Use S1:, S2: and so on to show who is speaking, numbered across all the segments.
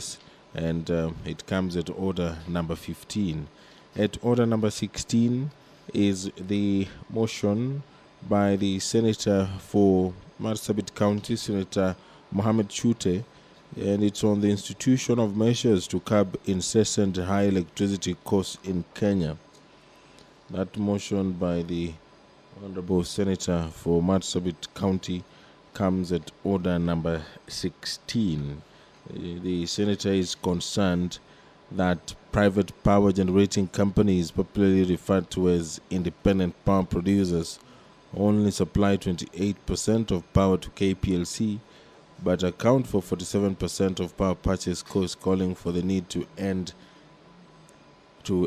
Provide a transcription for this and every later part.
S1: case, and it comes at order number 15. At order number 16 is the motion by the Senator for Marsabit County, Senator Mohammed Chute, and it's on the institution of measures to curb incessant high electricity costs in Kenya. That motion by the Honorable Senator for Marsabit County comes at order number 16. The Senator is concerned that private power generating companies, popularly referred to as independent power producers, only supply 28% of power to KPLC, but account for 47% of power purchase costs, calling for the need to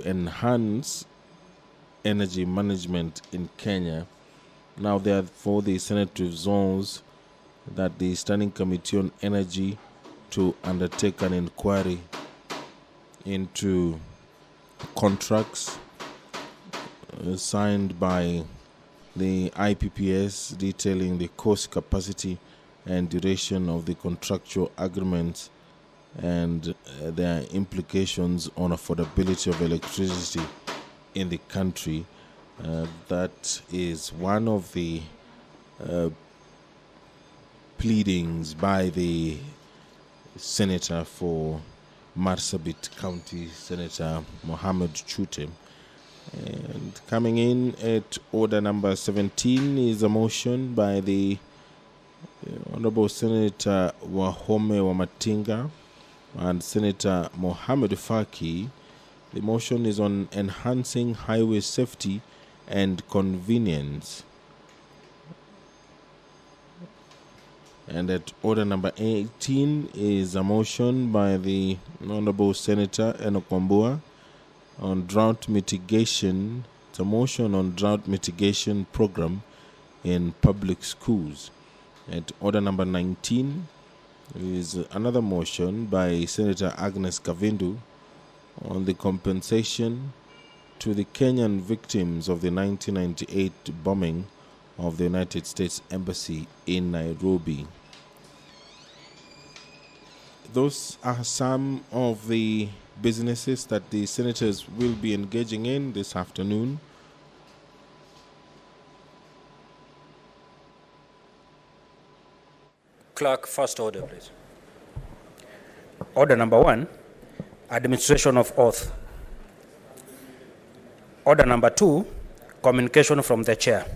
S1: enhance energy management in Kenya. Now, therefore, the Senate resolves that the Standing Committee on Energy to undertake an inquiry into contracts signed by the IPPS detailing the cost, capacity, and duration of the contractual agreements and their implications on affordability of electricity in the country. That is one of the pleadings by the Senator for Marsabit County, Senator Mohammed Chute. And coming in at order number 17 is a motion by the Honorable Senator Wahome Wamatinga and Senator Mohammed Faki. The motion is on enhancing highway safety and convenience. And at order number 18 is a motion by the Honorable Senator Enoch Wambua on drought mitigation. It's a motion on drought mitigation program in public schools. At order number 19 is another motion by Senator Agnes Kavindu on the compensation to the Kenyan victims of the 1998 bombing of the United States Embassy in Nairobi. Those are some of the businesses that the senators will be engaging in this afternoon.
S2: Clerk, first order, please.
S3: Order number 1, administration of oath. Order number 2, communication from the chair.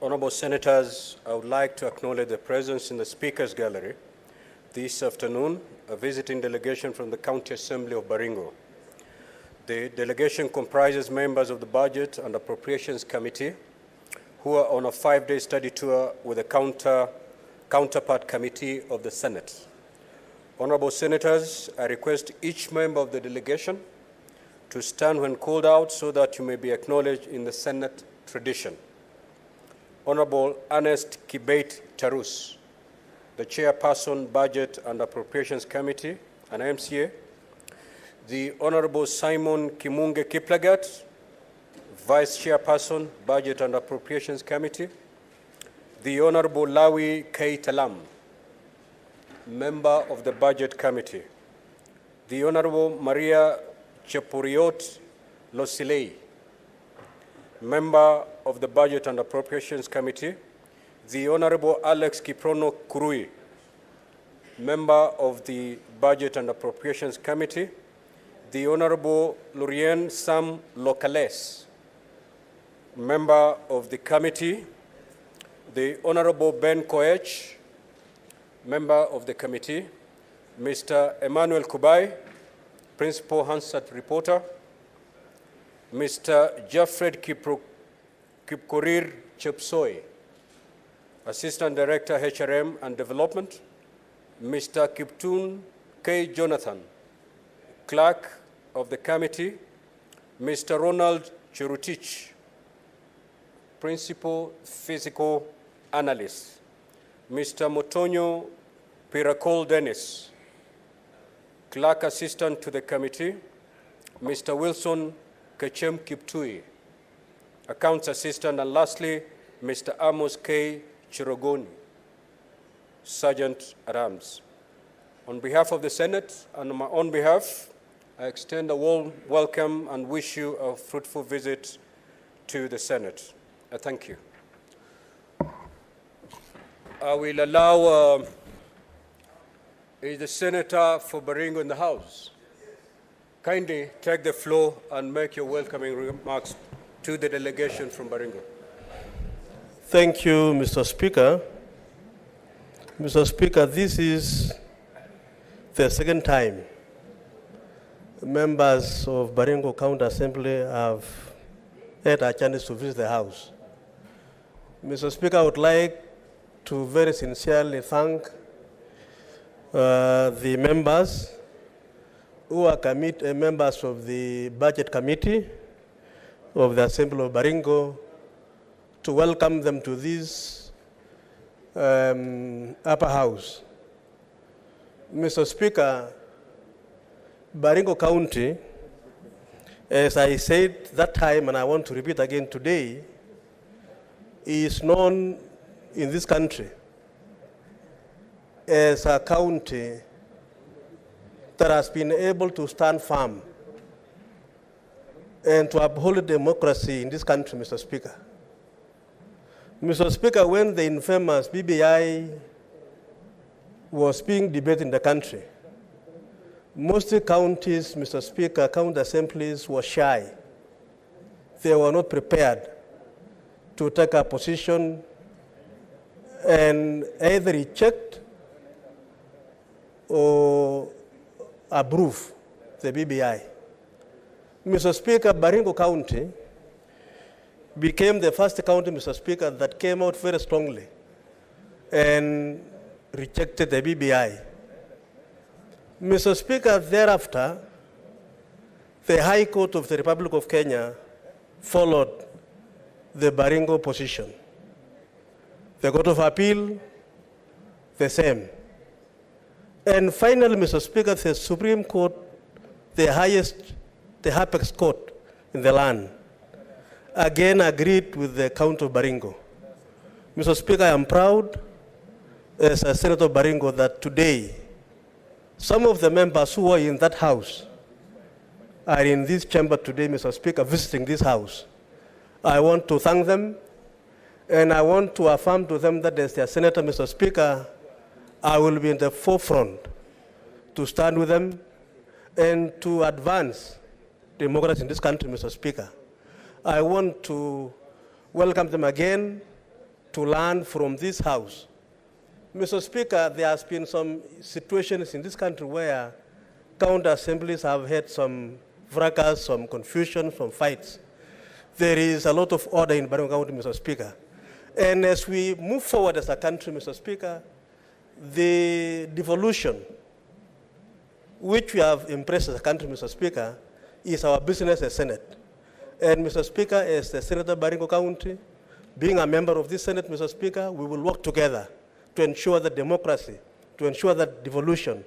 S2: Honorable Senators, I would like to acknowledge the presence in the Speaker's Gallery this afternoon, a visiting delegation from the County Assembly of Baringo. The delegation comprises members of the Budget and Appropriations Committee who are on a 5-day study tour with the counterpart committee of the Senate. Honorable Senators, I request each member of the delegation to stand when called out so that you may be acknowledged in the Senate tradition. Honorable Ernest Kibet Tarus, the Chairperson, Budget and Appropriations Committee, and MCA. The Honorable Simon Kimunge Kiplagat, Vice Chairperson, Budget and Appropriations Committee. The Honorable Lawi K. Talam, Member of the Budget Committee. The Honorable Maria Chepuriot Losilei, Member of the Budget and Appropriations Committee. The Honorable Alex Kiprono Kurui, Member of the Budget and Appropriations Committee. The Honorable Lurien Sam Locales, Member of the Committee. The Honorable Ben Koech, Member of the Committee. Mr. Emmanuel Kubai, Principal Hansard Reporter. Mr. Jaffred Kipkorir Chepsoi, Assistant Director, HRM and Development. Mr. Kiptun K. Jonathan, Clerk of the Committee. Mr. Ronald Chirutich, Principal Physical Analyst. Mr. Motonyo Pirakol Dennis, Clerk Assistant to the Committee. Mr. Wilson Kechem Kiptui, Accounts Assistant, and lastly, Mr. Amos K. Chirogoni, Sergeant at Arms. On behalf of the Senate and on my own behalf, I extend a warm welcome and wish you a fruitful visit to the Senate. I thank you. I will allow, is the Senator for Baringo in the House? Kindly take the floor and make your welcoming remarks to the delegation from Baringo.
S4: Thank you, Mr. Speaker. Mr. Speaker, this is the second time members of Baringo County Assembly have had a chance to visit the House. Mr. Speaker, I would like to very sincerely thank the members who are members of the Budget Committee of the Assembly of Baringo, to welcome them to this upper house. Mr. Speaker, Baringo County, as I said that time, and I want to repeat again today, is known in this country as a county that has been able to stand firm and to uphold democracy in this country, Mr. Speaker. Mr. Speaker, when the infamous BBI was being debated in the country, most counties, Mr. Speaker, county assemblies were shy. They were not prepared to take a position and either reject or approve the BBI. Mr. Speaker, Baringo County became the first county, Mr. Speaker, that came out very strongly and rejected the BBI. Mr. Speaker, thereafter, the High Court of the Republic of Kenya followed the Baringo position. The Court of Appeal, the same. And finally, Mr. Speaker, the Supreme Court, the highest, the apex court in the land, again agreed with the County of Baringo. Mr. Speaker, I am proud as a Senator of Baringo that today, some of the members who were in that house are in this chamber today, Mr. Speaker, visiting this house. I want to thank them, and I want to affirm to them that as their Senator, Mr. Speaker, I will be in the forefront to stand with them and to advance democracy in this country, Mr. Speaker. I want to welcome them again to learn from this house. Mr. Speaker, there has been some situations in this country where county assemblies have had some fracas, some confusion, some fights. There is a lot of order in Baringo County, Mr. Speaker. And as we move forward as a country, Mr. Speaker, the devolution which we have embraced as a country, Mr. Speaker, is our business as Senate. And Mr. Speaker, as the Senator of Baringo County, being a member of this Senate, Mr. Speaker, we will work together to ensure that democracy, to ensure that devolution,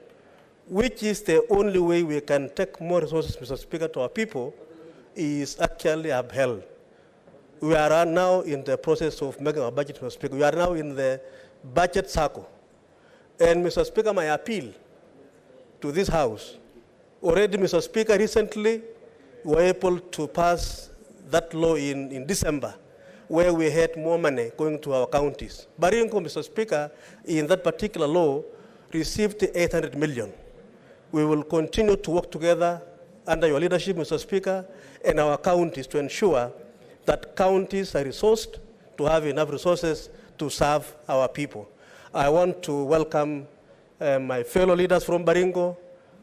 S4: which is the only way we can take more resources, Mr. Speaker, to our people, is actually upheld. We are now in the process of making our budget, Mr. Speaker. We are now in the budget cycle. And Mr. Speaker, my appeal to this House, already, Mr. Speaker, recently we were able to pass that law in December, where we had more money going to our counties. Baringo, Mr. Speaker, in that particular law, received 800 million. We will continue to work together under your leadership, Mr. Speaker, and our counties to ensure that counties are resourced to have enough resources to serve our people. I want to welcome my fellow leaders from Baringo.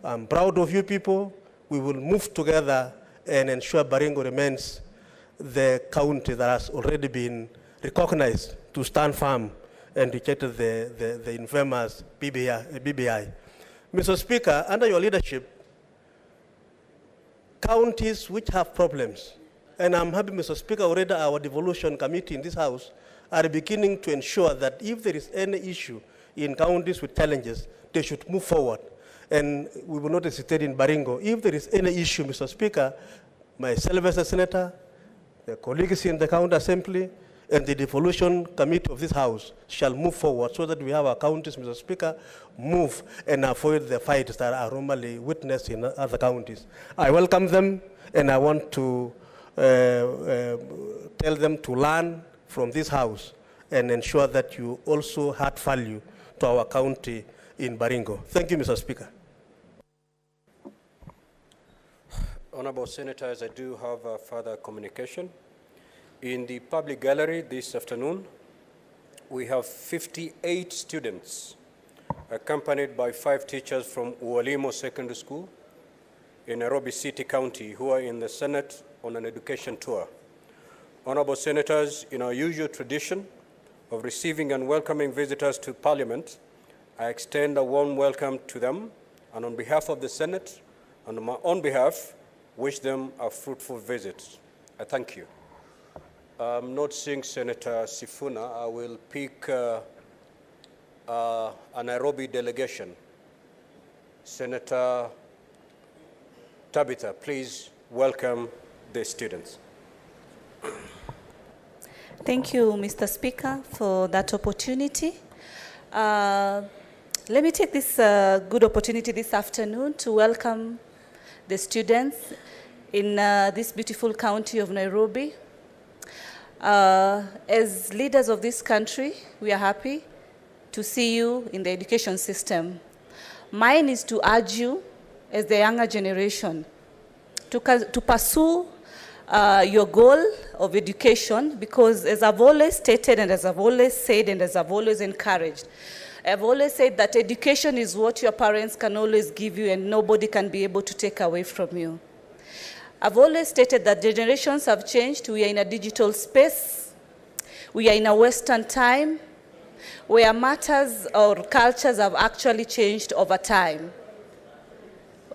S4: I'm proud of you people. We will move together and ensure Baringo remains the county that has already been recognized to stand firm and rejected the infamous BBI. Mr. Speaker, under your leadership, counties which have problems, and I'm happy, Mr. Speaker, already our devolution committee in this House are beginning to ensure that if there is any issue in counties with challenges, they should move forward. And we will not hesitate in Baringo. If there is any issue, Mr. Speaker, myself as a senator, the colleagues in the County Assembly and the devolution committee of this House shall move forward so that we have our counties, Mr. Speaker, move and avoid the fights that are normally witnessed in other counties. I welcome them, and I want to tell them to learn from this House and ensure that you also add value to our county in Baringo. Thank you, Mr. Speaker.
S2: Honorable Senators, I do have a further communication. In the public gallery this afternoon, we have 58 students accompanied by 5 teachers from Uzalendo Secondary School in Nairobi City County who are in the Senate on an education tour. Honorable Senators, in our usual tradition of receiving and welcoming visitors to Parliament, I extend a warm welcome to them, and on behalf of the Senate and on my own behalf, wish them a fruitful visit. I thank you. I'm not seeing Senator Sifuna. I will pick a Nairobi delegation. Senator Tabitha, please welcome the students.
S5: Thank you, Mr. Speaker, for that opportunity. Let me take this good opportunity this afternoon to welcome the students in this beautiful county of Nairobi. As leaders of this country, we are happy to see you in the education system. Mine is to urge you, as the younger generation, to pursue your goal of education, because as I've always stated and as I've always said and as I've always encouraged, I've always said that education is what your parents can always give you and nobody can be able to take away from you. I've always stated that generations have changed. We are in a digital space. We are in a Western time where matters or cultures have actually changed over time.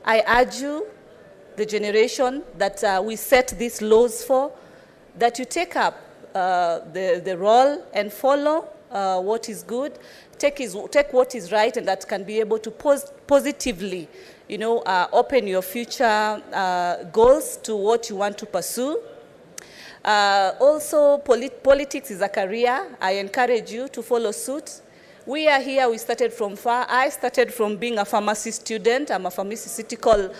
S5: I urge you, the generation that we set these laws for, that you take up the role and follow what is good, take what is right, and that can be able to positively, open your future goals to what you want to pursue. Also, politics is a career. I encourage you to follow suit. We are here, we started from far. I started from being a pharmacy student. I'm a pharmaceutical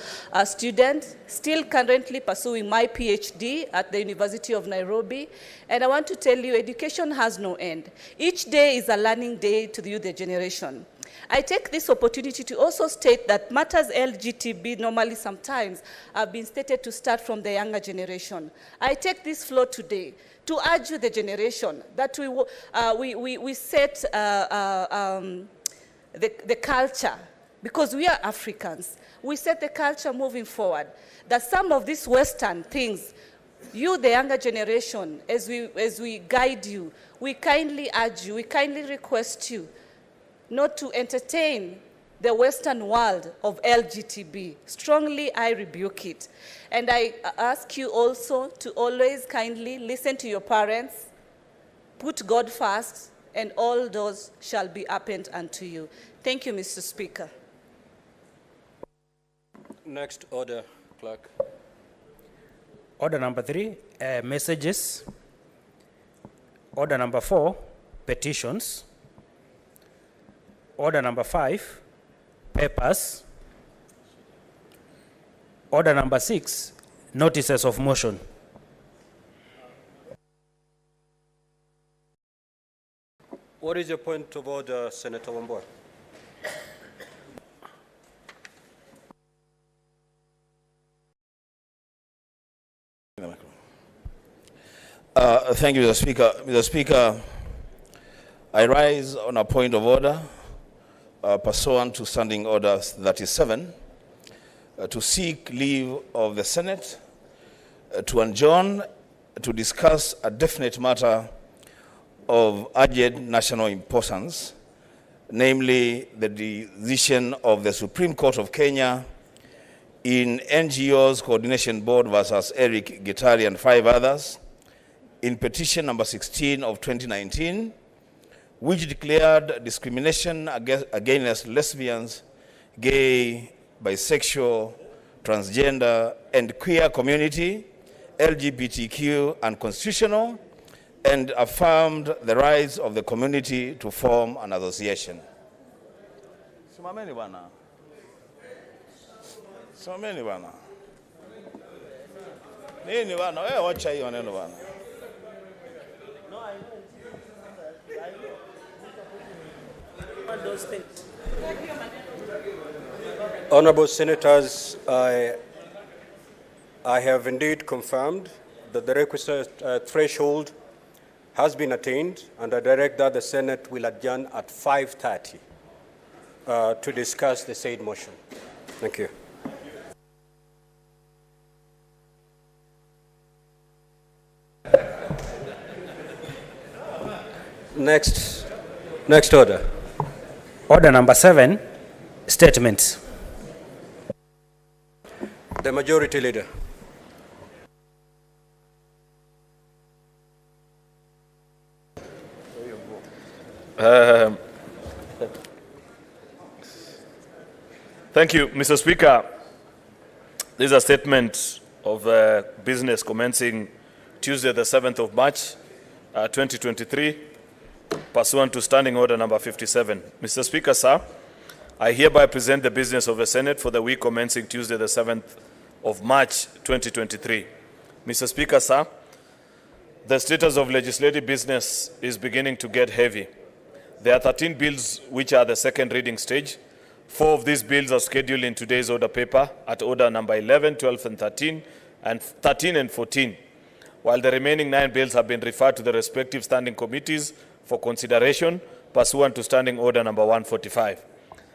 S5: student, still currently pursuing my PhD at the University of Nairobi. And I want to tell you, education has no end. Each day is a learning day to the youth generation. I take this opportunity to also state that matters LGTB normally sometimes have been stated to start from the younger generation. I take this floor today to urge you, the generation, that we set the culture, because we are Africans. We set the culture moving forward, that some of these Western things, you, the younger generation, as we guide you, we kindly urge you, we kindly request you not to entertain the Western world of LGTB. Strongly, I rebuke it. And I ask you also to always kindly listen to your parents, put God first, and all doors shall be opened unto you. Thank you, Mr. Speaker.
S2: Next order, clerk.
S3: Order number 3, messages. Order number 4, petitions. Order number 5, papers. Order number 6, notices of motion.
S2: What is your point of order, Senator Wambua?
S6: Thank you, Mr. Speaker. Mr. Speaker, I rise on a point of order pursuant to Standing Order 37 to seek leave of the Senate to adjourn to discuss a definite matter of urgent national importance, namely the decision of the Supreme Court of Kenya in NGOs Coordination Board versus Eric Gitari and 5 others, in petition number 16 of 2019, which declared discrimination against lesbians, gay, bisexual, transgender, and queer community LGBTQ unconstitutional and affirmed the rights of the community to form an association. Simameni bana. Simameni bana. Nini bana? Wewe wacha hiyo neno bana.
S2: Honorable Senators, I have indeed confirmed that the requisite threshold has been attained, and I direct that the Senate will adjourn at 5:30 to discuss the said motion. Thank you. Next order.
S3: Order number 7, statements.
S2: The Majority Leader.
S7: Thank you, Mr. Speaker. This is a statement of business commencing Tuesday, the 7th of March, 2023, pursuant to Standing Order number 57. Mr. Speaker, sir, I hereby present the business of the Senate for the week commencing Tuesday, the 7th of March, 2023. Mr. Speaker, sir, the status of legislative business is beginning to get heavy. There are 13 bills which are the second reading stage. 4 of these bills are scheduled in today's order paper at order number 11, 12, and 13 and 14, while the remaining 9 bills have been referred to the respective standing committees for consideration pursuant to Standing Order number 145.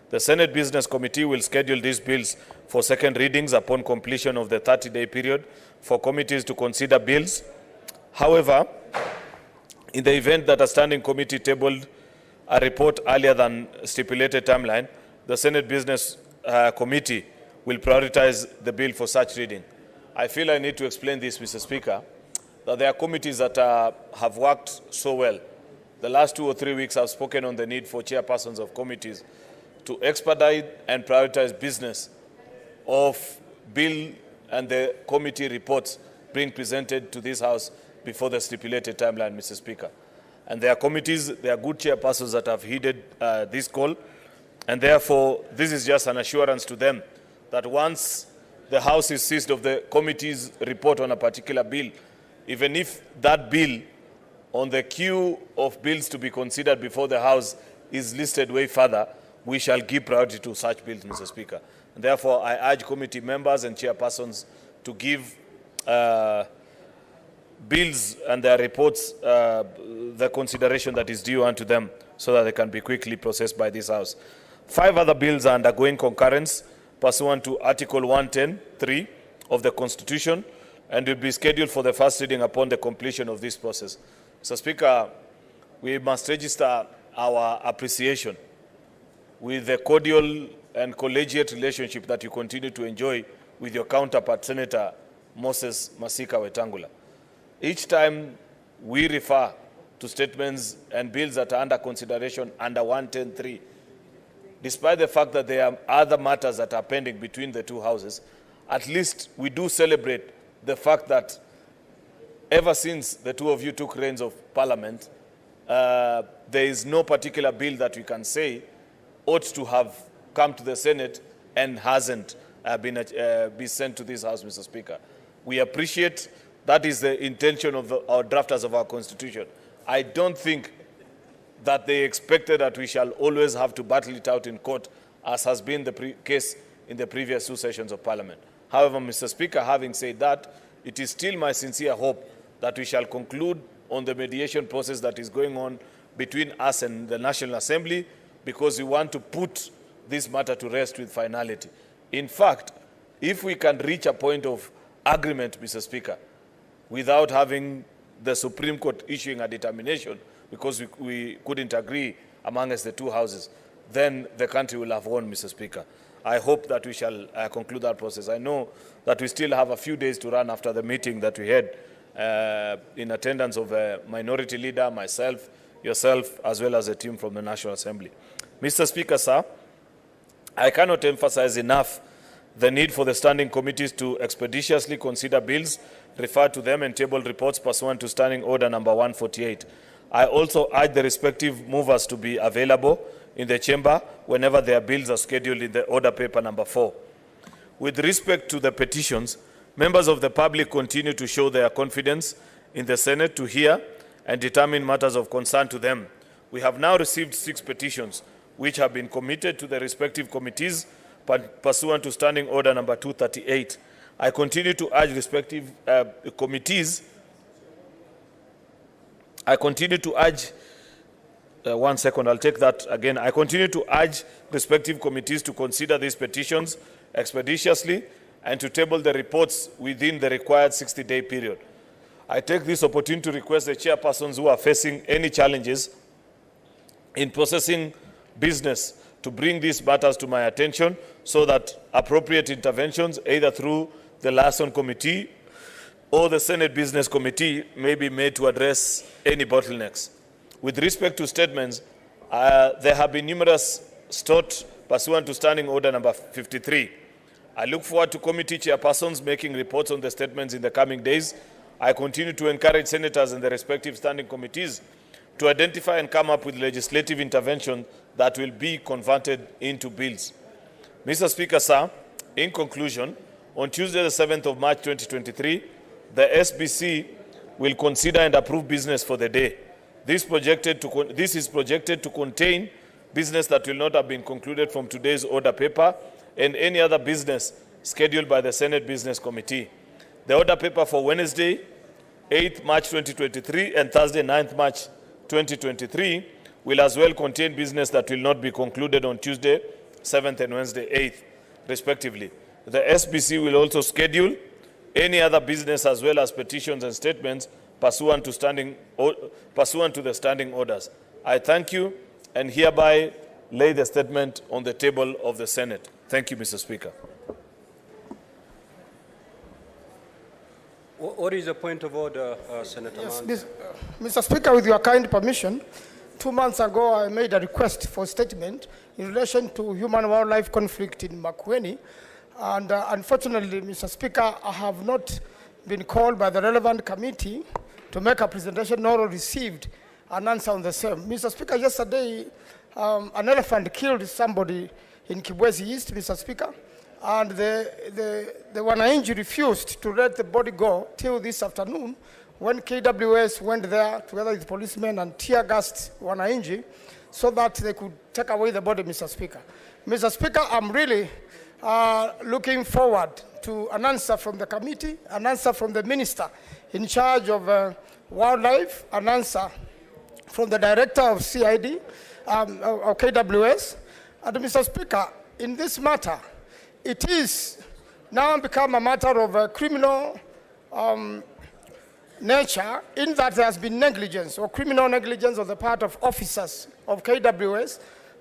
S7: The Senate Business Committee will schedule these bills for second readings upon completion of the 30-day period for committees to consider bills. However, in the event that a standing committee tabled a report earlier than stipulated timeline, the Senate Business Committee will prioritize the bill for such reading. I feel I need to explain this, Mr. Speaker, that there are committees that have worked so well. The last 2 or 3 weeks I've spoken on the need for chairpersons of committees to expedite and prioritize business of bill and the committee reports being presented to this House before the stipulated timeline, Mr. Speaker. And there are committees, there are good chairpersons that have heeded this call, and therefore this is just an assurance to them that once the House is seized of the committee's report on a particular bill, even if that bill on the queue of bills to be considered before the House is listed way further, we shall give priority to such bills, Mr. Speaker. And therefore, I urge committee members and chairpersons to give bills and their reports the consideration that is due unto them so that they can be quickly processed by this House. 5 other bills are undergoing concurrence pursuant to Article 110(3) of the Constitution and will be scheduled for the first reading upon the completion of this process. Mr. Speaker, we must register our appreciation with the cordial and collegiate relationship that you continue to enjoy with your counterpart, Senator Moses Masika Wetangula. Each time we refer to statements and bills that are under consideration under 110(3), despite the fact that there are other matters that are pending between the two houses, at least we do celebrate the fact that ever since the two of you took reins of Parliament, there is no particular bill that we can say ought to have come to the Senate and hasn't been sent to this House, Mr. Speaker. We appreciate that is the intention of our drafters of our Constitution. I don't think that they expected that we shall always have to battle it out in court, as has been the case in the previous 2 sessions of Parliament. However, Mr. Speaker, having said that, it is still my sincere hope that we shall conclude on the mediation process that is going on between us and the National Assembly, because we want to put this matter to rest with finality. In fact, if we can reach a point of agreement, Mr. Speaker, without having the Supreme Court issuing a determination, because we couldn't agree amongst the two houses, then the country will have won, Mr. Speaker. I hope that we shall conclude that process. I know that we still have a few days to run after the meeting that we had in attendance of a minority leader, myself, yourself, as well as a team from the National Assembly. Mr. Speaker, sir, I cannot emphasize enough the need for the standing committees to expeditiously consider bills refer to them and table reports pursuant to Standing Order number 148. I also urge the respective movers to be available in the chamber whenever their bills are scheduled in the order paper number 4. With respect to the petitions, members of the public continue to show their confidence in the Senate to hear and determine matters of concern to them. We have now received 6 petitions, which have been committed to the respective committees pursuant to Standing Order number 238. I continue to urge respective committees. I continue to urge, one second, I'll take that again. I continue to urge respective committees to consider these petitions expeditiously and to table the reports within the required 60-day period. I take this opportunity to request the chairpersons who are facing any challenges in processing business to bring these matters to my attention so that appropriate interventions, either through the Liaison Committee or the Senate Business Committee, may be made to address any bottlenecks. With respect to statements, there have been numerous stored pursuant to Standing Order number 53. I look forward to committee chairpersons making reports on the statements in the coming days. I continue to encourage senators and the respective standing committees to identify and come up with legislative intervention that will be converted into bills. Mr. Speaker, sir, in conclusion, on Tuesday, the 7th of March 2023, the SBC will consider and approve business for the day. This is projected to contain business that will not have been concluded from today's order paper and any other business scheduled by the Senate Business Committee. The order paper for Wednesday, 8th March 2023 and Thursday, 9th March 2023 will as well contain business that will not be concluded on Tuesday, 7th and Wednesday, 8th, respectively. The SBC will also schedule any other business as well as petitions and statements pursuant to the standing orders. I thank you and hereby lay the statement on the table of the Senate. Thank you, Mr. Speaker.
S2: What is the point of order, Senator Mann?
S8: Yes, Mr. Speaker, with your kind permission, 2 months ago I made a request for statement in relation to human-wildlife conflict in Makueni. And unfortunately, Mr. Speaker, I have not been called by the relevant committee to make a presentation nor received an answer on the same. Mr. Speaker, yesterday an elephant killed somebody in Kibwezi East, Mr. Speaker, and the Wananchi refused to let the body go till this afternoon when KWS went there together with policemen and tear-gassed Wananchi so that they could take away the body, Mr. Speaker. Mr. Speaker, I'm really looking forward to an answer from the committee, an answer from the minister in charge of wildlife, an answer from the director of CID, or KWS. And Mr. Speaker, in this matter, it is now become a matter of criminal nature in that there has been negligence or criminal negligence on the part of officers of KWS.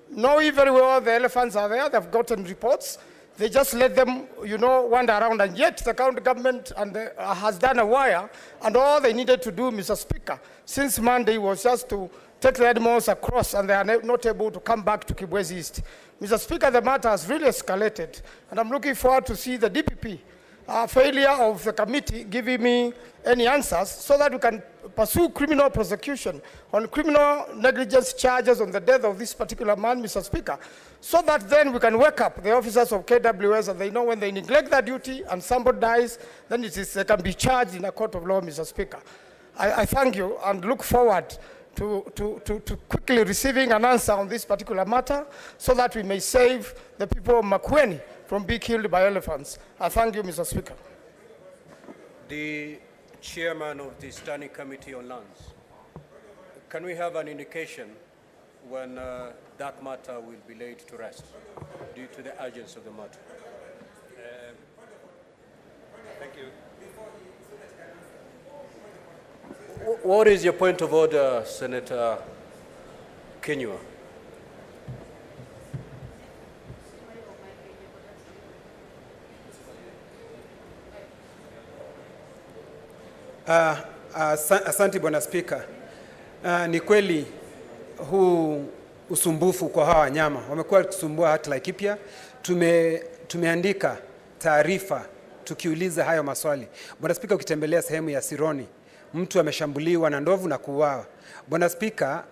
S8: Knowing very well the elephants are there, they've gotten reports. They just let them, wander around, and yet the county government has done a wire, and all they needed to do, Mr. Speaker, since Monday was just to take the animals across, and they are not able to come back to Kibwezi East. Mr. Speaker, the matter has really escalated, and I'm looking forward to see the DPP failure of the committee giving me any answers so that we can pursue criminal prosecution on criminal negligence charges on the death of this particular man, Mr. Speaker, so that then we can wake up the officers of KWS and they know when they neglect their duty and somebody dies, then they can be charged in a court of law, Mr. Speaker. I thank you and look forward to quickly receiving an answer on this particular matter so that we may save the people of Makueni from being killed by elephants. I thank you, Mr. Speaker.
S2: The chairman of the Standing Committee on Lands, can we have an indication when that matter will be laid to rest due to the urgency of the matter? Thank you. What is your point of order, Senator Kenywa?
S9: Asante Bwana Spika. Ni kweli huu usumbufu kwa hawa wanyama wamekuwa wakisumbua hata Laikipia. Tumeandika taarifa tukiuliza hayo maswali. Bwana Spika, ukitembelea sehemu ya Sironi, mtu ameshambuliwa na ndovu na kuuawa. Bwana Spika,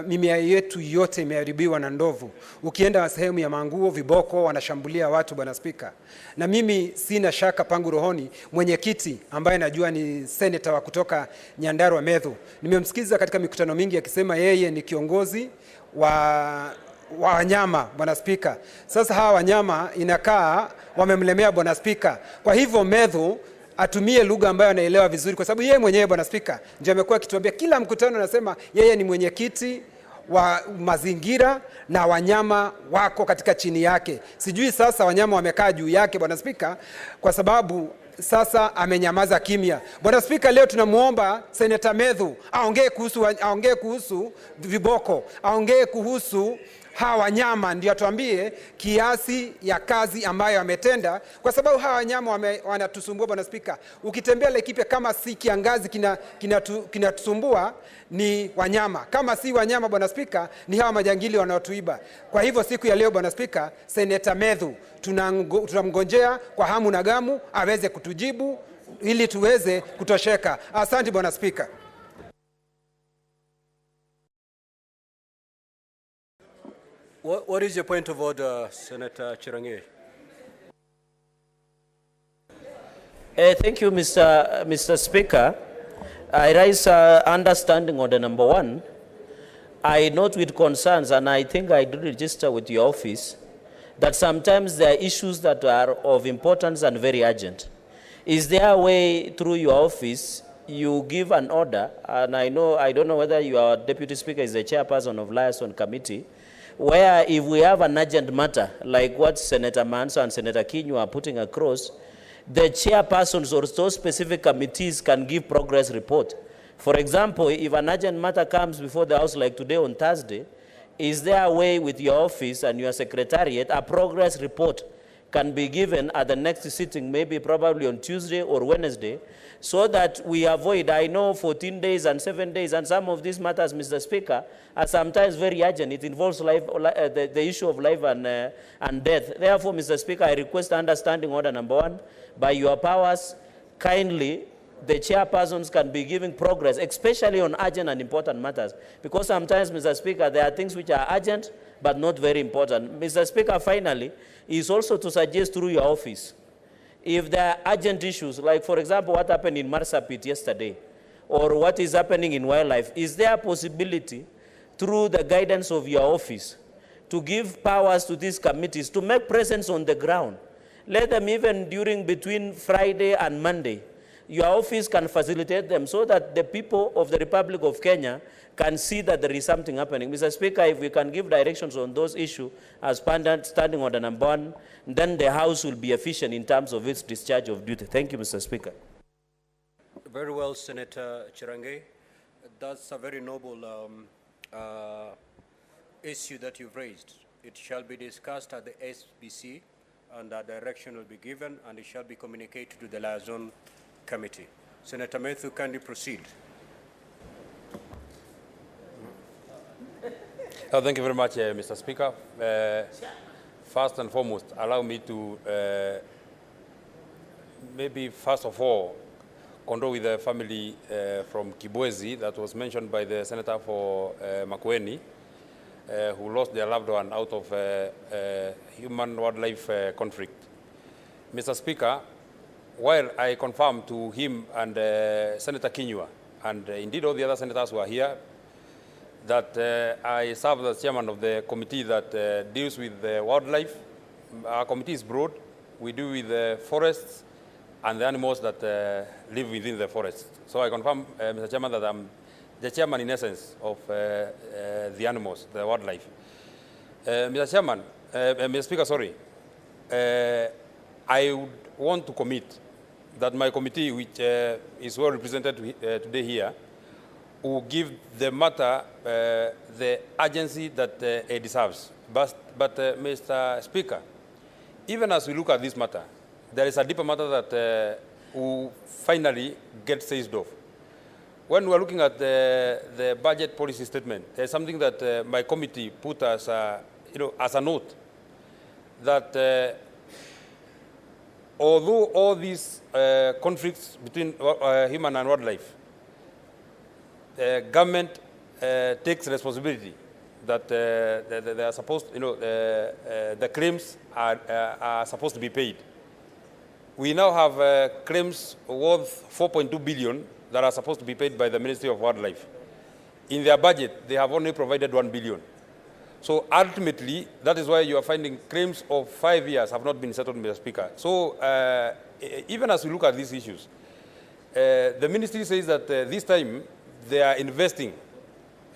S9: mimea yetu yote imeharibiwa na ndovu. Ukienda sehemu ya Manguo, viboko wanashambulia watu, Bwana Spika. Na mimi sina shaka pangu rohoni, mwenyekiti ambaye najua ni senator wa kutoka Nyandarua Medhu, nimemsikiza katika mikutano mingi akisema yeye ni kiongozi wa wanyama, Bwana Spika. Sasa hawa wanyama inakaa wamemlemea, Bwana Spika. Kwa hivyo Medhu atumie lugha ambayo anaelewa vizuri, kwa sababu yeye mwenyewe, Bwana Spika, ndiye amekuwa akituambia kila mkutano, anasema yeye ni mwenyekiti wa mazingira na wanyama wako katika chini yake. Sijui sasa wanyama wamekaa juu yake, Bwana Spika, kwa sababu sasa amenyamaza kimya. Bwana Spika, leo tunamuomba Senator Medhu aongee kuhusu viboko, aongee kuhusu hawa wanyama, ndio atuambie kiasi ya kazi ambayo ametenda, kwa sababu hawa wanyama wanatusumbua, Bwana Spika. Ukitembea Laikipia, kama si kiangazi kinatusumbua ni wanyama, kama si wanyama, Bwana Spika, ni hawa majangili wanaotuiba. Kwa hivyo siku ya leo, Bwana Spika, Senator Medhu tunamngojea kwa hamu na gamu aweze kutujibu ili tuweze kutosheka. Asante, Bwana Spika.
S2: What is your point of order, Senator Chirange?
S10: Thank you, Mr. Speaker. I raise understanding order number 1. I note with concerns, and I think I do register with your office, that sometimes there are issues that are of importance and very urgent. Is there a way through your office you give an order, and I don't know whether your Deputy Speaker is the chairperson of Liaison Committee, where if we have an urgent matter, like what Senator Manso and Senator Kinyu are putting across, the chairpersons or those specific committees can give progress report. For example, if an urgent matter comes before the House like today on Thursday, is there a way with your office and your secretariat, a progress report can be given at the next sitting, maybe probably on Tuesday or Wednesday, so that we avoid, I know 14 days and 7 days, and some of these matters, Mr. Speaker, are sometimes very urgent. It involves life, the issue of life and death. Therefore, Mr. Speaker, I request understanding order number 1, by your powers, kindly, the chairpersons can be giving progress, especially on urgent and important matters. Because sometimes, Mr. Speaker, there are things which are urgent but not very important. Mr. Speaker, finally, is also to suggest through your office, if there are urgent issues, like, for example, what happened in Marsabit yesterday, or what is happening in wildlife, is there a possibility, through the guidance of your office, to give powers to these committees to make presence on the ground? Let them, even between Friday and Monday, your office can facilitate them so that the people of the Republic of Kenya can see that there is something happening. Mr. Speaker, if we can give directions on those issues as standing order number 1, then the House will be efficient in terms of its discharge of duty. Thank you, Mr. Speaker.
S2: Very well, Senator Chirange. That's a very noble issue that you've raised. It shall be discussed at the SBC, and a direction will be given, and it shall be communicated to the Liaison Committee. Senator Matthew, kindly proceed.
S11: Thank you very much, Mr. Speaker. First and foremost, allow me to maybe first of all condole with the family from Kibwezi that was mentioned by the Senator for Makueni, who lost their loved one out of human-wildlife conflict. Mr. Speaker, while I confirm to him and Senator Kinyua, and indeed all the other senators who are here, that I serve as chairman of the committee that deals with wildlife. Our committee is broad. We deal with the forests and the animals that live within the forest. So I confirm, Mr. Chairman, that I'm the chairman in essence of the animals, the wildlife. Mr. Chairman, Mr. Speaker, sorry. I would want to commit that my committee, which is well represented today here, will give the matter the urgency that it deserves. But Mr. Speaker, even as we look at this matter, there is a deeper matter that will finally get seized off. When we are looking at the budget policy statement, there's something that my committee put as a, as a note that although all these conflicts between human and wildlife, government takes responsibility that they are supposed, the claims are supposed to be paid. We now have claims worth 4.2 billion that are supposed to be paid by the Ministry of Wildlife. In their budget, they have only provided 1 billion. So ultimately, that is why you are finding claims of 5 years have not been settled, Mr. Speaker. So even as we look at these issues, the ministry says that this time they are investing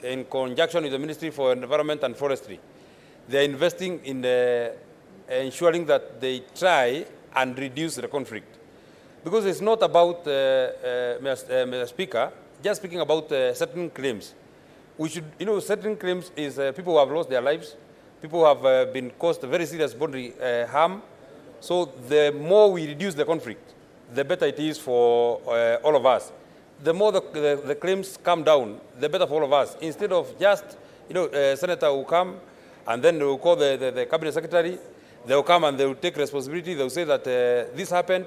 S11: in conjunction with the Ministry for Environment and Forestry. They are investing in ensuring that they try and reduce the conflict. Because it's not about, Mr. Speaker, just speaking about certain claims. We should, certain claims is people who have lost their lives, people who have been caused very serious bodily harm. So the more we reduce the conflict, the better it is for all of us. The more the claims come down, the better for all of us. Instead of just, Senator will come and then they will call the Cabinet Secretary, they will come and they will take responsibility, they will say that this happened,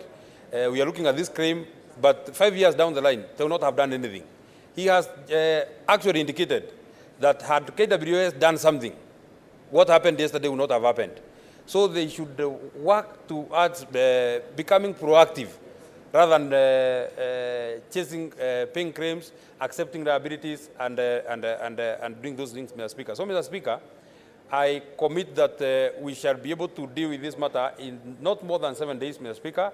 S11: we are looking at this claim, but 5 years down the line, they will not have done anything. He has actually indicated that had KWS done something, what happened yesterday would not have happened. So they should work towards becoming proactive rather than chasing paying claims, accepting liabilities, and doing those things, Mr. Speaker. So, Mr. Speaker, I commit that we shall be able to deal with this matter in not more than 7 days, Mr. Speaker.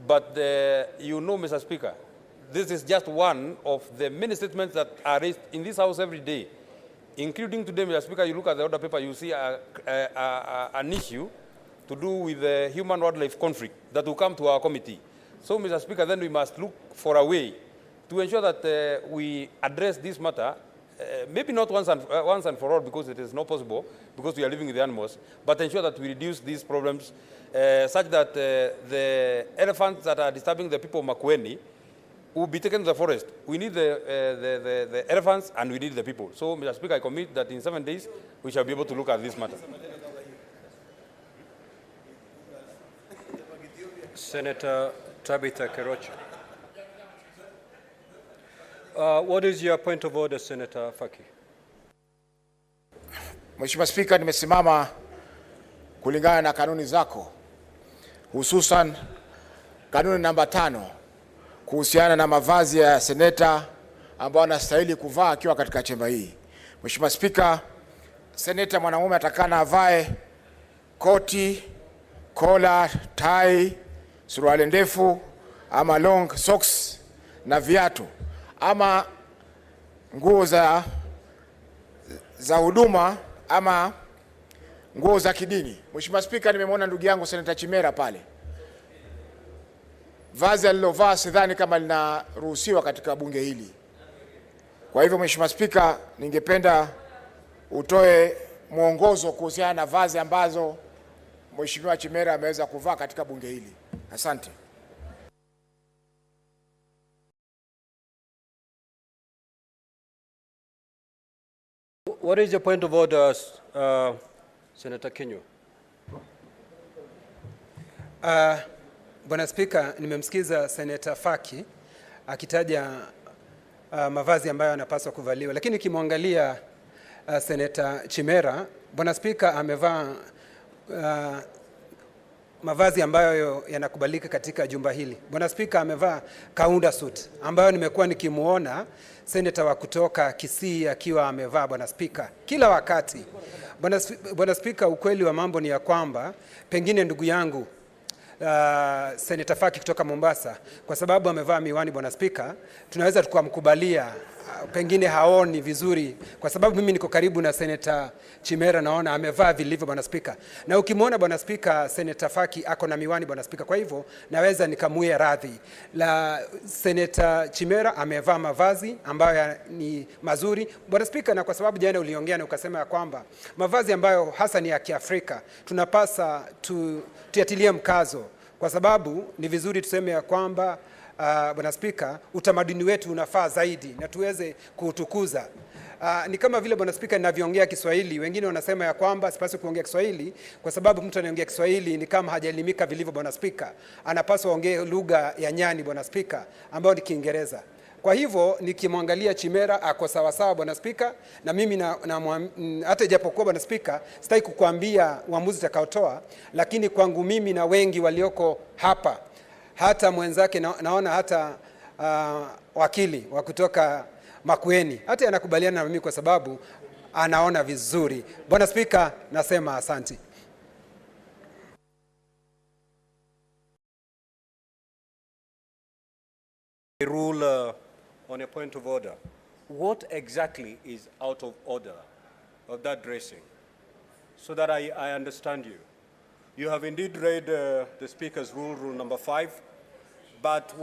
S11: But Mr. Speaker, this is just one of the many statements that are raised in this House every day, including today, Mr. Speaker. You look at the order paper, you see an issue to do with the human-wildlife conflict that will come to our committee. So, Mr. Speaker, then we must look for a way to ensure that we address this matter, maybe not once and for all, because it is not possible, because we are living with the animals, but ensure that we reduce these problems such that the elephants that are disturbing the people of Makueni will be taken to the forest. We need the elephants and we need the people. So, Mr. Speaker, I commit that in 7 days we shall be able to look at this matter.
S2: Senator Tabitha Kerocha. What is your point of order, Senator Faki?
S12: Mheshimiwa Spika, nimesimama kulingana na kanuni zako, hususan kanuni namba 5 kuhusiana na mavazi ya seneta ambao anastahili kuvaa akiwa katika chemba hii. Mheshimiwa Spika, seneta mwanamume atakana avae koti, kola, tai, suruali ndefu ama long socks na viatu ama nguo za huduma ama nguo za kidini. Mheshimiwa Spika, nimemwona ndugu yangu Seneta Chimera pale. Vazi alilovaa sidhani kama linaruhusiwa katika bunge hili. Kwa hivyo Mheshimiwa Spika, ningependa utoe mwongozo kuhusiana na vazi ambazo Mheshimiwa Chimera ameweza kuvaa katika bunge hili. Asante.
S2: What is your point of order, Senator Kinyua?
S9: Bwana Spika, nimemsikiza Senator Faki akitaja mavazi ambayo yanapaswa kuvaliwa, lakini kimwangalia Senator Chimera, Bwana Spika, amevaa mavazi ambayo yanakubalika katika jumba hili. Bwana Spika, amevaa kaunda suit ambayo nimekuwa nikimuona seneta wa kutoka Kisii akiwa amevaa, Bwana Spika, kila wakati. Bwana Spika, ukweli wa mambo ni ya kwamba pengine ndugu yangu Senator Faki kutoka Mombasa, kwa sababu amevaa miwani, Bwana Spika, tunaweza tukamkubalia pengine haoni vizuri, kwa sababu mimi niko karibu na Senator Chimera, naona amevaa vilivyo, Bwana Spika. Na ukimwona Bwana Spika, Senator Faki ako na miwani, Bwana Spika, kwa hivyo naweza nikamuia radhi. La Senator Chimera amevaa mavazi ambayo ni mazuri, Bwana Spika, na kwa sababu jana uliongea na ukasema ya kwamba mavazi ambayo hasa ni ya Kiafrika tunapasa tuyatilie mkazo, kwa sababu ni vizuri tuseme ya kwamba Bwana Spika, utamaduni wetu unafaa zaidi na tuweze kuutukuza. Ni kama vile Bwana Spika ninavyoongea Kiswahili, wengine wanasema ya kwamba sipaswi kuongea Kiswahili kwa sababu mtu anayeongea Kiswahili ni kama hajaelimika vilivyo. Bwana Spika, anapaswa ongee lugha ya nyani Bwana Spika, ambayo ni Kiingereza. Kwa hivyo nikimwangalia Chimera ako sawa sawa Bwana Spika, na mimi hata ijapokuwa Bwana Spika sitaki kukuambia uamuzi utakaotoa, lakini kwangu mimi na wengi walioko hapa, hata mwenzake naona hata wakili wa kutoka Makueni hata anakubaliana na mimi kwa sababu anaona vizuri. Bwana Spika, nasema asante.
S2: Rule on a point of order. What exactly is out of order of that dressing? So that I understand you. You have indeed read the Speaker's rule, rule number 5, but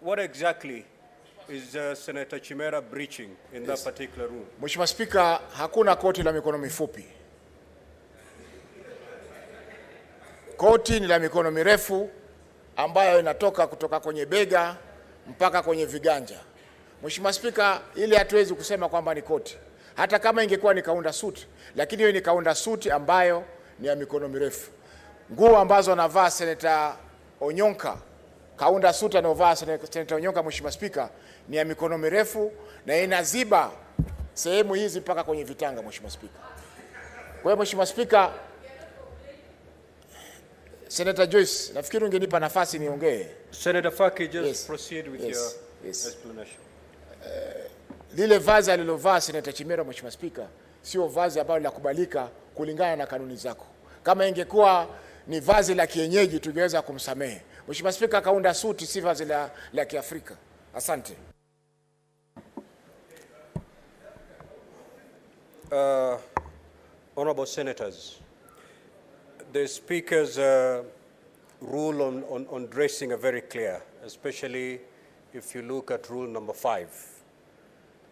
S2: what exactly is Senator Chimera breaching in that particular rule?
S12: Mheshimiwa Spika, hakuna koti la mikono mifupi. Koti ni la mikono mirefu ambayo inatoka kutoka kwenye bega mpaka kwenye viganja. Mheshimiwa Spika, ili hatuwezi kusema kwamba ni koti. Hata kama ingekuwa ni kaunda suit, lakini hiyo ni kaunda suit ambayo ni ya mikono mirefu. Nguo ambazo anavaa Senator Onyonka, kaunda suit anavaa Senator Onyonka, Mheshimiwa Spika, ni ya mikono mirefu na inaziba sehemu hizi mpaka kwenye vitanga, Mheshimiwa Spika. Kwa hiyo Mheshimiwa Spika, Senator Joyce, nafikiri ungenipa nafasi niongee.
S2: Senator Faki, just proceed with your explanation.
S12: Lile vazi alilovaa Senator Chimera, Mheshimiwa Spika, sio vazi ambalo linakubalika kulingana na kanuni zako. Kama ingekuwa ni vazi la kienyeji tungeweza kumsamehe. Mheshimiwa Spika, kaunda suti si vazi la Kiafrika. Asante.
S2: Honorable Senators, the Speaker's rule on dressing are very clear, especially if you look at rule number 5.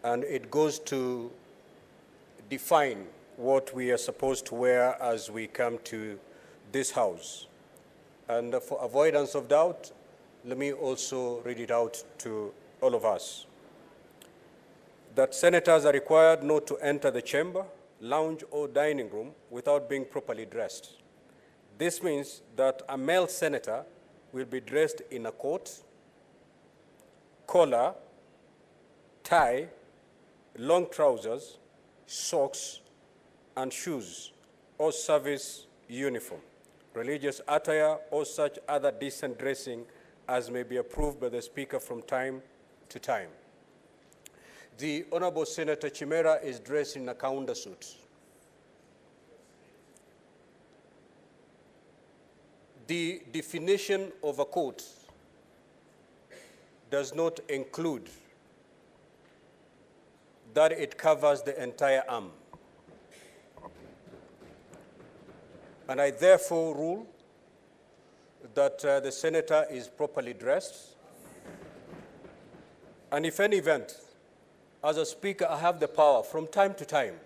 S2: And it goes to define what we are supposed to wear as we come to this House. And for avoidance of doubt, let me also read it out to all of us. That senators are required not to enter the chamber, lounge, or dining room without being properly dressed. This means that a male senator will be dressed in a coat, collar, tie, long trousers, socks, and shoes, or service uniform, religious attire, or such other decent dressing as may be approved by the Speaker from time to time. The Honorable Senator Chimera is dressed in a kaunda suit. The definition of a coat does not include that it covers the entire arm. And I therefore rule that the senator is properly dressed. And if any event, as a Speaker, I have the power from time to time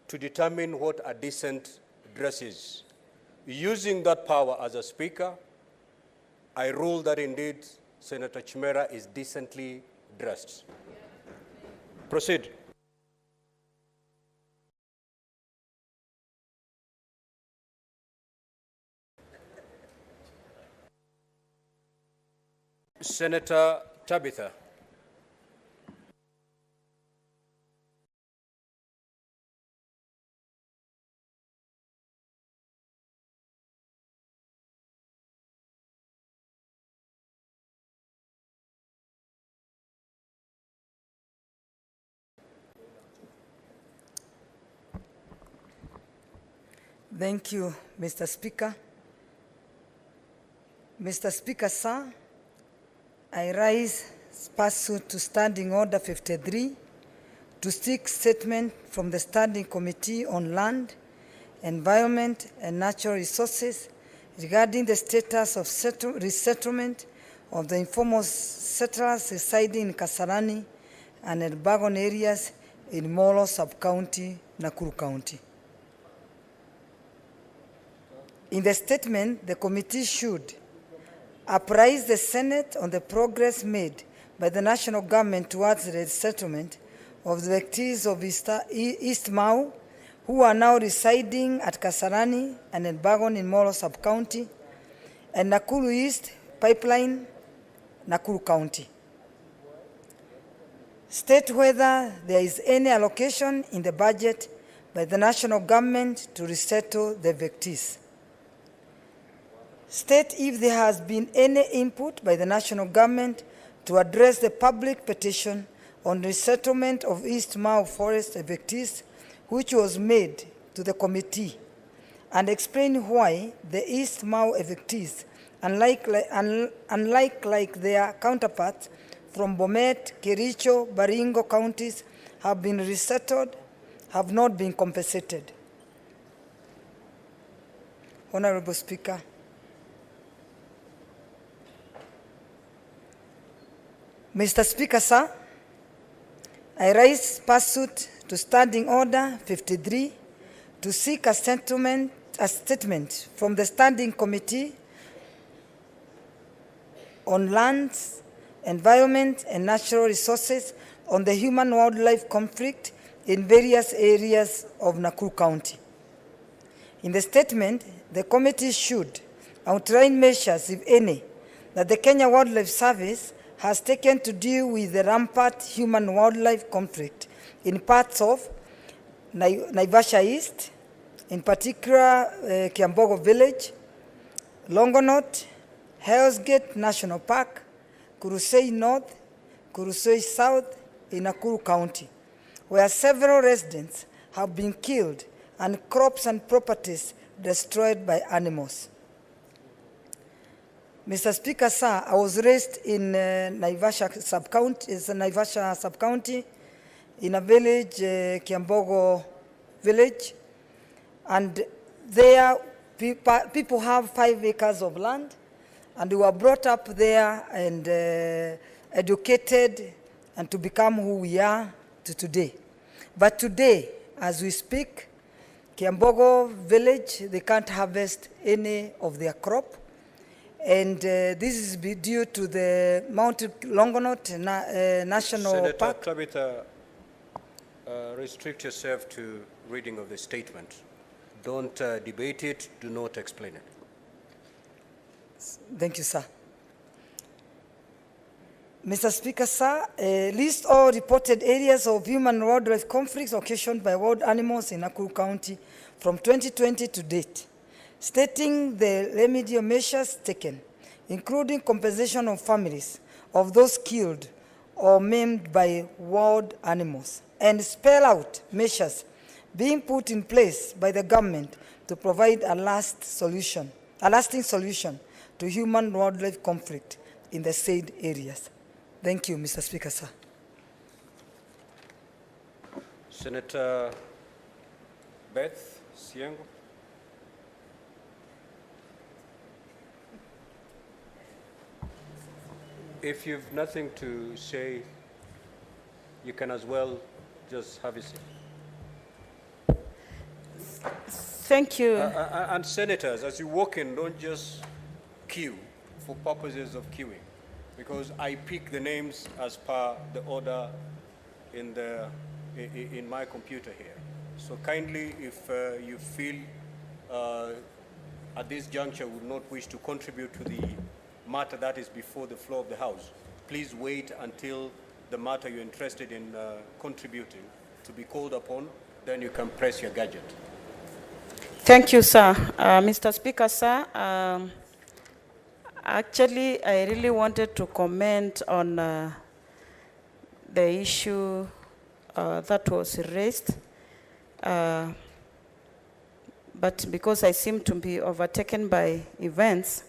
S2: to determine what a decent dress is. Using that power as a Speaker, I rule that indeed Senator Chimera is decently dressed. Proceed. Senator Tabitha.
S13: Thank you, Mr. Speaker. Mr. Speaker, sir, I rise pursuant to Standing Order 53 to seek statement from the Standing Committee on Land, Environment and Natural Resources regarding the status of resettlement of the informal settlers residing in Kasarani and Elbagon areas in Molo Sub-County, Nakuru County. In the statement, the committee should apprise the Senate on the progress made by the national government towards the settlement of the evictees of East Mau, who are now residing at Kasarani and Elbagon in Molo Sub-County, and Nakuru East Pipeline, Nakuru County. State whether there is any allocation in the budget by the national government to resettle the evictees. State if there has been any input by the national government to address the public petition on resettlement of East Mau Forest evictees, which was made to the committee, and explain why the East Mau evictees, unlike their counterparts from Bomet, Kericho, Baringo counties, have been resettled, have not been compensated. Honorable Speaker, Mr. Speaker, sir, I raise pursuant to Standing Order 53 to seek a statement from the Standing Committee on Lands, Environment and Natural Resources on the human-wildlife conflict in various areas of Nakuru County. In the statement, the committee should outline measures, if any, that the Kenya Wildlife Service has taken to deal with the rampant human-wildlife conflict in parts of Naivasha East, in particular Kiambogo Village, Longonot, Hell's Gate National Park, Kurusei North, Kurusei South in Nakuru County, where several residents have been killed and crops and properties destroyed by animals. Mr. Speaker, sir, I was raised in Naivasha sub-county, in a village, Kiambogo Village, and there people have 5 acres of land, and we were brought up there and educated and to become who we are to today. But today, as we speak, Kiambogo Village, they can't harvest any of their crop. And this is due to the Mount Longonot National
S2: Senator
S13: Park.
S2: Tabitha, restrict yourself to reading of the statement. Don't debate it, do not explain it.
S13: Thank you, sir. Mr. Speaker, sir, list all reported areas of human-wildlife conflicts occasioned by wild animals in Nakuru County from 2020 to date, stating the remedial measures taken, including compensation of families of those killed or maimed by wild animals, and spell out measures being put in place by the government to provide a lasting solution to human-wildlife conflict in the said areas. Thank you, Mr. Speaker, sir.
S2: Senator Beth Siengo. If you've nothing to say, you can as well just have a seat.
S5: Thank you.
S2: And senators, as you walk in, don't just queue for purposes of queuing, because I pick the names as per the order in my computer here. So kindly, if you feel at this juncture would not wish to contribute to the matter that is before the floor of the House, please wait until the matter you're interested in contributing to be called upon, then you can press your gadget.
S5: Thank you, sir. Mr. Speaker, sir, actually, I really wanted to comment on the issue that was raised, but because I seem to be overtaken by events,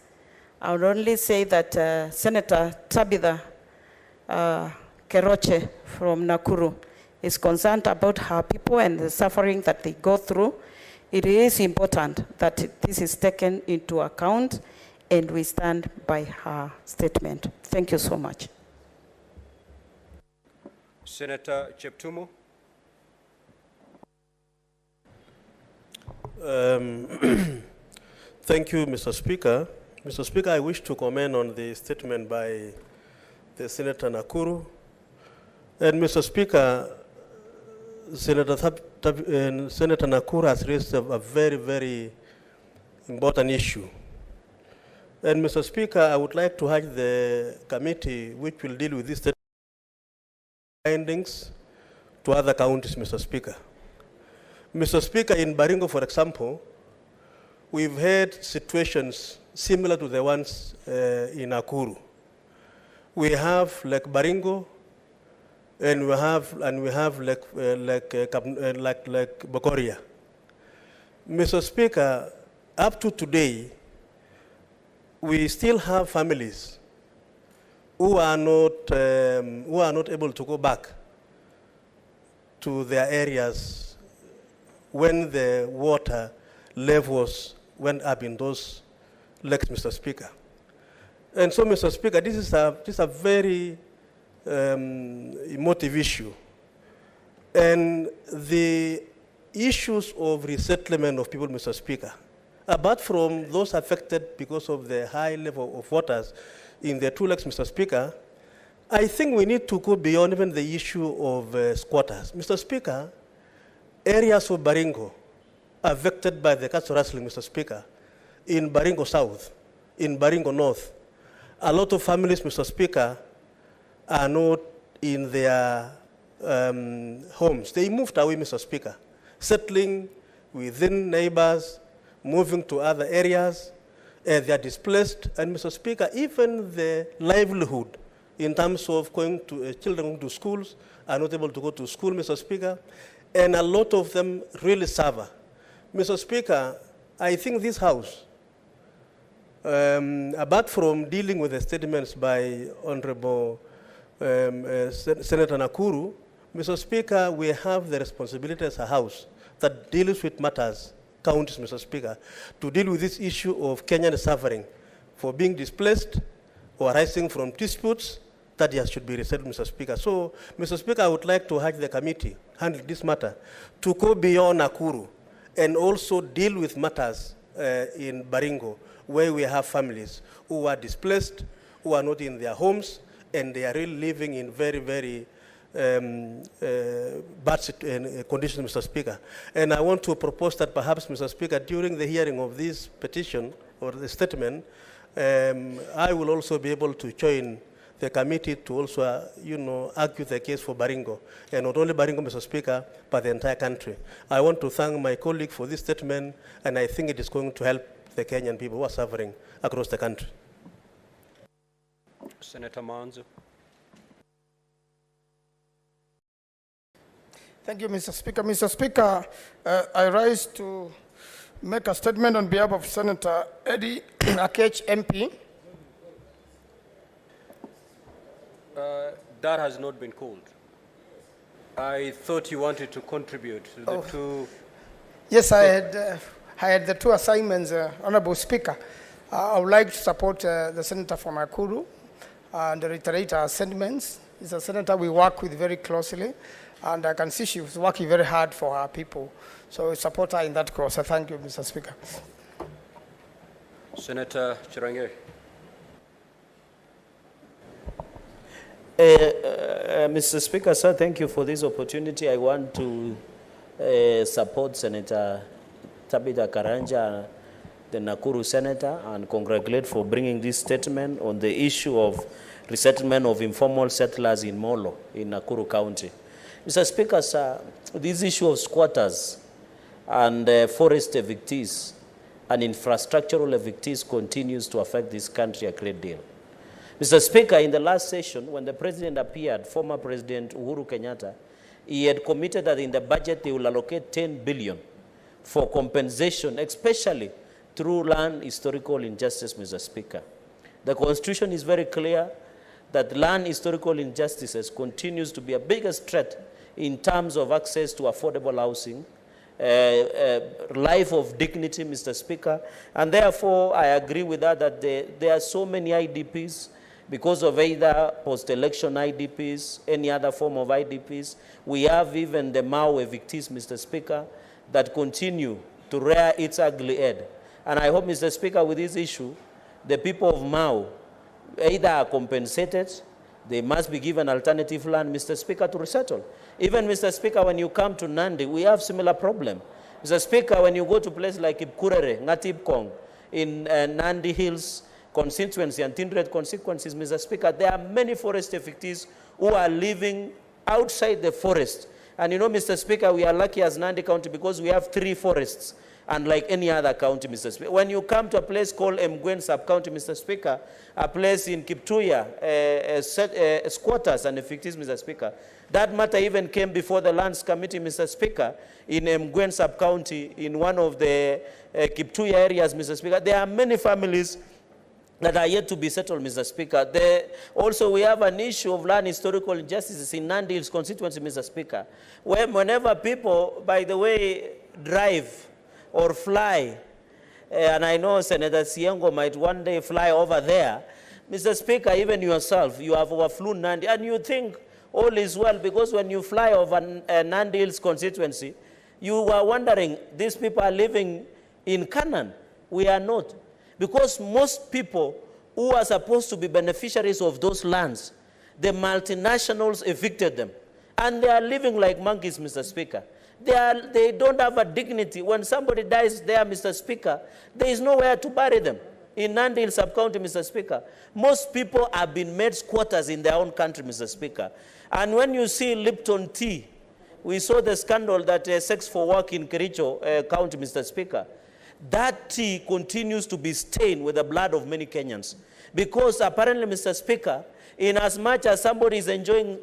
S5: I would only say that Senator Tabitha Keroche from Nakuru is concerned about her people and the suffering that they go through. It is important that this is taken into account, and we stand by her statement. Thank you so much.
S2: Senator Cheptumo.
S4: Thank you, Mr. Speaker. Mr. Speaker, I wish to comment on the statement by the Senator Nakuru. And Mr. Speaker, Senator Nakuru has raised a very, very important issue. And Mr. Speaker, I would like to urge the committee which will deal with these findings to other counties, Mr. Speaker. Mr. Speaker, in Baringo, for example, we've had situations similar to the ones in Nakuru. We have like Baringo, and we have like Bokoria. Mr. Speaker, up to today, we still have families who are not able to go back to their areas when the water levels went up in those lakes, Mr. Speaker. And so, Mr. Speaker, this is a very emotive issue. And the issues of resettlement of people, Mr. Speaker, apart from those affected because of the high level of waters in the 2 lakes, Mr. Speaker, I think we need to go beyond even the issue of squatters. Mr. Speaker, areas of Baringo affected by the cattle rustling, Mr. Speaker, in Baringo South, in Baringo North, a lot of families, Mr. Speaker, are not in their homes. They moved away, Mr. Speaker, settling within neighbors, moving to other areas, they are displaced. And Mr. Speaker, even the livelihood in terms of going to children going to schools are not able to go to school, Mr. Speaker, and a lot of them really suffer. Mr. Speaker, I think this House, apart from dealing with the statements by Honorable Senator Nakuru, Mr. Speaker, we have the responsibility as a House that deals with matters, counties, Mr. Speaker, to deal with this issue of Kenyan suffering for being displaced or arising from disputes that should be resettled, Mr. Speaker. So, Mr. Speaker, I would like to urge the committee handling this matter to go beyond Nakuru and also deal with matters in Baringo, where we have families who are displaced, who are not in their homes, and they are really living in very, very bad conditions, Mr. Speaker. And I want to propose that perhaps, Mr. Speaker, during the hearing of this petition or the statement, I will also be able to join the committee to also, argue the case for Baringo, and not only Baringo, Mr. Speaker, but the entire country. I want to thank my colleague for this statement, and I think it is going to help the Kenyan people who are suffering across the country.
S2: Senator Manzo.
S8: Thank you, Mr. Speaker. Mr. Speaker, I rise to make a statement on behalf of Senator Eddie Akech, MP.
S2: That has not been called. I thought you wanted to contribute to the two.
S8: Yes, I had the two assignments, Honorable Speaker. I would like to support the Senator from Nakuru and reiterate our sentiments. He's a senator we work with very closely, and I can see she was working very hard for her people. So I support her in that cause. So thank you, Mr. Speaker.
S2: Senator Chirange.
S10: Mr. Speaker, sir, thank you for this opportunity. I want to support Senator Tabitha Karanja, the Nakuru senator, and congratulate for bringing this statement on the issue of resettlement of informal settlers in Molo in Nakuru County. Mr. Speaker, sir, this issue of squatters and forest evictees and infrastructural evictees continues to affect this country a great deal. Mr. Speaker, in the last session, when the President appeared, former President Uhuru Kenyatta, he had committed that in the budget they will allocate 10 billion for compensation, especially through land historical injustice, Mr. Speaker. The Constitution is very clear that land historical injustices continues to be a biggest threat in terms of access to affordable housing, life of dignity, Mr. Speaker. And therefore, I agree with that there are so many IDPs because of either post-election IDPs, any other form of IDPs. We have even the Mau evictees, Mr. Speaker, that continue to rear its ugly head. And I hope, Mr. Speaker, with this issue, the people of Mau either are compensated, They must be given alternative land, Mr. Speaker, to resettle. Even, Mr. Speaker, when you come to Nandi, we have similar problem. Mr. Speaker, when you go to places like Ipkurere, Ngatipkong, in Nandi Hills constituency and Tindred constituencies, Mr. Speaker, there are many forest effectees who are living outside the forest. And you know, Mr. Speaker, we are lucky as Nandi County because we have 3 forests, unlike any other county, Mr. Speaker. When you come to a place called Mgwen Sub-County, Mr. Speaker, a place in Kiptuya, squatters and effectees, Mr. Speaker, that matter even came before the Lands Committee, Mr. Speaker, in Mgwen Sub-County, in one of the Kiptuya areas, Mr. Speaker. There are many families that are yet to be settled, Mr. Speaker. Also, we have an issue of land historical injustices in Nandi Hills constituency, Mr. Speaker, where whenever people, by the way, drive or fly, and I know Senator Siengo might one day fly over there, Mr. Speaker, even yourself, you have overflown Nandi, and you think all is well, because when you fly over Nandi Hills constituency, you were wondering, these people are living in Canaan. We are not. Because most people who are supposed to be beneficiaries of those lands, the multinationals evicted them. And they are living like monkeys, Mr. Speaker. They don't have a dignity. When somebody dies there, Mr. Speaker, there is nowhere to bury them. In Nandi Hills Sub-County, Mr. Speaker, most people have been made squatters in their own country, Mr. Speaker. And when you see Lipton tea, we saw the scandal that Sex for Work in Kericho County, Mr. Speaker. That tea continues to be stained with the blood of many Kenyans. Because apparently, Mr. Speaker, in as much as somebody is enjoying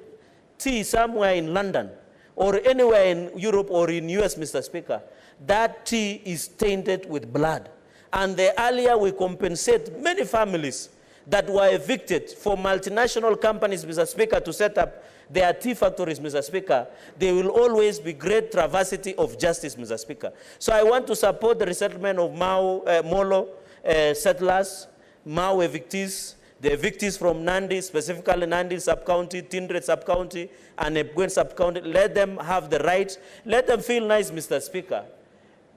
S10: tea somewhere in London, or anywhere in Europe or in US, Mr. Speaker, that tea is tainted with blood. And the earlier we compensate many families that were evicted for multinational companies, Mr. Speaker, to set up their tea factories, Mr. Speaker, there will always be great travesty of justice, Mr. Speaker. So I want to support the resettlement of Molo settlers, Mau evictees, the evictees from Nandi, specifically Nandi Sub-County, Tindred Sub-County, and Ebgwen Sub-County. Let them have the right. Let them feel nice, Mr. Speaker.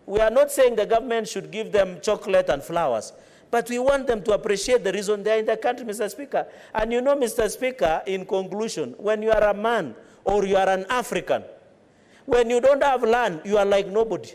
S10: We are not saying the government should give them chocolate and flowers, but we want them to appreciate the reason they are in the country, Mr. Speaker. And you know, Mr. Speaker, in conclusion, when you are a man or you are an African, when you don't have land, you are like nobody.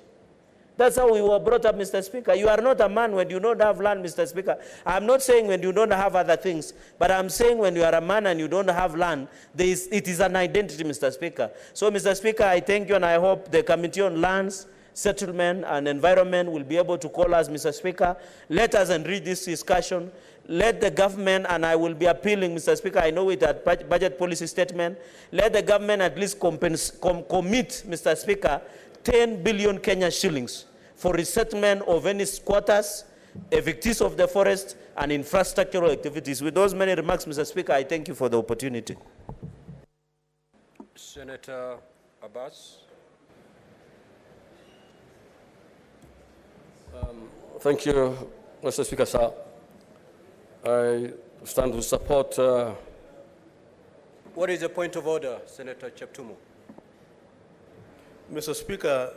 S10: That's how we were brought up, Mr. Speaker. You are not a man when you don't have land, Mr. Speaker. I'm not saying when you don't have other things, but I'm saying when you are a man and you don't have land, it is an identity, Mr. Speaker. So, Mr. Speaker, I thank you, and I hope the Committee on Lands, Settlement and Environment will be able to call us, Mr. Speaker. Let us enrich this discussion. Let the government, and I will be appealing, Mr. Speaker, I know it at budget policy statement, let the government at least commit, Mr. Speaker, 10 billion Kenya shillings for resettlement of any squatters, evictees of the forest, and infrastructural activities. With those many remarks, Mr. Speaker, I thank you for the opportunity.
S2: Senator Abbas.
S14: Thank you, Mr. Speaker, sir. I stand to support.
S2: What is the point of order, Senator Cheptumo?
S4: Mr. Speaker,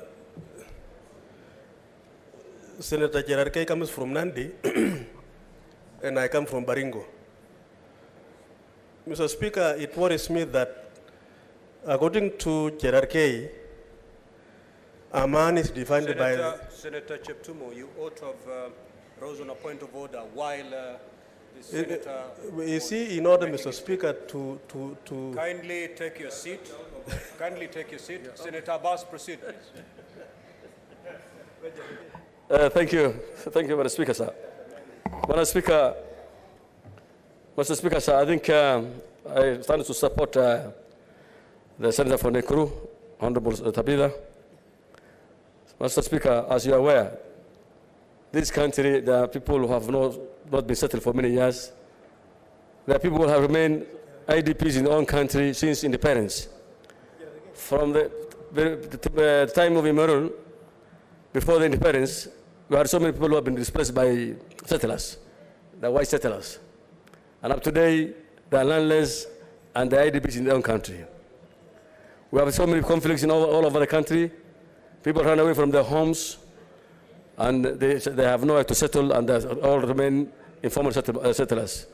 S4: Senator Cherargei comes from Nandi, and I come from Baringo. Mr. Speaker, it worries me that, according to Cherargei, a man is defined by...
S2: Senator Cheptumo, you ought to have rose on a point of order while the Senator...
S4: Is he in order, Mr. Speaker, to...
S2: Kindly take your seat. Kindly take your seat. Senator Abbas, proceed, please.
S14: Thank you, Mr. Speaker, sir. Mr. Speaker, sir, I think I stand to support the Senator for Nekuru, Honorable Tabitha. Mr. Speaker, as you are aware, this country, there are people who have not been settled for many years. There are people who have remained IDPs in their own country since independence. From the time of Immerun, before the independence, we had so many people who have been displaced by settlers, the white settlers. And up to today, they are landless and the IDPs in their own country. We have so many conflicts in all over the country. People run away from their homes, and they have nowhere to settle, and they all remain informal settlers.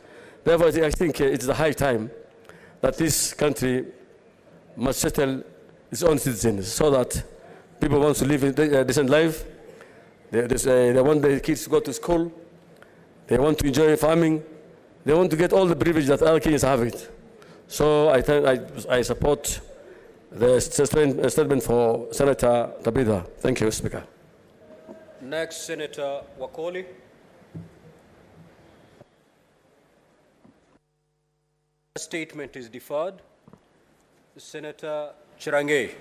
S14: Therefore, I think it's the high time that this country must settle its own citizens so that people want to live a decent life. They want their kids to go to school. They want to enjoy farming. They want to get all the privileges that other Kenyans have it. So I support the statement for Senator Tabitha. Thank you, Speaker.
S2: Next, Senator Wakoli. Statement is deferred. Senator Chirange.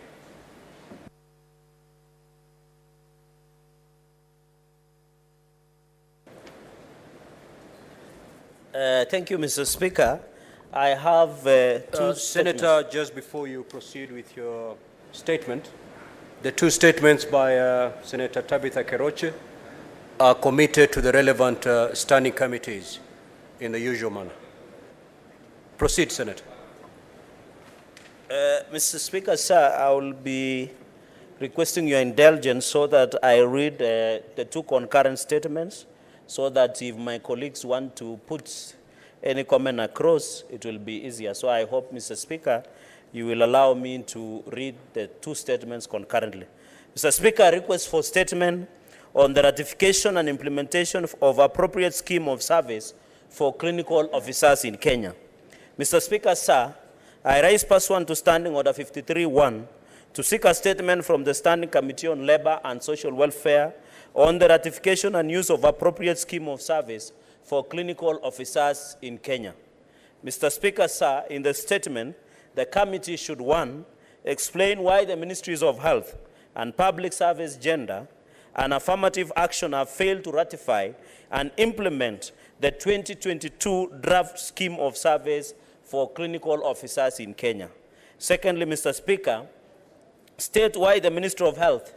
S10: Thank you, Mr. Speaker. I have two
S2: Senator, just before you proceed with your statement, the two statements by Senator Tabitha Keroche are committed to the relevant standing committees in the usual manner. Proceed, Senator.
S10: Mr. Speaker, sir, I will be requesting your indulgence so that I read the two concurrent statements so that if my colleagues want to put any comment across, it will be easier. So I hope, Mr. Speaker, you will allow me to read the two statements concurrently. Mr. Speaker, I request for statement on the ratification and implementation of appropriate scheme of service for clinical officers in Kenya. Mr. Speaker, sir, I rise pursuant to Standing Order 53-1 to seek a statement from the Standing Committee on Labor and Social Welfare on the ratification and use of appropriate scheme of service for clinical officers in Kenya. Mr. Speaker, sir, in the statement, the committee should, 1, explain why the Ministries of Health and Public Service, Gender, and Affirmative Action have failed to ratify and implement the 2022 draft scheme of service for clinical officers in Kenya. Secondly, Mr. Speaker, state why the Ministry of Health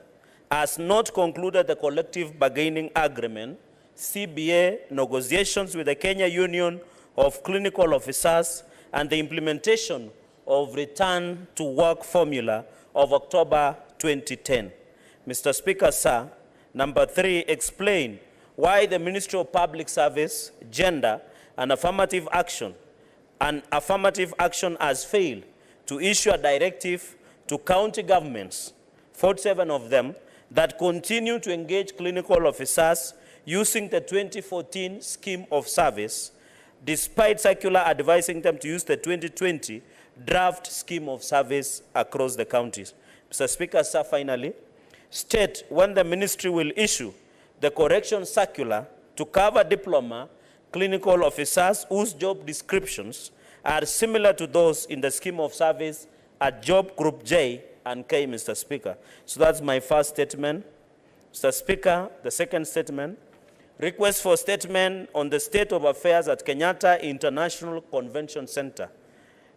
S10: has not concluded the collective bargaining agreement, CBA, negotiations with the Kenya Union of Clinical Officers and the implementation of return to work formula of October 2010. Mr. Speaker, sir, number 3, explain why the Ministry of Public Service, Gender, and Affirmative Action has failed to issue a directive to county governments, 47 of them, that continue to engage clinical officers using the 2014 scheme of service, despite circular advising them to use the 2020 draft scheme of service across the counties. Mr. Speaker, sir, finally, state when the ministry will issue the correction circular to cover diploma clinical officers whose job descriptions are similar to those in the scheme of service at Job Group J and K, Mr. Speaker. So that's my first statement. Mr. Speaker, the second statement, request for statement on the state of affairs at Kenyatta International Convention Center.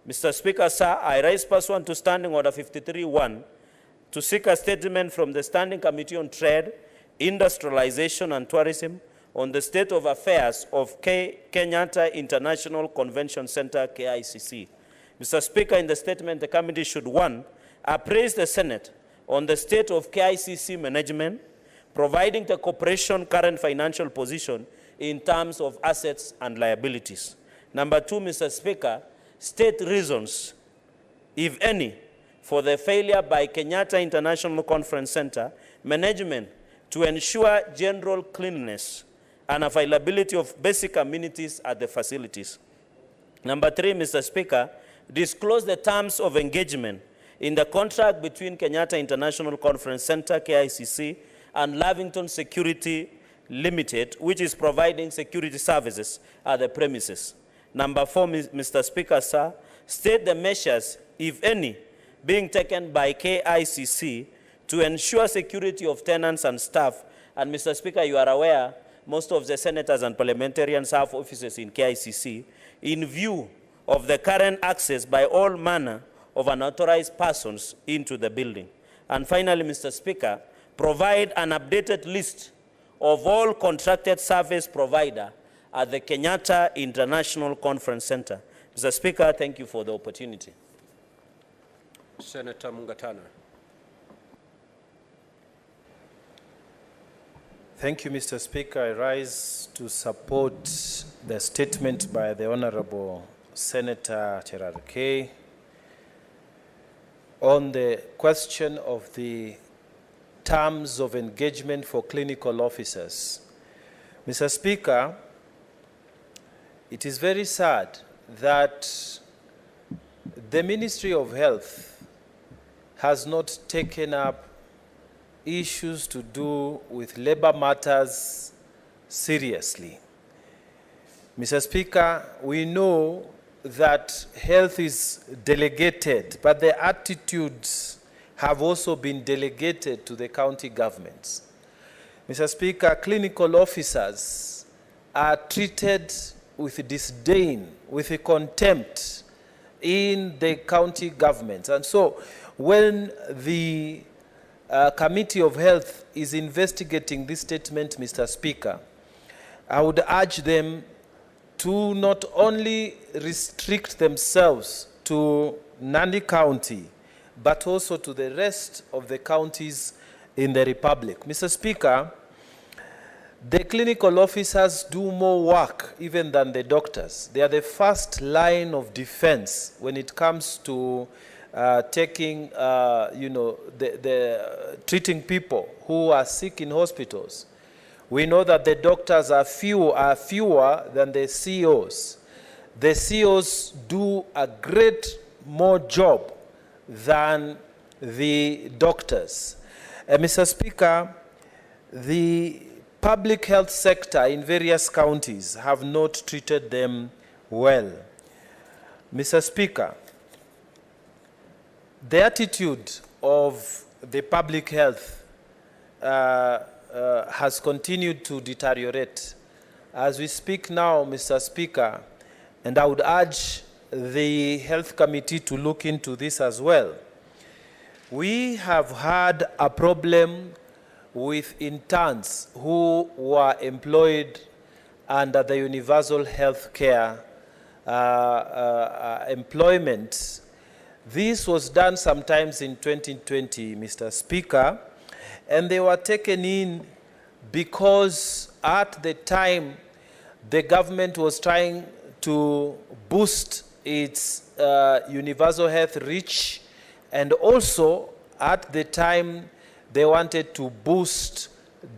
S10: Mr. Speaker, sir, I rise pursuant to Standing Order 53-1 to seek a statement from the Standing Committee on Trade, Industrialization and Tourism on the state of affairs of Kenyatta International Convention Center, KICC. Mr. Speaker, in the statement, the committee should, 1, appraise the Senate on the state of KICC management, providing the corporation current financial position in terms of assets and liabilities. Number 2, Mr. Speaker, state reasons, if any, for the failure by Kenyatta International Conference Center management to ensure general cleanliness and availability of basic amenities at the facilities. Number 3, Mr. Speaker, disclose the terms of engagement in the contract between Kenyatta International Conference Center, KICC, and Lavington Security Limited, which is providing security services at the premises. Number 4, Mr. Speaker, sir, state the measures, if any, being taken by KICC to ensure security of tenants and staff. And Mr. Speaker, you are aware, most of the senators and parliamentarians have offices in KICC, in view of the current access by all manner of unauthorized persons into the building. And finally, Mr. Speaker, provide an updated list of all contracted service provider at the Kenyatta International Conference Center. Mr. Speaker, thank you for the opportunity.
S2: Senator Mungatana.
S15: Thank you, Mr. Speaker. I rise to support the statement by the Honorable
S3: Senator Cherargei on the question of the terms of engagement for clinical officers. Mr. Speaker, it is very sad that the Ministry of Health has not taken up issues to do with labor matters seriously. Mr. Speaker, we know that health is delegated, but the attitudes have also been delegated to the county governments. Mr. Speaker, clinical officers are treated with disdain, with contempt in the county governments. And so when the Committee of Health is investigating this statement, Mr. Speaker, I would urge them to not only restrict themselves to Nandi County, but also to the rest of the counties in the Republic. Mr. Speaker, the clinical officers do more work even than the doctors. They are the first line of defense when it comes to taking, treating people who are sick in hospitals. We know that the doctors are fewer than the COs. The COs do a great more job than the doctors. Mr. Speaker, the public health sector in various counties have not treated them well. Mr. Speaker, the attitude of the public health has continued to deteriorate. As we speak now, Mr. Speaker, and I would urge the Health Committee to look into this as well. We have had a problem with interns who were employed under the universal health care employment. This was done sometimes in 2020, Mr. Speaker, and they were taken in because at the time the government was trying to boost its universal health reach, and also at the time they wanted to boost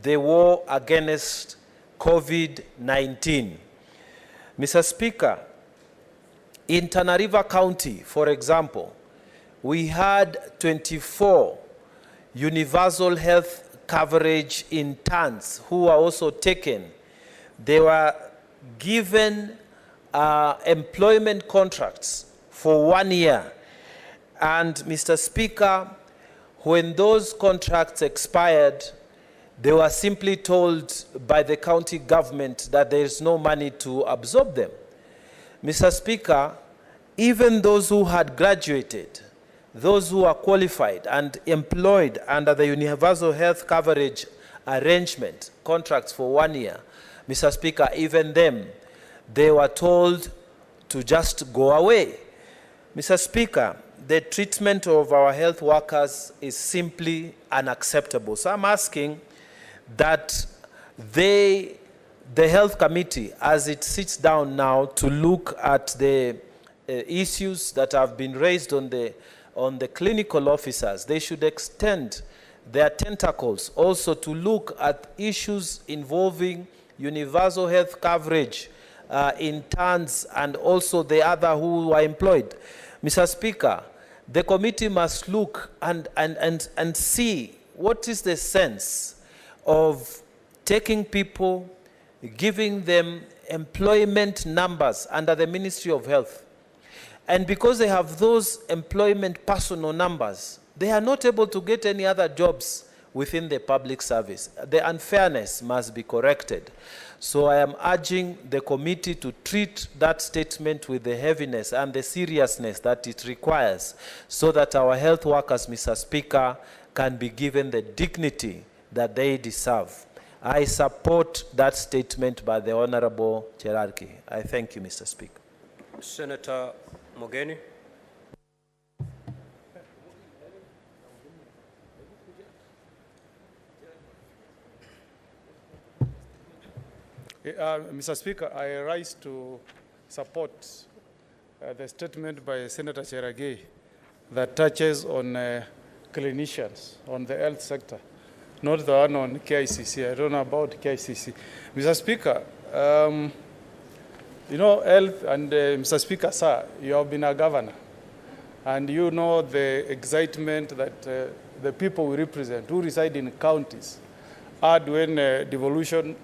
S3: the war against COVID-19. Mr. Speaker, in Tana River County, for example, we had 24 universal health coverage interns who were also taken. They were given employment contracts for 1 year. And Mr. Speaker, when those contracts expired, they were simply told by the county government that there is no money to absorb them. Mr. Speaker, even those who had graduated, those who are qualified and employed under the universal health coverage arrangement contracts for 1 year, Mr. Speaker, even them, they were told to just go away. Mr. Speaker, the treatment of our health workers is simply unacceptable. So I'm asking that the Health Committee, as it sits down now to look at the issues that have been raised on the clinical officers, they should extend their tentacles also to look at issues involving universal health coverage, interns, and also the other who are employed. Mr. Speaker, the committee must look and see what is the sense of taking people, giving them employment numbers under the Ministry of Health. And because they have those employment personnel numbers, they are not able to get any other jobs within the public service. The unfairness must be corrected. So I am urging the committee to treat that statement with the heaviness and the seriousness that it requires, so that our health workers, Mr. Speaker, can be given the dignity that they deserve. I support that statement by the Honorable Cherargei. I thank you, Mr. Speaker.
S2: Senator Mogeni.
S15: Mr. Speaker, I rise to support the statement by Senator Cheragay that touches on clinicians, on the health sector, not the one on KICC. I don't know about KICC. Mr. Speaker, you know, health, and Mr. Speaker, sir, you have been a governor, and you know the excitement that the people we represent, who reside in counties, had when devolution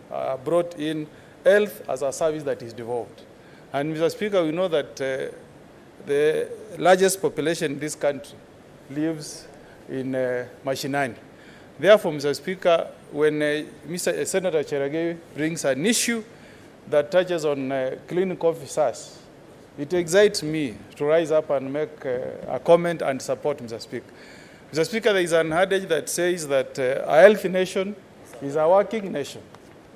S15: brought in health as a service that is devolved. And Mr. Speaker, we know that the largest population in this country lives in Mashinani. Therefore, Mr. Speaker, when Senator Cheragay brings an issue that touches on clinical officers, it excites me to rise up and make a comment and support Mr. Speaker. Mr. Speaker, there is an adage that says that a healthy nation is a working nation.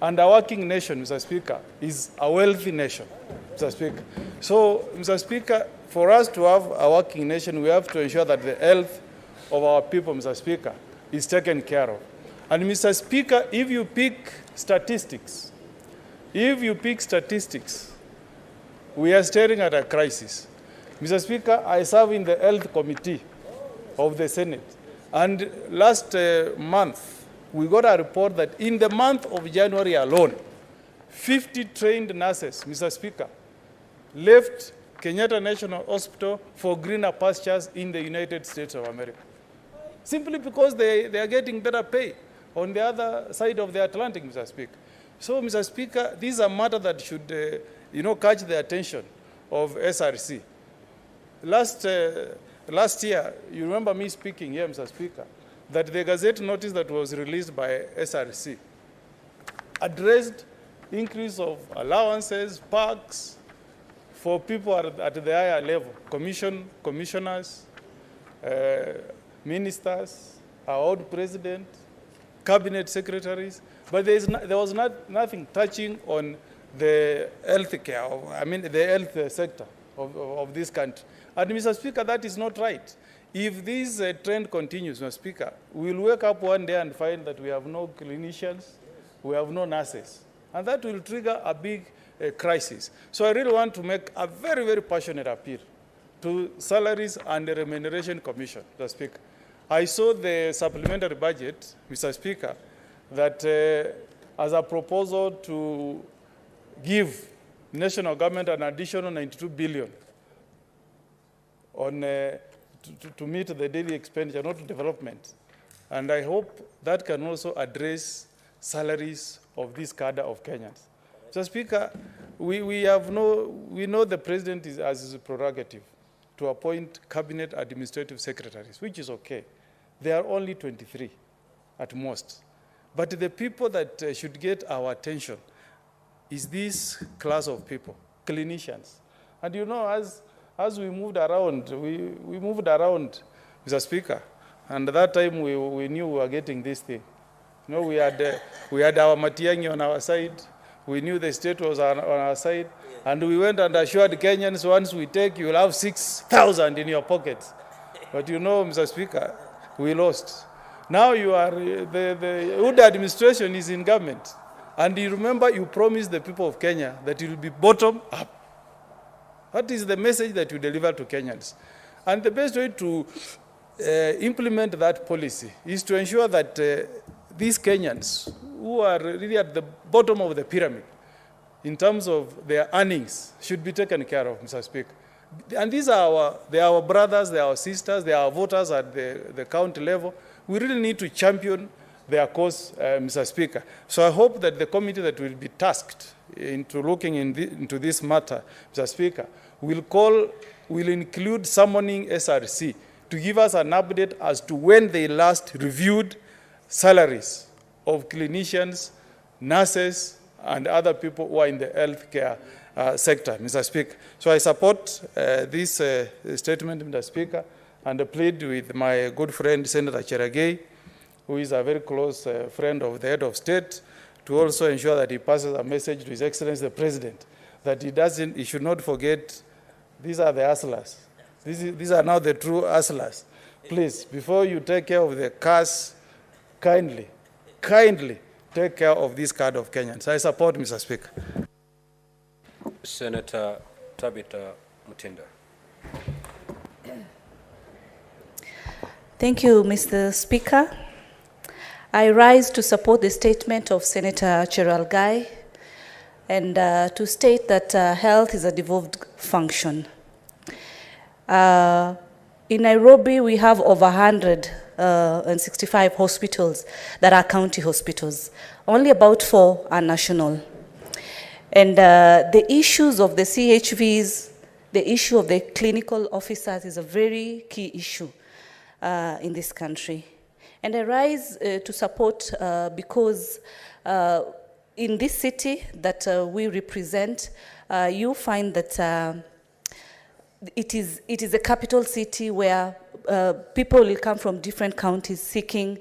S15: And a working nation, Mr. Speaker, is a wealthy nation, Mr. Speaker. So, Mr. Speaker, for us to have a working nation, we have to ensure that the health of our people, Mr. Speaker, is taken care of. And Mr. Speaker, if you pick statistics, we are staring at a crisis. Mr. Speaker, I serve in the Health Committee of the Senate. And last month, we got a report that in the month of January alone, 50 trained nurses, Mr. Speaker, left Kenyatta National Hospital for greener pastures in the United States of America. Simply because they are getting better pay on the other side of the Atlantic, Mr. Speaker. So, Mr. Speaker, this is a matter that should, catch the attention of SRC. Last year, you remember me speaking here, Mr. Speaker, that the Gazette notice that was released by SRC addressed increase of allowances, perks for people at the higher level, commissioners, ministers, our own president, cabinet secretaries, but there was nothing touching on the health care, the health sector of this country. And Mr. Speaker, that is not right. If this trend continues, Mr. Speaker, we will wake up one day and find that we have no clinicians, we have no nurses. And that will trigger a big crisis. So I really want to make a very, very passionate appeal to Salaries and the Remuneration Commission, Mr. Speaker. I saw the supplementary budget, Mr. Speaker, that as a proposal to give national government an additional 92 billion on to meet the daily expenditure, not development. And I hope that can also address salaries of this cadre of Kenyans. Mr. Speaker, we know the president has his prerogative to appoint cabinet administrative secretaries, which is okay. There are only 23 at most. But the people that should get our attention is this class of people, clinicians. And you know, as we moved around, we moved around, Mr. Speaker, and at that time we knew we were getting this thing. You know, we had our Matiang'i on our side, we knew the state was on our side, and we went and assured Kenyans, once we take, you will have 6,000 in your pockets. But you know, Mr. Speaker, we lost. Now you are, the Uda administration is in government, and you remember you promised the people of Kenya that it will be bottom up. What is the message that you deliver to Kenyans? And the best way to implement that policy is to ensure that these Kenyans, who are really at the bottom of the pyramid in terms of their earnings, should be taken care of, Mr. Speaker. And these are our brothers, they are our sisters, they are our voters at the county level. We really need to champion their cause, Mr. Speaker. So I hope that the committee that will be tasked into looking into this matter, Mr. Speaker, will include summoning SRC to give us an update as to when they last reviewed salaries of clinicians, nurses, and other people who are in the healthcare sector, Mr. Speaker. So I support this statement, Mr. Speaker, and I plead with my good friend, Senator Cheragay, who is a very close friend of the head of state, to also ensure that he passes a message to His Excellency the President, that he should not forget, these are the hustlers. These are now the true hustlers. Please, before you take care of the cars, kindly take care of this card of Kenyans. I support, Mr. Speaker.
S2: Senator Tabitha Mutinda.
S5: Thank you, Mr. Speaker. I rise to support the statement of Senator Cheralgai and to state that health is a devolved function. In Nairobi, we have over 165 hospitals that are county hospitals. Only about 4 are national. And the issues of the CHVs, the issue of the clinical officers is a very key issue in this country. And I rise to support because in this city that we represent, you find that it is a capital city where people will come from different counties seeking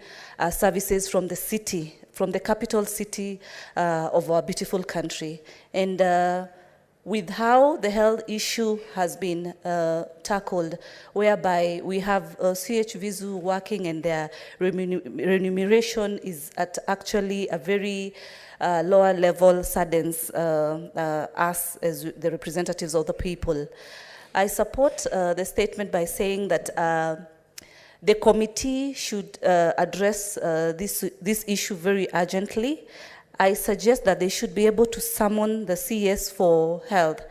S5: services from the city, from the capital city of our beautiful country. And with how the health issue has been tackled, whereby we have CHVs working and their remuneration is at actually a very lower level, saddens us as the representatives of the people. I support the statement by saying that the committee should address this issue very urgently. I suggest that they should be able to summon the CS for health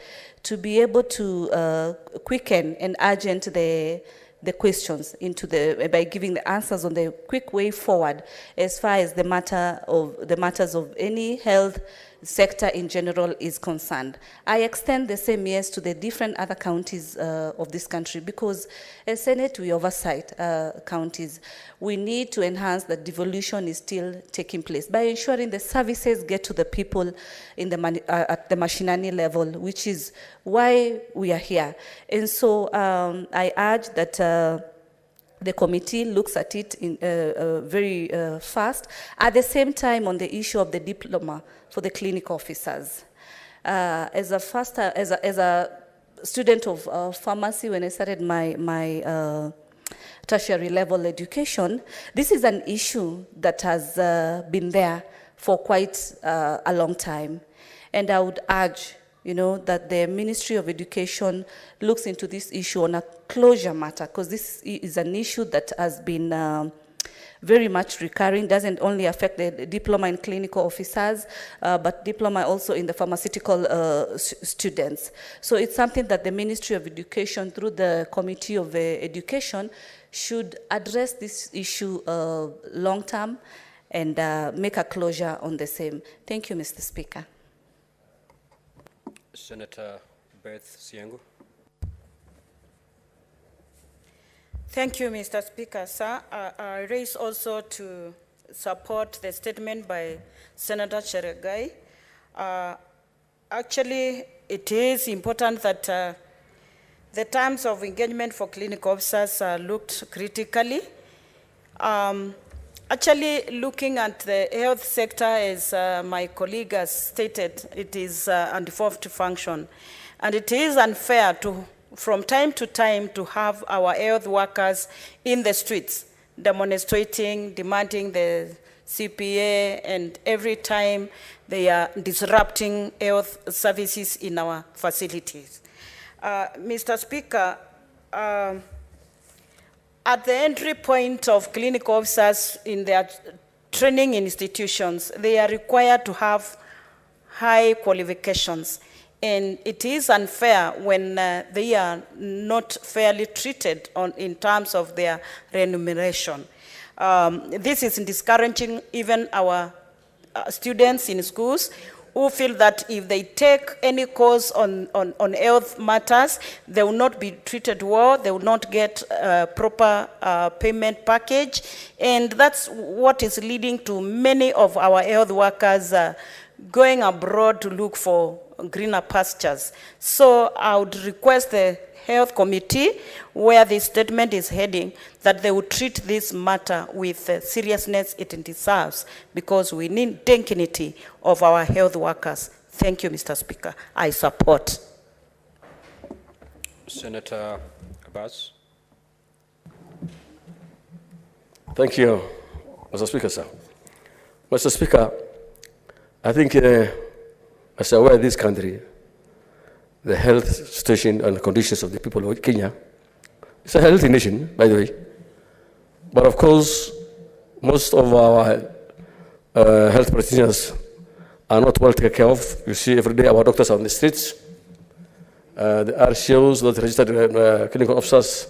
S5: to be able to quicken and urgent the questions into by giving the answers on the quick way forward as far as the matters of any health sector in general is concerned. I extend the same yes to the different other counties of this country because as Senate we oversight counties. We need to enhance that devolution is still taking place by ensuring the services get to the people in the at the mashinani level, which is why we are here. And so I urge that the committee looks at it in, very fast. At the same time, on the issue of the diploma for the clinic officers, as a student of pharmacy, when I started my tertiary level education, this is an issue that has been there for quite a long time, and I would urge, that the Ministry of Education looks into this issue on a closure matter, because this is an issue that has been very much recurring, doesn't only affect the diploma in clinical officers, but diploma also in the pharmaceutical students. So it's something that the Ministry of Education, through the Committee of Education, should address this issue long term and make a closure on the same. Thank you, Mr. Speaker.
S2: Senator Beth Siengo.
S16: Thank you, Mr. Speaker. Sir, I raise also to support the statement by Senator Cheralgai. Actually, it is important that the terms of engagement for clinical officers are looked critically. Actually, looking at the health sector, as my colleague has stated, it is a devolved function. And it is unfair from time to time to have our health workers in the streets demonstrating, demanding the CPA, and every time they are disrupting health services in our facilities. Mr. Speaker, at the entry point of clinical officers in their training institutions, they are required to have high qualifications. And it is unfair when they are not fairly treated in terms of their remuneration. This is discouraging even our students in schools who feel that if they take any course on health matters, they will not be treated well, they will not get a proper payment package, and that's what is leading to many of our health workers going abroad to look for greener pastures. So I would request the Health Committee, where this statement is heading, that they would treat this matter with the seriousness it deserves, because we need dignity of our health workers. Thank you, Mr. Speaker. I support.
S2: Senator Abbas.
S14: Thank you, Mr. Speaker, sir. Mr. Speaker, I think, as you're aware, this country, the health situation and conditions of the people of Kenya. It's a healthy nation, by the way. But of course, most of our health practitioners are not well taken care of. You see every day our doctors are on the streets. The RCOs, not registered clinical officers,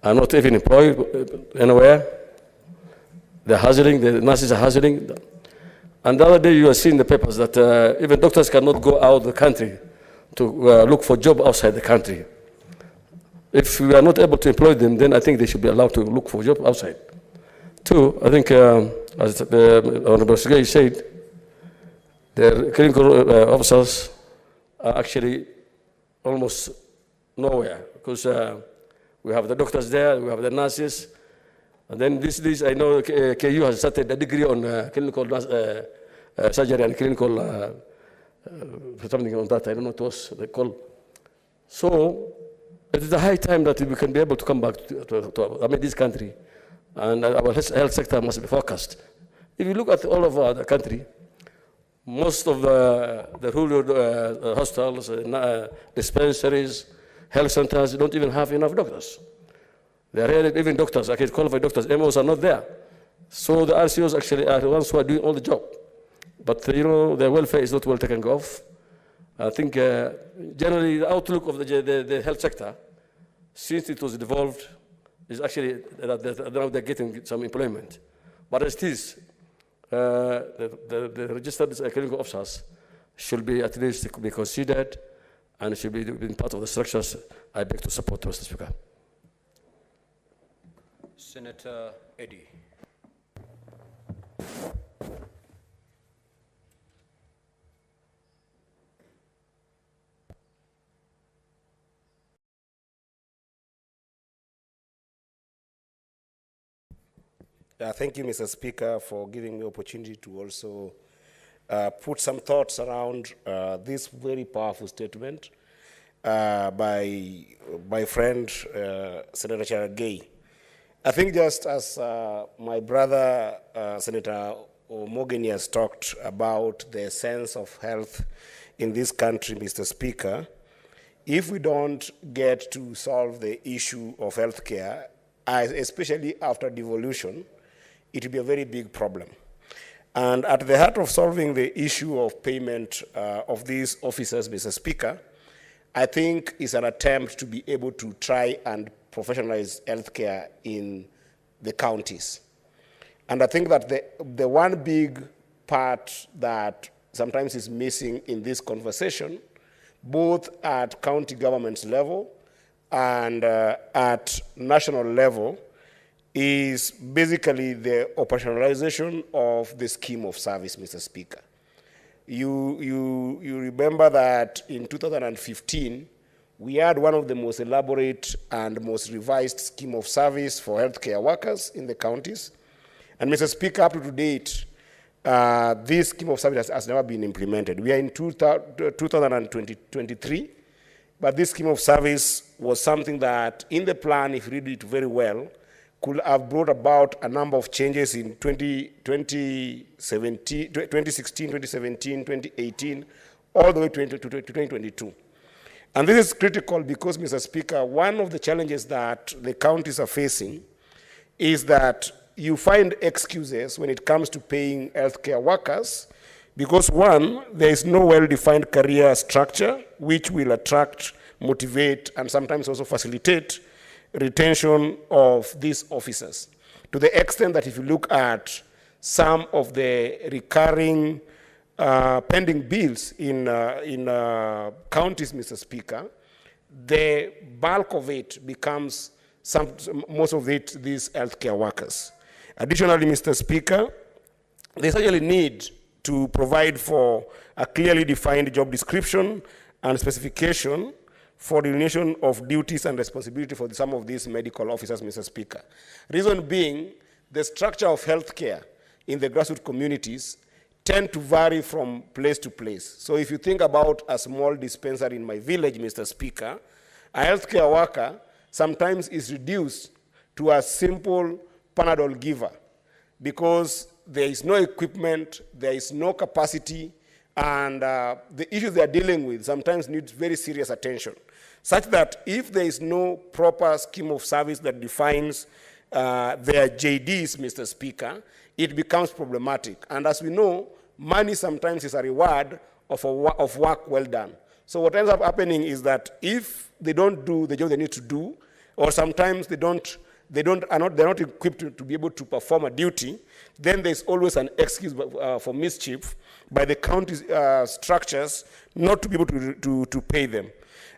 S14: are not even employed anywhere. They're hazarding, the nurses are hazarding. And the other day you are seeing in the papers that even doctors cannot go out of the country to look for a job outside the country. If we are not able to employ them, then I think they should be allowed to look for a job outside. Two, I think, as the Honorable Secretary said, the clinical officers are actually almost nowhere because we have the doctors there, we have the nurses, and then this I know KU has started a degree on clinical surgery and clinical something on that. I don't know what it was they call. So it is a high time that we can be able to come back to this country, and our health sector must be focused. If you look at all of the country, most of the rural hospitals, dispensaries, health centers don't even have enough doctors. There are even doctors, qualified doctors, MOs are not there. So the RCOs actually are the ones who are doing all the job. But their welfare is not well taken care of. I think generally the outlook of the health sector, since it was devolved, is actually that now they're getting some employment. But as it is, the registered clinical officers should be at least be considered and should be part of the structures. I beg to support, Mr. Speaker.
S2: Senator Eddy.
S17: Thank you, Mr. Speaker, for giving me the opportunity to also put some thoughts around this very powerful statement by my friend, Senator Cherargei. I think just as my brother, Senator Omogeni, has talked about the sense of health in this country, Mr. Speaker, if we don't get to solve the issue of healthcare, especially after devolution, it will be a very big problem. And at the heart of solving the issue of payment of these officers, Mr. Speaker, I think is an attempt to be able to try and professionalize healthcare in the counties. And I think that the one big part that sometimes is missing in this conversation, both at county government level and at national level, is basically the operationalization of the scheme of service, Mr. Speaker. You remember that in 2015, we had one of the most elaborate and most revised scheme of service for healthcare workers in the counties. And Mr. Speaker, up to date, this scheme of service has never been implemented. We are in 2023, but this scheme of service was something that in the plan, if you read it very well, could have brought about a number of changes in 2016, 2017, 2018, all the way to 2022. And this is critical because, Mr. Speaker, one of the challenges that the counties are facing is that you find excuses when it comes to paying healthcare workers because, one, there is no well-defined career structure which will attract, motivate, and sometimes also facilitate retention of these officers. To the extent that if you look at some of the recurring pending bills in counties, Mr. Speaker, the bulk of it becomes most of it these healthcare workers. Additionally, Mr. Speaker, there's actually need to provide for a clearly defined job description and specification for the delineation of duties and responsibility for some of these medical officers, Mr. Speaker. Reason being, the structure of healthcare in the grassroots communities tend to vary from place to place. So if you think about a small dispensary in my village, Mr. Speaker, a healthcare worker sometimes is reduced to a simple Panadol giver because there is no equipment, there is no capacity, And the issues they are dealing with sometimes need very serious attention, such that if there is no proper scheme of service that defines their JDs, Mr. Speaker, it becomes problematic. And as we know, money sometimes is a reward of work well done. So what ends up happening is that if they don't do the job they need to do, or sometimes they're not equipped to be able to perform a duty, then there's always an excuse for mischief by the county structures not to be able to pay them.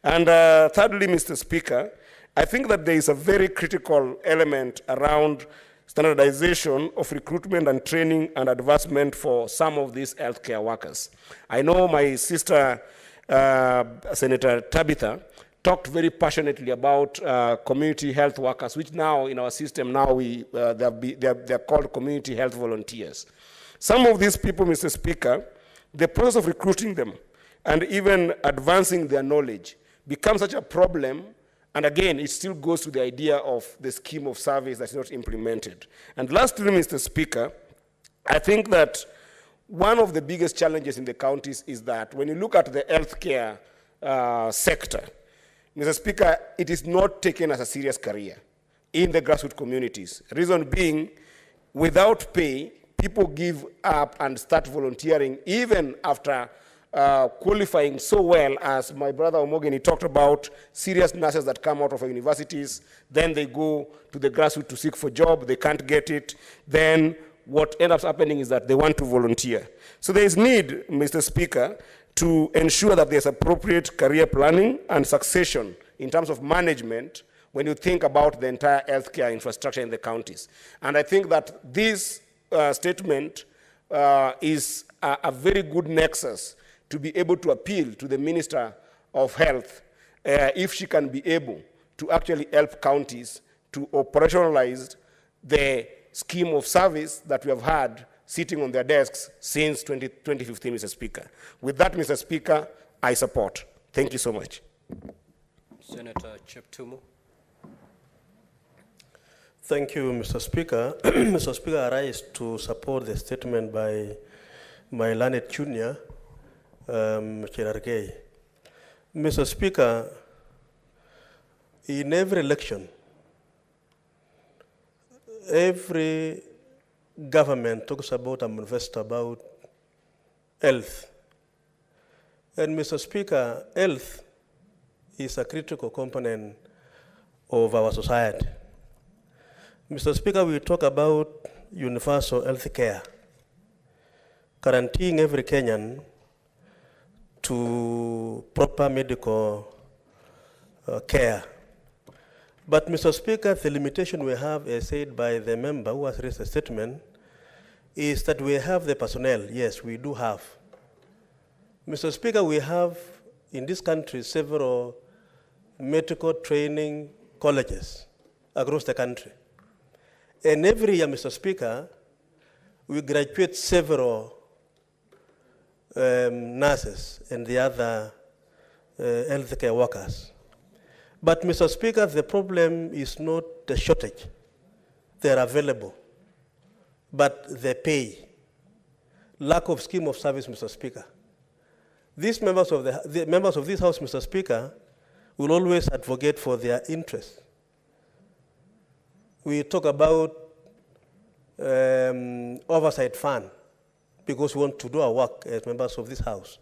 S17: And thirdly, Mr. Speaker, I think that there is a very critical element around standardization of recruitment and training and advancement for some of these healthcare workers. I know my sister, Senator Tabitha, talked very passionately about community health workers, which now in our system, now they're called community health volunteers. Some of these people, Mr. Speaker, the process of recruiting them and even advancing their knowledge becomes such a problem. And again, it still goes to the idea of the scheme of service that's not implemented. And lastly, Mr. Speaker, I think that one of the biggest challenges in the counties is that when you look at the healthcare sector, Mr. Speaker, it is not taken as a serious career in the grassroots communities. Reason being, without pay, people give up and start volunteering even after qualifying so well, as my brother Omogeni talked about, serious nurses that come out of universities, then they go to the grassroots to seek for a job, they can't get it, then what ends up happening is that they want to volunteer. So there is need, Mr. Speaker, to ensure that there's appropriate career planning and succession in terms of management when you think about the entire healthcare infrastructure in the counties. And I think that this statement is a very good nexus to be able to appeal to the Minister of Health if she can be able to actually help counties to operationalize the scheme of service that we have had sitting on their desks since 2015, Mr. Speaker. With that, Mr. Speaker, I support. Thank you so much.
S4: Senator Cheptumo. Thank you, Mr. Speaker. Mr. Speaker, I rise to support the statement by my learned junior, Cherargei. Mr. Speaker, in every election, every government talks about and manifests about health. And Mr. Speaker, health is a critical component of our society. Mr. Speaker, we talk about universal health care, guaranteeing every Kenyan to proper medical care. But, Mr. Speaker, the limitation we have, as said by the member who has raised a statement, is that we have the personnel. Yes, we do have. Mr. Speaker, we have in this country several medical training colleges across the country. And every year, Mr. Speaker, we graduate several nurses and the other healthcare workers. But, Mr. Speaker, the problem is not the shortage. They're available. But the pay, lack of scheme of service, Mr. Speaker. These members of the members of this House, Mr. Speaker, will always advocate for their interests. We talk about oversight fund because we want to do our work as members of this House.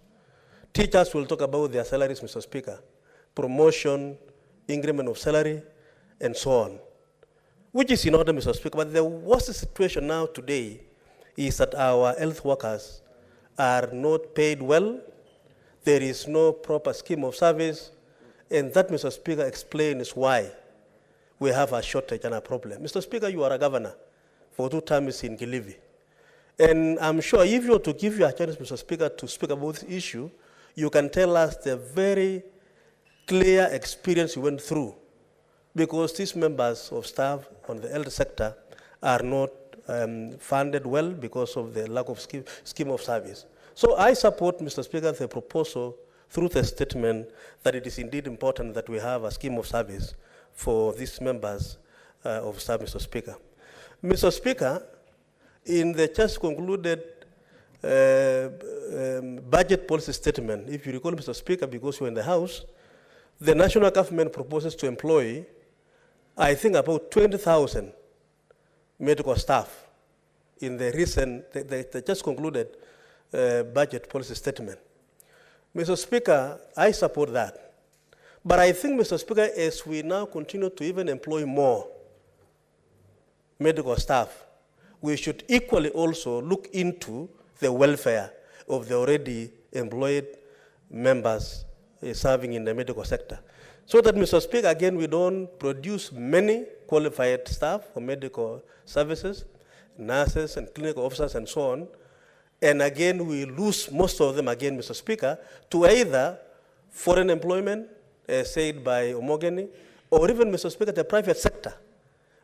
S4: Teachers will talk about their salaries, Mr. Speaker, promotion, increment of salary, and so on, which is in order, Mr. Speaker. But the worst situation now today is that our health workers are not paid well. There is no proper scheme of service, and that, Mr. Speaker, explains why we have a shortage and a problem. Mr. Speaker, you are a governor for 2 terms in Kilifi. And I'm sure if you were to give you a chance, Mr. Speaker, to speak about this issue, you can tell us the very clear experience you went through, because these members of staff on the health sector are not funded well because of the lack of scheme of service. So I support, Mr. Speaker, the proposal through the statement that it is indeed important that we have a scheme of service for these members of staff, Mr. Speaker. Mr. Speaker, in the just concluded budget policy statement, if you recall, Mr. Speaker, because you were in the House, the national government proposes to employ, I think, about 20,000 medical staff in the recent, they just concluded budget policy statement. Mr. Speaker, I support that. But I think, Mr. Speaker, as we now continue to even employ more medical staff, we should equally also look into the welfare of the already employed members serving in the medical sector. So that, Mr. Speaker, again, we don't produce many qualified staff for medical services, nurses and clinical officers and so on. And again, we lose most of them, again, Mr. Speaker, to either foreign employment, as said by Omogeni, or even, Mr. Speaker, the private sector.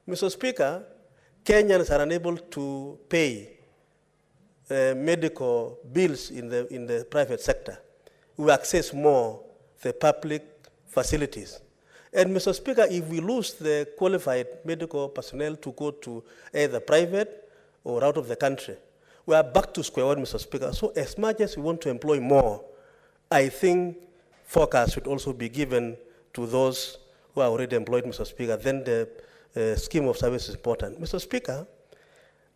S4: Mr. Speaker, Kenyans are unable to pay medical bills in the private sector. We access more the public facilities. And Mr. Speaker, if we lose the qualified medical personnel to go to either private or out of the country, we are back to square one, Mr. Speaker. So as much as we want to employ more, I think focus should also be given to those who are already employed, Mr. Speaker. Then the scheme of service is important. Mr. Speaker,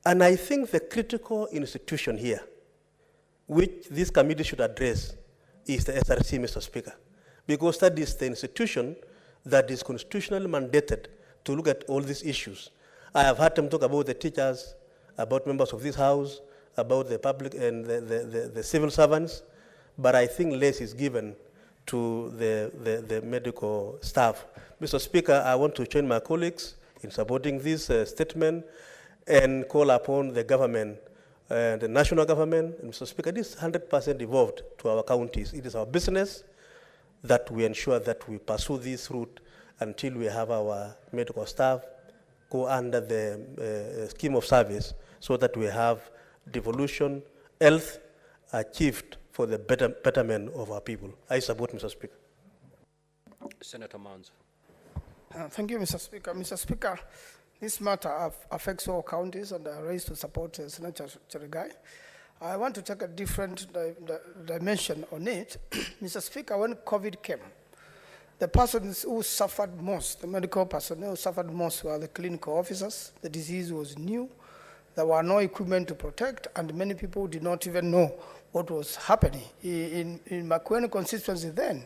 S4: and I think the critical institution here, which this committee should address, is the SRC, Mr. Speaker, because that is the institution that is constitutionally mandated to look at all these issues. I have heard them talk about the teachers, about members of this House, about the public and the civil servants, but I think less is given to the medical staff. Mr. Speaker, I want to join my colleagues in supporting this statement and call upon the government, the national government, and Mr. Speaker, this is 100% devolved to our counties. It is our business that we ensure that we pursue this route until we have our medical staff go under the scheme of service so that we have devolution, health achieved for the betterment of our people. I support, Mr. Speaker.
S11: Senator Manzo.
S8: Thank you, Mr. Speaker. Mr. Speaker, this matter affects all counties, and I raised to support Senator Cherigai. I want to take a different dimension on it. Mr. Speaker, when COVID came, the persons who suffered most, the medical personnel who suffered most were the clinical officers. The disease was new. There were no equipment to protect, and many people did not even know what was happening. In Makueni constituency then,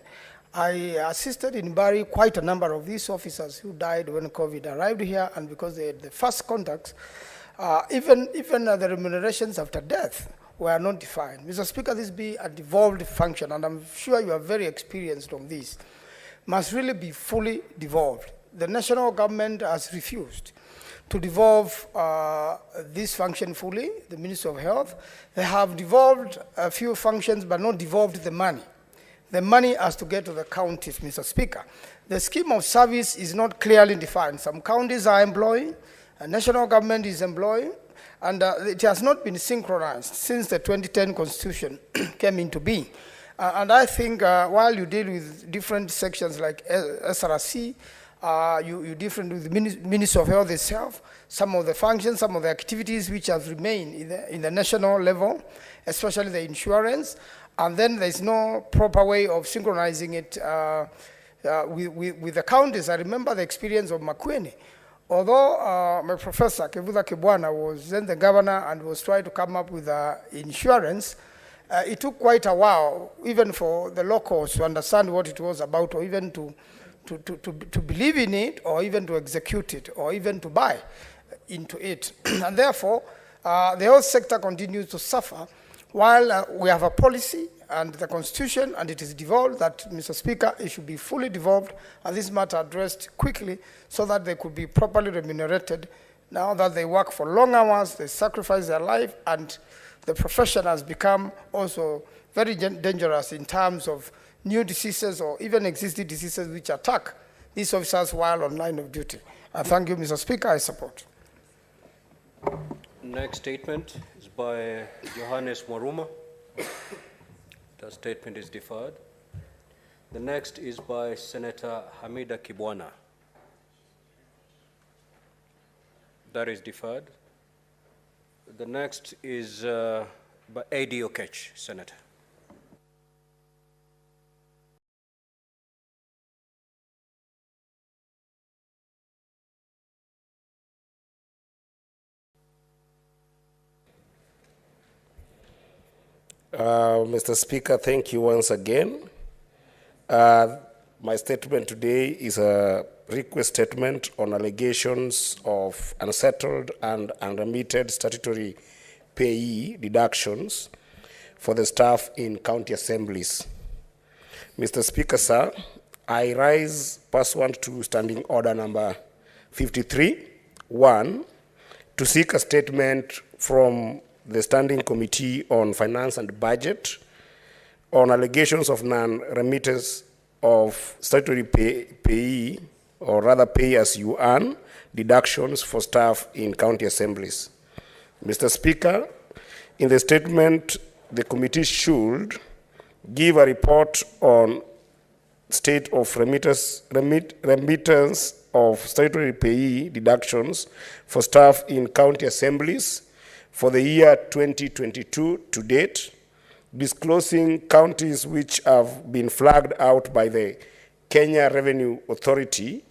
S8: I assisted in burying quite a number of these officers who died when COVID arrived here, and because they had the first contacts, even the remunerations after death were not defined. Mr. Speaker, this be a devolved function, and I'm sure you are very experienced on this, must really be fully devolved. The national government has refused to devolve this function fully, the Ministry of Health. They have devolved a few functions, but not devolved the money. The money has to get to the counties, Mr. Speaker. The scheme of service is not clearly defined. Some counties are employing, a national government is employing, and it has not been synchronized since the 2010 Constitution came into being. And I think while you deal with different sections like SRC, you different with the Ministry of Health itself, some of the functions, some of the activities which have remained in the national level, especially the insurance, and then there's no proper way of synchronizing it with the counties. I remember the experience of Makueni. Although my professor, Kevuza Kibwana, was then the governor and was trying to come up with insurance, it took quite a while, even for the locals to understand what it was about, or even to believe in it, or even to execute it, or even to buy into it. And therefore, the health sector continues to suffer while we have a policy and the Constitution, and it is devolved that, Mr. Speaker, it should be fully devolved, and this matter addressed quickly so that they could be properly remunerated. Now that they work for long hours, they sacrifice their life, and the profession has become also very dangerous in terms of new diseases or even existing diseases which attack these officers while on line of duty. I thank you, Mr. Speaker. I support.
S2: Next statement is by Johannes Mwaruma. The statement is deferred. The next is by Senator Hamida Kibwana. That is deferred. The next is By A.D. Okech, Senator.
S17: Mr. Speaker, thank you once again. My statement today is a request statement on allegations of unsettled and unremitted statutory payee deductions for the staff in county assemblies. Mr. Speaker, sir, I rise pursuant to Standing Order number 53(1) to seek a statement from the Standing Committee on Finance and Budget on allegations of non-remittance of statutory payee, or rather pay as you earn, deductions for staff in county assemblies. Mr. Speaker, in the statement, the committee should give a report on state of remittance of statutory payee deductions for staff in county assemblies for the year 2022 to date, disclosing counties which have been flagged out by the Kenya Revenue Authority,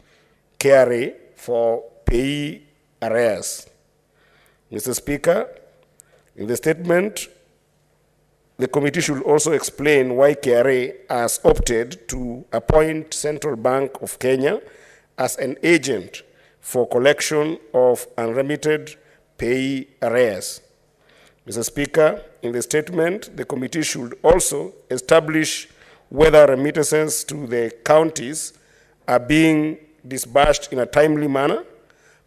S17: KRA, for payee arrears. Mr. Speaker, in the statement, the committee should also explain why KRA has opted to appoint Central Bank of Kenya as an agent for collection of unremitted payee arrears. Mr. Speaker, in the statement, the committee should also establish whether remittances to the counties are being disbursed in a timely manner,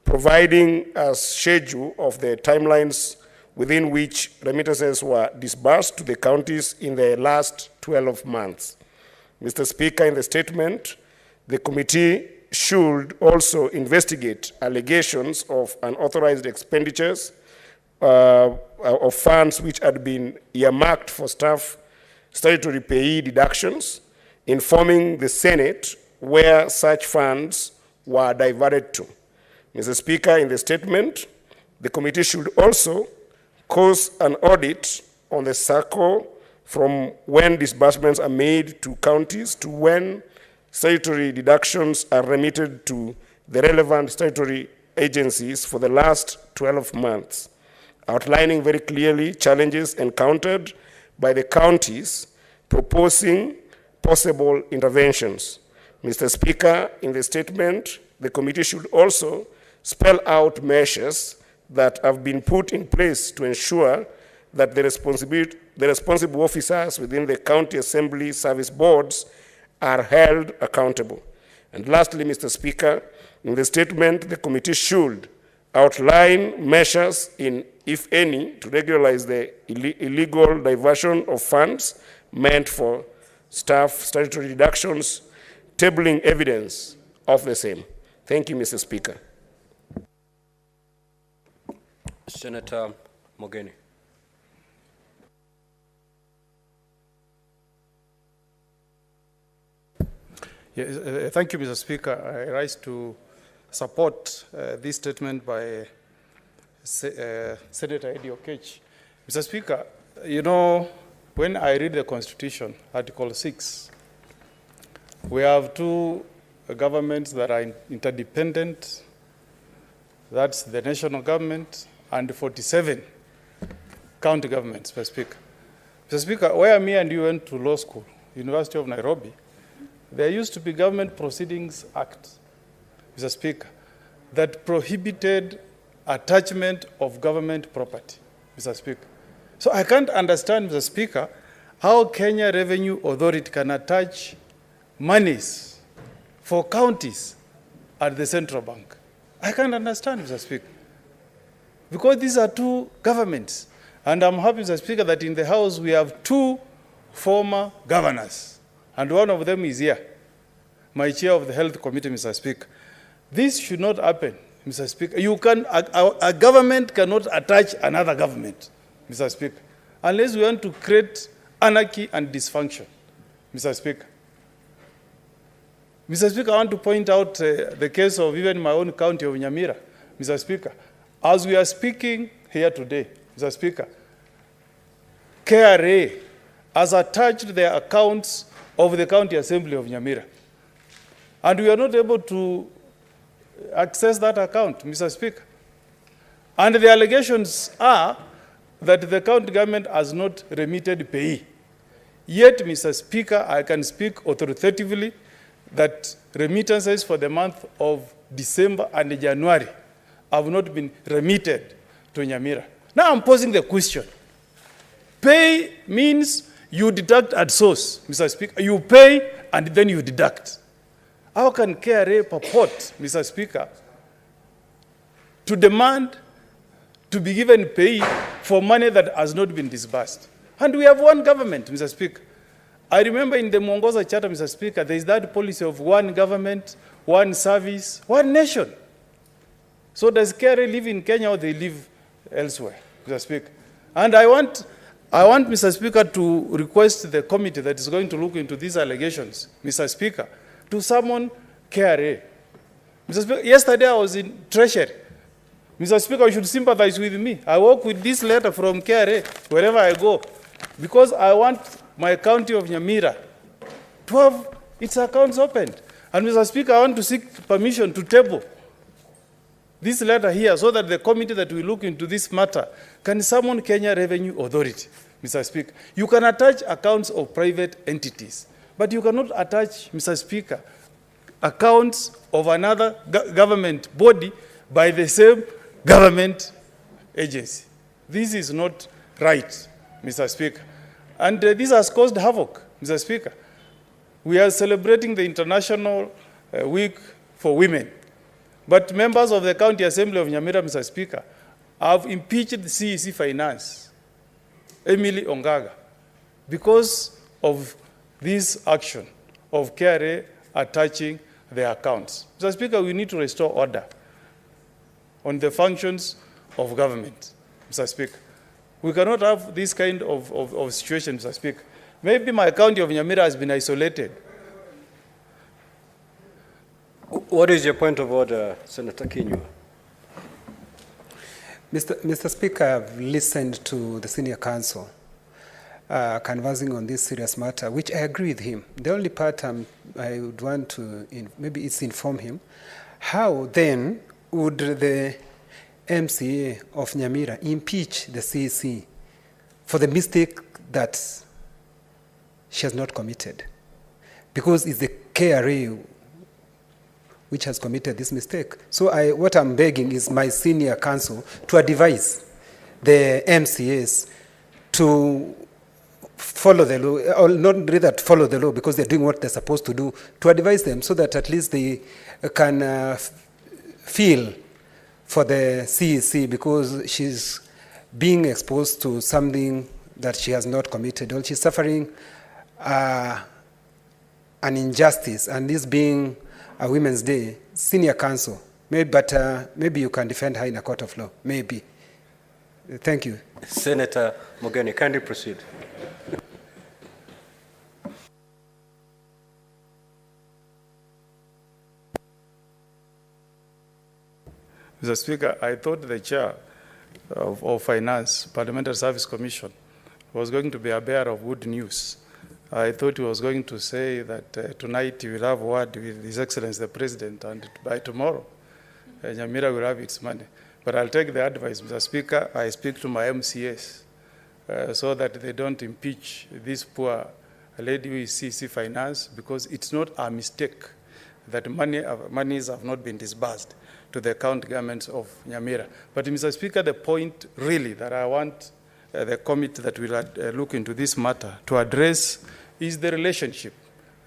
S17: providing a schedule of the timelines within which remittances were disbursed to the counties in the last 12 months. Mr. Speaker, in the statement, the committee should also investigate allegations of unauthorized expenditures of funds which had been earmarked for staff statutory payee deductions, informing the Senate where such funds were diverted to. Mr. Speaker, in the statement, the committee should also cause an audit on the cycle from when disbursements are made to counties to when statutory deductions are remitted to the relevant statutory agencies for the last 12 months, outlining very clearly challenges encountered by the counties, proposing possible interventions. Mr. Speaker, in the statement, the committee should also spell out measures that have been put in place to ensure that the responsible officers within the county assembly service boards are held accountable. And lastly, Mr. Speaker, in the statement, the committee should outline measures, if any, to regularize the illegal diversion of funds meant for staff statutory deductions, tabling evidence of the same. Thank you, Mr. Speaker.
S2: Senator Mogeni.
S15: Yes, thank you, Mr. Speaker. I rise to support this statement by Senator A.D. Okech. Mr. Speaker, you know, when I read the Constitution, Article 6, we have two governments that are interdependent. That's the national government and 47 county governments, Mr. Speaker. Mr. Speaker, where me and you went to law school, University of Nairobi, there used to be Government Proceedings Act, Mr. Speaker, that prohibited attachment of government property, Mr. Speaker. So I can't understand, Mr. Speaker, how Kenya Revenue Authority can attach monies for counties at the central bank. I can't understand, Mr. Speaker, because these are two governments. And I'm happy, Mr. Speaker, that in the House we have two former governors, and one of them is here, my chair of the Health Committee, Mr. Speaker. This should not happen, Mr. Speaker. A government cannot attach another government, Mr. Speaker, unless we want to create anarchy and dysfunction, Mr. Speaker. Mr. Speaker, I want to point out the case of even my own county of Nyamira, Mr. Speaker. As we are speaking here today, Mr. Speaker, KRA has attached the accounts of the County Assembly of Nyamira. And we are not able to access that account, Mr. Speaker. And the allegations are that the county government has not remitted payee. Yet, Mr. Speaker, I can speak authoritatively that remittances for the month of December and January have not been remitted to Nyamira. Now I'm posing the question. Pay means you deduct at source, Mr. Speaker. You pay and then you deduct. How can KRA purport, Mr. Speaker, to demand to be given pay for money that has not been disbursed? And we have one government, Mr. Speaker. I remember in the Mwongoza Charter, Mr. Speaker, there is that policy of one government, one service, one nation. So does KRA live in Kenya or they live elsewhere, Mr. Speaker? And I want, Mr. Speaker, to request the committee that is going to look into these allegations, Mr. Speaker, to summon KRA. Mr. Speaker, yesterday I was in Treasury. Mr. Speaker, you should sympathize with me. I work with this letter from KRA wherever I go because I want my county of Nyamira to have its accounts opened. And Mr. Speaker, I want to seek permission to table this letter here so that the committee that will look into this matter can summon Kenya Revenue Authority, Mr. Speaker. You can attach accounts of private entities, but you cannot attach, Mr. Speaker, accounts of another government body by the same government agency. This is not right, Mr. Speaker. And this has caused havoc, Mr. Speaker. We are celebrating the International Week for Women. But members of the County Assembly of Nyamira, Mr. Speaker, have impeached the CEC Finance, Emily Ongaga, because of this action of KRA attaching their accounts. Mr. Speaker, we need to restore order on the functions of government, Mr. Speaker. We cannot have this kind of situation, Mr. Speaker. Maybe my county of Nyamira has been isolated.
S2: What is your point of order, Senator Kinyua?
S9: Mr. Speaker, I've listened to the senior counsel conversing on this serious matter, which I agree with him. The only part I would want to maybe it's inform him, how then would the MCA of Nyamira impeach the CEC for the mistake that she has not committed? Because it's the KRA which has committed this mistake. So what I'm begging is my senior counsel to advise the MCAs to follow the law, or not rather to follow the law because they're doing what they're supposed to do, to advise them so that at least they can feel for the CEC because she's being exposed to something that she has not committed, or she's suffering an injustice, and this being a Women's Day, senior counsel, maybe you can defend her in a court of law, maybe. Thank you.
S2: Senator Mogeni, kindly proceed.
S15: Mr. Speaker, I thought the chair of Finance, Parliamentary Service Commission, was going to be a bearer of good news. I thought he was going to say that tonight he will have a word with His Excellency the President, and by tomorrow, Nyamira will have its money. But I'll take the advice, Mr. Speaker. I speak to my MCS so that they don't impeach this poor lady who is CC Finance, because it's not a mistake that monies have not been disbursed to the county governments of Nyamira. But, Mr. Speaker, the point really that I want the committee that will look into this matter to address is the relationship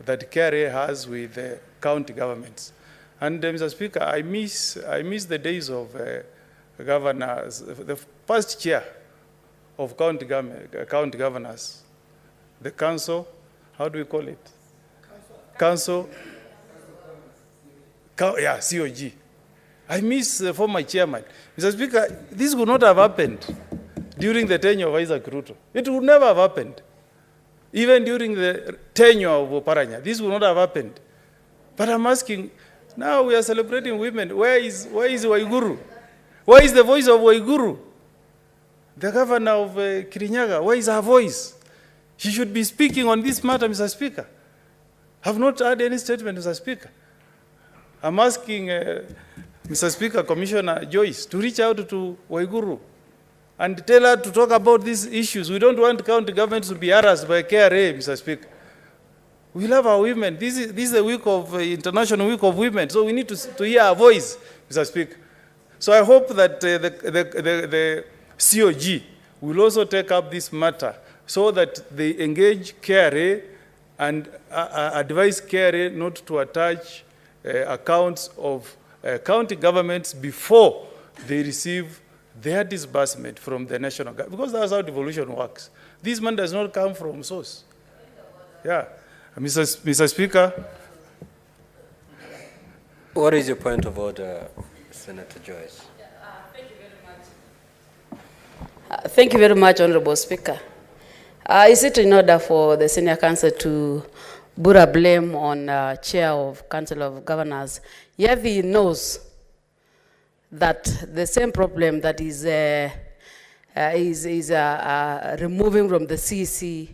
S15: that KRA has with the county governments. And, Mr. Speaker, I miss the days of governors, the first chair of county governors, the council, how do we call it? Council, yeah, COG. I miss the former chairman. Mr. Speaker, this would not have happened during the tenure of Isaac Ruto. It would never have happened. Even during the tenure of Oparanya, this would not have happened. But I'm asking, now we are celebrating women. Where is Waiguru? Where is the voice of Waiguru? The governor of Kirinyaga, where is her voice? She should be speaking on this matter, Mr. Speaker. Have not heard any statement, Mr. Speaker. I'm asking Mr. Speaker, Commissioner Joyce, to reach out to Waiguru and tell her to talk about these issues. We don't want county governments to be harassed by KRA, Mr. Speaker. We love our women. This is the week of International Week of Women, so we need to hear our voice, Mr. Speaker. So I hope that the COG will also take up this matter so that they engage KRA and advise KRA not to attach accounts of county governments before they receive their disbursement from the national government, because that's how devolution works. This money does not come from source. Yeah. Mr. Speaker.
S2: What is your point of order, Senator Joyce?
S18: Thank you very much, Honorable Speaker. Is it in order for the Senior Counsel to put a blame on Chair of Council of Governors? Yet he knows that the same problem that is removing from the CC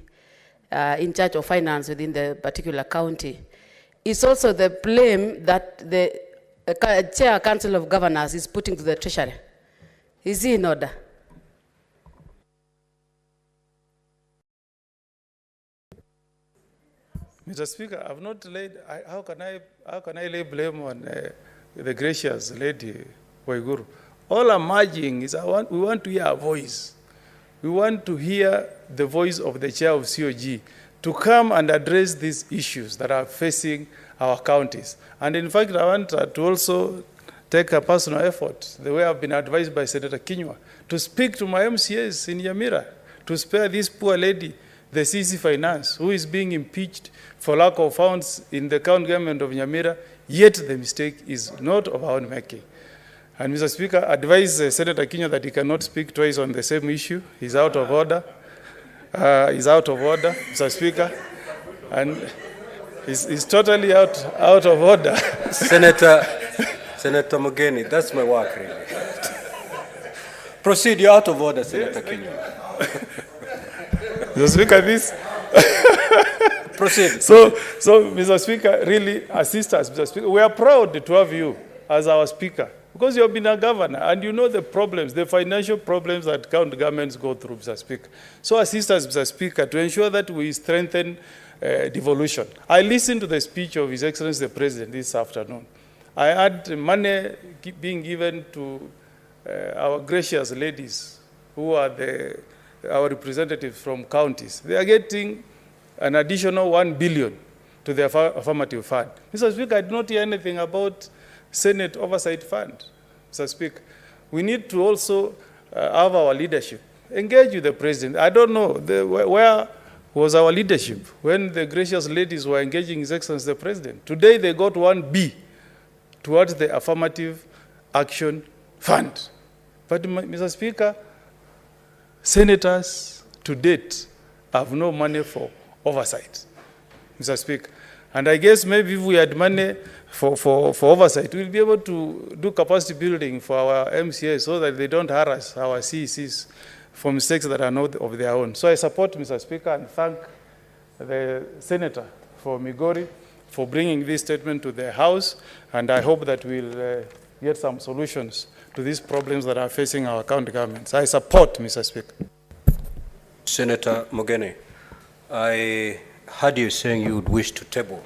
S18: in charge of finance within the particular county is also the blame that the Chair Council of Governors is putting to the Treasury. Is he in order?
S15: Mr. Speaker, I've not laid, how can I lay blame on the gracious lady Waiguru? All I'm urging is we want to hear a voice. We want to hear the voice of the chair of COG to come and address these issues that are facing our counties. And in fact, I want to also take a personal effort, the way I've been advised by Senator Kinyua, to speak to my MCAs in Nyamira, to spare this poor lady the CC Finance, who is being impeached for lack of funds in the county government of Nyamira, yet the mistake is not of our own making. And Mr. Speaker, advise Senator Kinyua that he cannot speak twice on the same issue. He's out of order. He's out of order, Mr. Speaker. And he's totally out of order.
S2: Senator Mugeni, that's my work, really. Proceed, you're out of order, Senator Kinyua.
S15: Mr. Speaker, this...
S2: Proceed.
S15: So, Mr. Speaker, really assist us, Mr. Speaker. We are proud to have you as our Speaker, because you have been a governor and you know the problems, the financial problems that county governments go through, Mr. Speaker. So assist us, Mr. Speaker, to ensure that we strengthen devolution. I listened to the speech of His Excellency the President this afternoon. I had money being given to our gracious ladies who are our representatives from counties. They are getting an additional 1 billion to their affirmative fund. Mr. Speaker, I did not hear anything about Senate Oversight Fund. Mr. Speaker, we need to also have our leadership engage with the President. I don't know, where was our leadership when the gracious ladies were engaging His Excellency the President? Today they got 1B towards the Affirmative Action Fund. But, Mr. Speaker, senators to date have no money for oversight, Mr. Speaker. And I guess maybe if we had money for oversight, we'll be able to do capacity building for our MCAs so that they don't harass our CECs for mistakes that are not of their own. So I support Mr. Speaker and thank the Senator for Migori for bringing this statement to the House, and I hope that we'll get some solutions to these problems that are facing our county governments. I support, Mr. Speaker.
S2: Senator Mugeni, I heard you saying you would wish to table.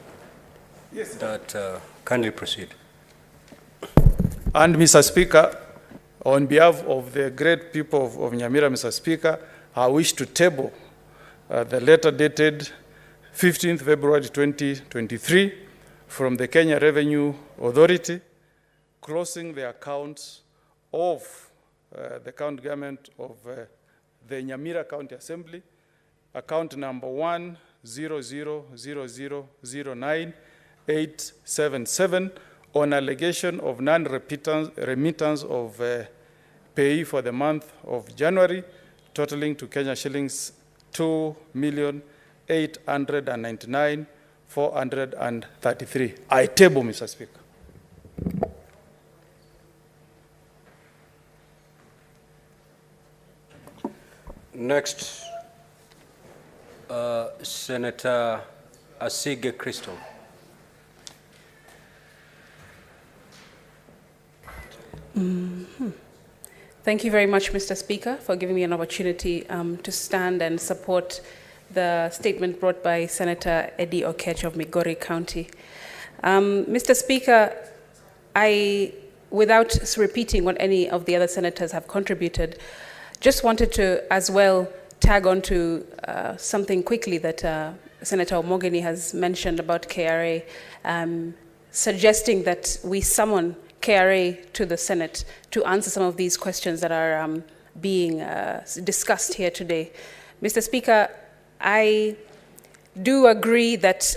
S15: Yes.
S2: That kindly proceed.
S15: And Mr. Speaker, on behalf of the great people of Nyamira, Mr. Speaker, I wish to table the letter dated 15th February 2023 from the Kenya Revenue Authority closing the accounts of the county government of the Nyamira County Assembly, account number 1000009,877 on allegation of non-remittance of pay for the month of January, totaling to Kenya shillings 2,899,433. I table, Mr. Speaker.
S2: Next, Senator Asige Crystal.
S19: Thank you very much, Mr. Speaker, for giving me an opportunity to stand and support the statement brought by Senator Eddie Okech of Migori County. Mr. Speaker, without repeating what any of the other senators have contributed, just wanted to as well tag on to something quickly that Senator Omogeni has mentioned about KRA, suggesting that we summon KRA to the Senate to answer some of these questions that are being discussed here today. Mr. Speaker, I do agree that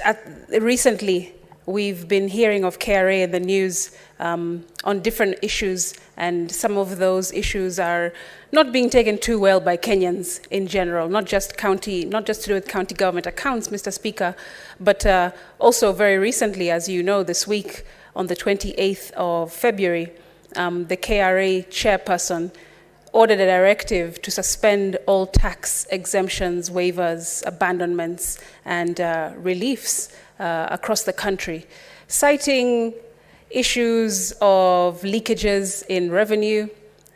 S19: recently we've been hearing of KRA in the news on different issues, and some of those issues are not being taken too well by Kenyans in general, not just to do with county government accounts, Mr. Speaker, but also very recently, as you know, this week, on the 28th of February, the KRA chairperson ordered a directive to suspend all tax exemptions, waivers, abandonments, and reliefs across the country, citing issues of leakages in revenue,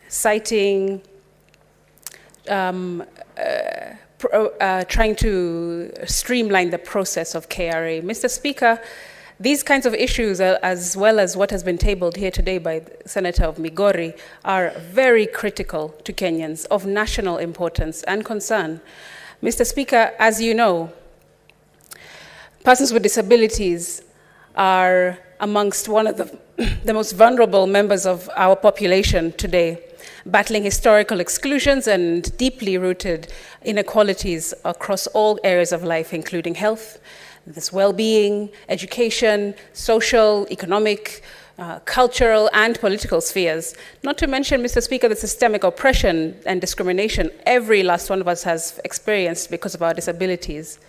S19: citing trying to streamline the process of KRA. Mr. Speaker, these kinds of issues, as well as what has been tabled here today by the Senator of Migori, are very critical to Kenyans, of national importance and concern. Mr. Speaker, as you know, persons with disabilities are amongst one of the most vulnerable members of our population today, battling historical exclusions and deeply rooted inequalities across all areas of life, including health, this well-being, education, social, economic, cultural, and political spheres. Not to mention, Mr. Speaker, the systemic oppression and discrimination every last one of us has experienced because of our disabilities.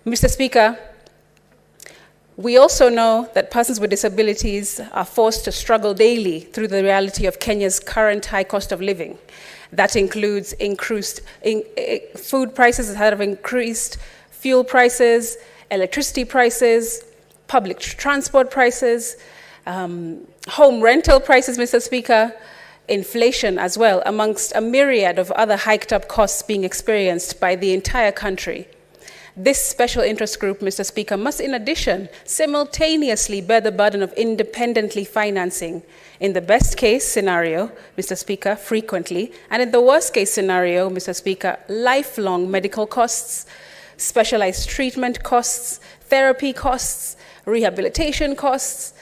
S19: Mr. Speaker, we also know that persons with disabilities are forced to struggle daily through the reality of Kenya's current high cost of living. That includes increased food prices that have increased, fuel prices, electricity prices, public transport prices, home rental prices, Mr. Speaker, inflation as well, amongst a myriad of other hiked up costs being experienced by the entire country. This special interest group, Mr. Speaker, must in addition simultaneously bear the burden of independently financing, in the best case scenario, Mr. Speaker, frequently, and in the worst case scenario, Mr. Speaker, lifelong medical costs, specialized treatment costs, therapy costs, rehabilitation costs,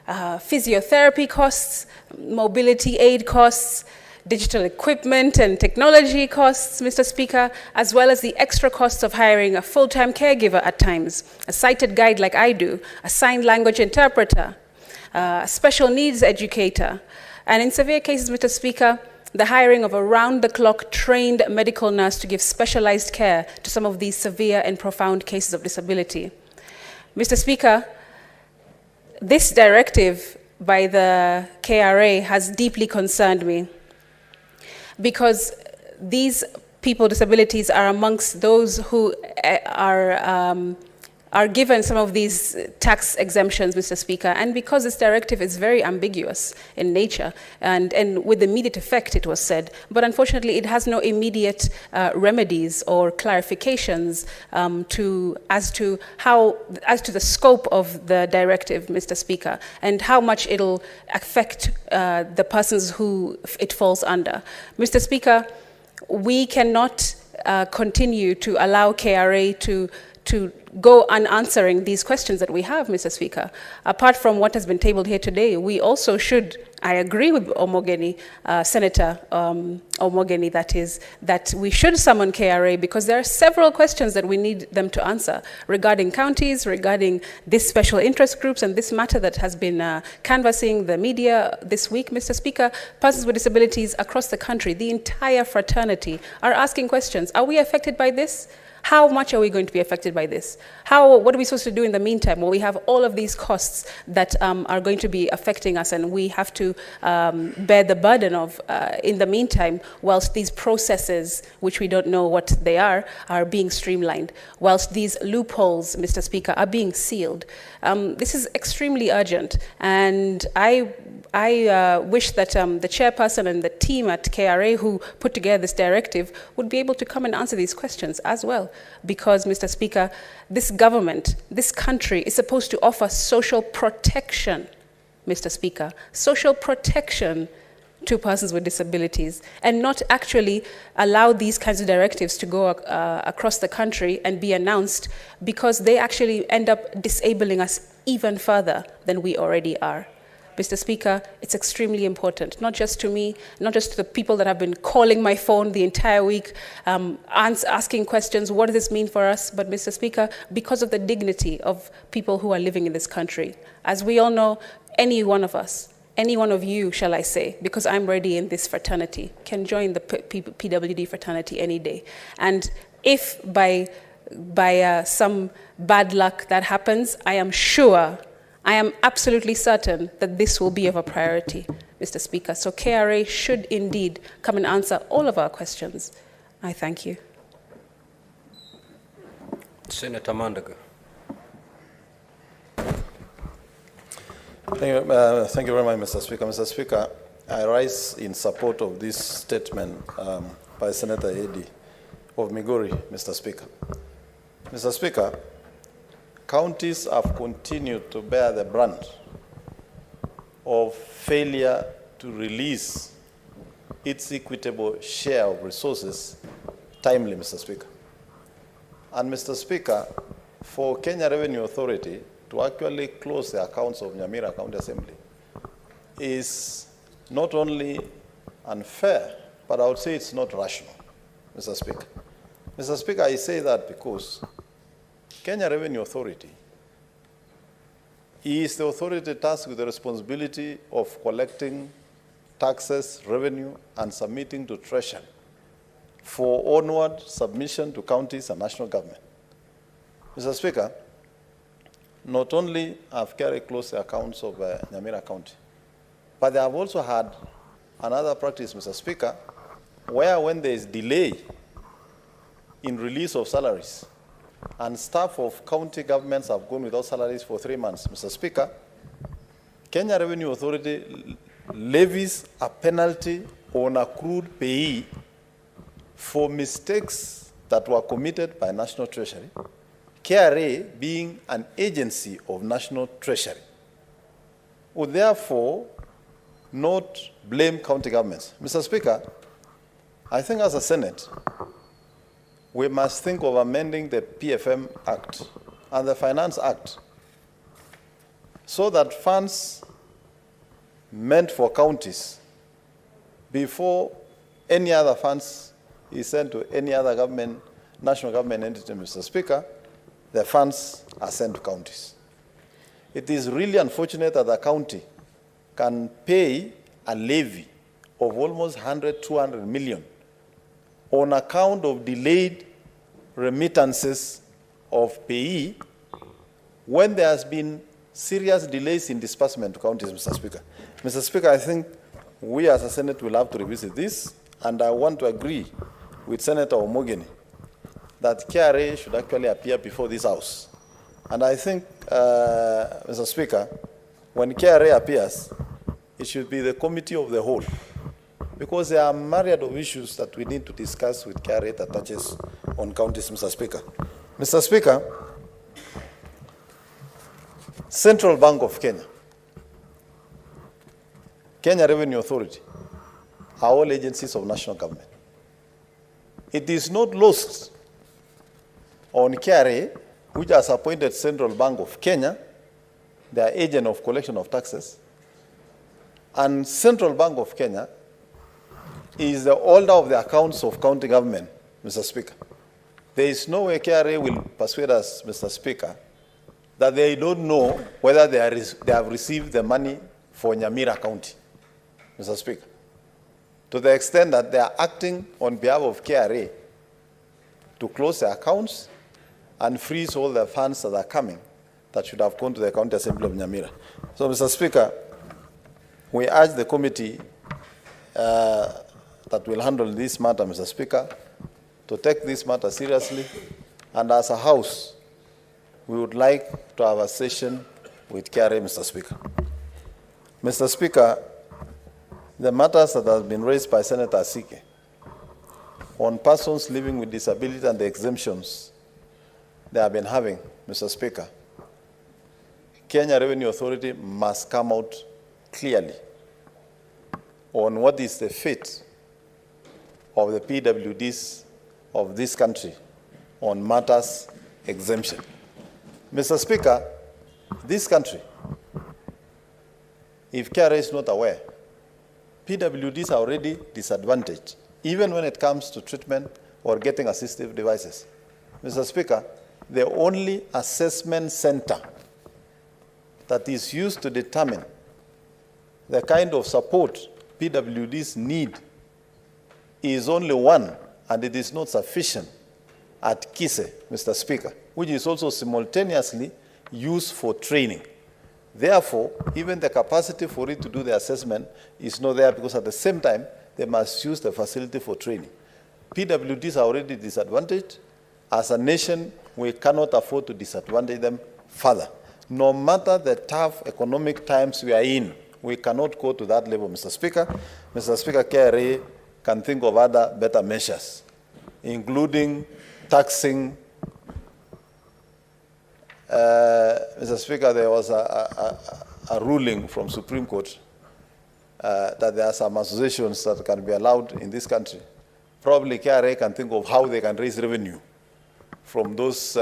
S19: physiotherapy costs, mobility aid costs, digital equipment and technology costs, Mr. Speaker, as well as the extra costs of hiring a full-time caregiver at times, a sighted guide like I do, a sign language interpreter, a special needs educator, and in severe cases, Mr. Speaker, the hiring of a round-the-clock trained medical nurse to give specialized care to some of these severe and profound cases of disability. Mr. Speaker, this directive by the KRA has deeply concerned me because these people with disabilities are amongst those who are given some of these tax exemptions, Mr. Speaker, and because this directive is very ambiguous in nature and with immediate effect, it was said, but unfortunately it has no immediate remedies or clarifications as to the scope of the directive, Mr. Speaker, and how much it'll affect the persons who it falls under. Mr. Speaker, we cannot continue to allow KRA to go unanswering these questions that we have, Mr. Speaker. Apart from what has been tabled here today, we also should, I agree with Omogeni, Senator Omogeni, that we should summon KRA because there are several questions that we need them to answer regarding counties, regarding this special interest groups and this matter that has been canvassing the media this week, Mr. Speaker. Persons with disabilities across the country, the entire fraternity, are asking questions. Are we affected by this? How much are we going to be affected by this? What are we supposed to do in the meantime? Well, we have all of these costs that are going to be affecting us, and we have to to bear the burden of in the meantime, whilst these processes, which we don't know what they are being streamlined, whilst these loopholes, Mr. Speaker, are being sealed. This is extremely urgent, and I wish that the chairperson and the team at KRA who put together this directive would be able to come and answer these questions as well. Because, Mr. Speaker, this government, this country is supposed to offer social protection, Mr. Speaker, social protection to persons with disabilities, and not actually allow these kinds of directives to go across the country and be announced, because they actually end up disabling us even further than we already are. Mr. Speaker, it's extremely important, not just to me, not just to the people that have been calling my phone the entire week, asking questions, what does this mean for us? But Mr. Speaker, because of the dignity of people who are living in this country. As we all know, any one of us, any one of you, shall I say, because I'm already in this fraternity, can join the PWD fraternity any day. And if by some bad luck that happens, I am absolutely certain that this will be of a priority, Mr. Speaker. So KRA should indeed come and answer all of our questions. I thank you.
S2: Senator Mandaga.
S20: Thank you very much, Mr. Speaker. Mr. Speaker, I rise in support of this statement by Senator Eddy of Migori, Mr. Speaker. Mr. Speaker, counties have continued to bear the brunt of failure to release its equitable share of resources timely, Mr. Speaker. And Mr. Speaker, for Kenya Revenue Authority to actually close the accounts of Nyamira County Assembly is not only unfair, but I would say it's not rational, Mr. Speaker. Mr. Speaker, I say that because Kenya Revenue Authority is the authority tasked with the responsibility of collecting taxes, revenue, and submitting to Treasury for onward submission to counties and national government. Mr. Speaker, not only have KRA closed the accounts of Nyamira County, but they have also had another practice, Mr. Speaker, where when there is delay in release of salaries, and staff of county governments have gone without salaries for 3 months, Mr. Speaker, Kenya Revenue Authority levies a penalty on accrued payee for mistakes that were committed by National Treasury, KRA being an agency of National Treasury, would therefore not blame county governments. Mr. Speaker, I think as a Senate, we must think of amending the PFM Act and the Finance Act so that funds meant for counties before any other funds is sent to any other government, national government entity, Mr. Speaker, the funds are sent to counties. It is really unfortunate that the county can pay a levy of almost 100, 200 million on account of delayed remittances of payee when there has been serious delays in disbursement to counties, Mr. Speaker. Mr. Speaker, I think we as a Senate will have to revisit this, and I want to agree with Senator Omogeni that KRA should actually appear before this House. And I think, Mr. Speaker, when KRA appears, it should be the committee of the whole, because there are a myriad of issues that we need to discuss with KRA that touches on counties, Mr. Speaker. Mr. Speaker, Central Bank of Kenya, Kenya Revenue Authority are all agencies of national government. It is not lost on KRA, which has appointed Central Bank of Kenya, their agent of collection of taxes, and Central Bank of Kenya is the holder of the accounts of county government, Mr. Speaker. There is no way KRA will persuade us, Mr. Speaker, that they don't know whether they have received the money for Nyamira County, Mr. Speaker, to the extent that they are acting on behalf of KRA to close their accounts and freeze all the funds that are coming that should have gone to the County Assembly of Nyamira. So, Mr. Speaker, we urge the committee that will handle this matter, Mr. Speaker, to take this matter seriously, and as a House, we would like to have a session with KRA, Mr. Speaker. Mr. Speaker, the matters that have been raised by Senator Asike on persons living with disability and the exemptions they have been having, Mr. Speaker, Kenya Revenue Authority must come out clearly on what is the fate of the PWDs of this country on matters exemption. Mr. Speaker, this country, if KRA is not aware, PWDs are already disadvantaged, even when it comes to treatment or getting assistive devices. Mr. Speaker, the only assessment center that is used to determine the kind of support PWDs need is only one, and it is not sufficient at Kise, Mr. Speaker, which is also simultaneously used for training. Therefore, even the capacity for it to do the assessment is not there, because at the same time, they must use the facility for training. PWDs are already disadvantaged. As a nation, we cannot afford to disadvantage them further. No matter the tough economic times we are in, we cannot go to that level, Mr. Speaker. Mr. Speaker, KRA can think of other better measures, including taxing. Mr. Speaker, there was a ruling from Supreme Court that there are some associations that can be allowed in this country. Probably KRA can think of how they can raise revenue from those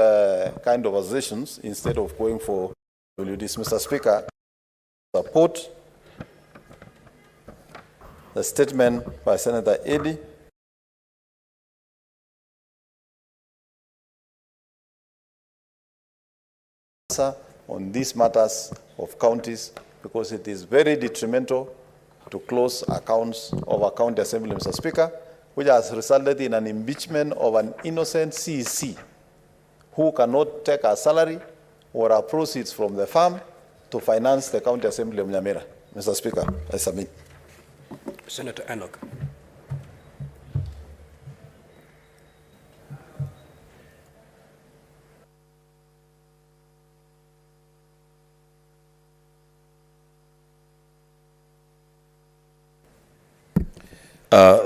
S20: kind of associations instead of going for WDs. Mr. Speaker, support the statement by Senator Eddy. On these matters of counties, because it is very detrimental to close accounts of a county assembly, Mr. Speaker, which has resulted in an impeachment of an innocent CEC who cannot take a salary or a proceeds from the farm to finance the county assembly of Nyamira. Mr. Speaker, I submit.
S2: Senator Enoch.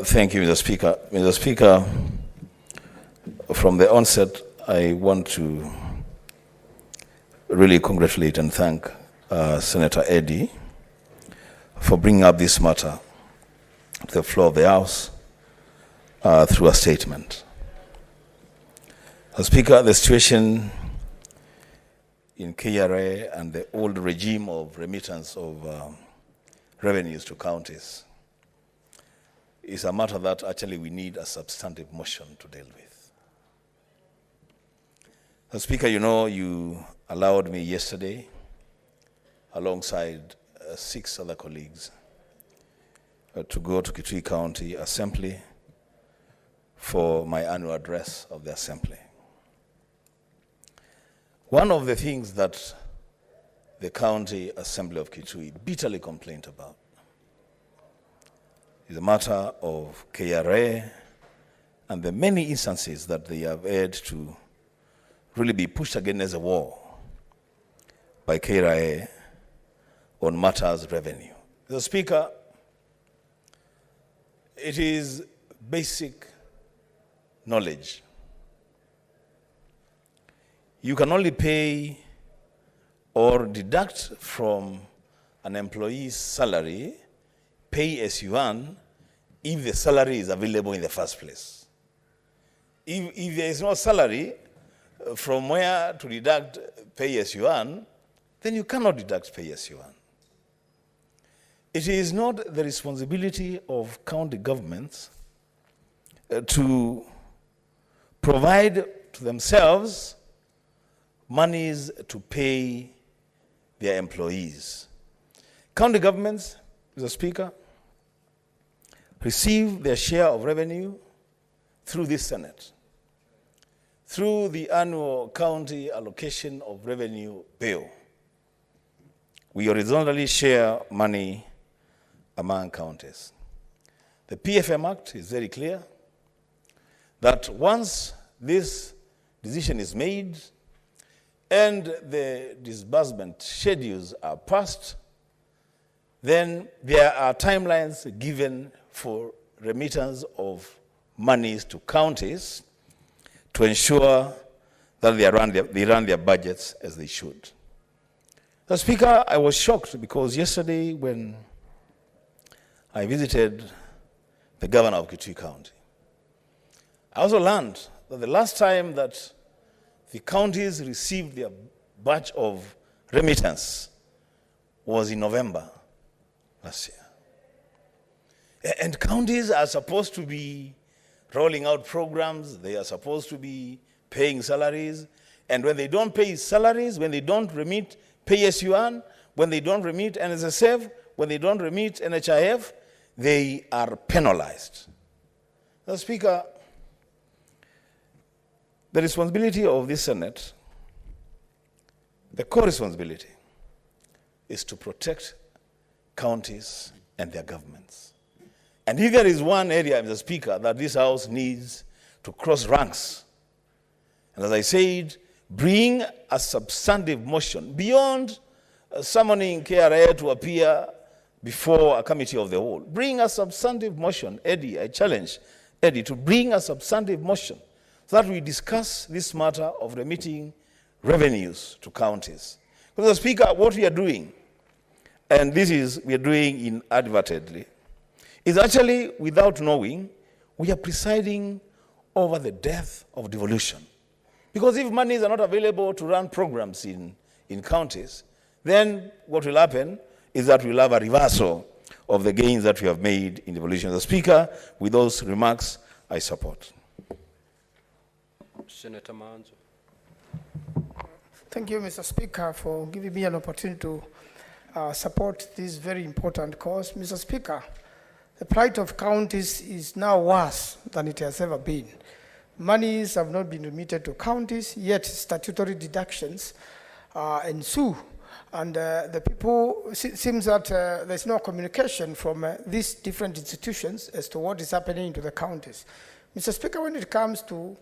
S6: Thank you, Mr. Speaker. Mr. Speaker, from the onset, I want to really congratulate and thank Senator Eddy for bringing up this matter to the floor of the House through a statement. Mr. Speaker, the situation in KRA and the old regime of remittance of revenues to counties is a matter that actually we need a substantive motion to deal with. Mr. Speaker, you know, you allowed me yesterday, alongside 6 other colleagues, to go to Kitui County Assembly for my annual address of the Assembly. One of the things that the County Assembly of Kitui bitterly complained about is a matter of KRA and the many instances that they have had to really be pushed against the wall by KRA on matters revenue. Mr. Speaker, it is basic knowledge. You can only pay or deduct from an employee's salary, pay as you earn, if the salary is available in the first place. If there is no salary from where to deduct pay as you earn, then you cannot deduct pay as you earn. It is not the responsibility of county governments to provide to themselves monies to pay their employees. County governments, Mr. Speaker, receive their share of revenue through this Senate, through the annual county allocation of revenue bill. We horizontally share money among counties. The PFM Act is very clear that once this decision is made and the disbursement schedules are passed, then there are timelines given for remittance of monies to counties to ensure that they run their budgets as they should. The Speaker, I was shocked because yesterday when I visited the governor of Kitui County, I also learned that the last time that the counties received their batch of remittance was in November last year. And counties are supposed to be rolling out programs, they are supposed to be paying salaries, and when they don't pay salaries, when they don't remit pay as you earn, when they don't remit NSSF, when they don't remit NHIF, they are penalized. Mr. Speaker, the responsibility of this Senate, the core responsibility, is to protect counties and their governments. And if there is one area, Mr. Speaker, that this House needs to cross ranks, and as I said, bring a substantive motion beyond summoning KRA to appear before a committee of the whole. Bring a substantive motion. Eddie, I challenge Eddie to bring a substantive motion so that we discuss this matter of remitting revenues to counties. Because, Mr. Speaker, what we are doing, and this is we are doing inadvertently, is actually, without knowing, we are presiding over the death of devolution. Because if monies are not available to run programs in counties, then what will happen is that we'll have a reversal of the gains that we have made in devolution. The Speaker, with those remarks, I support.
S2: Senator Manzo.
S8: Thank you, Mr. Speaker, for giving me an opportunity to support this very important cause. Mr. Speaker, the plight of counties is now worse than it has ever been. Monies have not been remitted to counties, yet statutory deductions ensue. And the people, seems that there's no communication from these different institutions as to what is happening to the counties. Mr. Speaker, when it comes to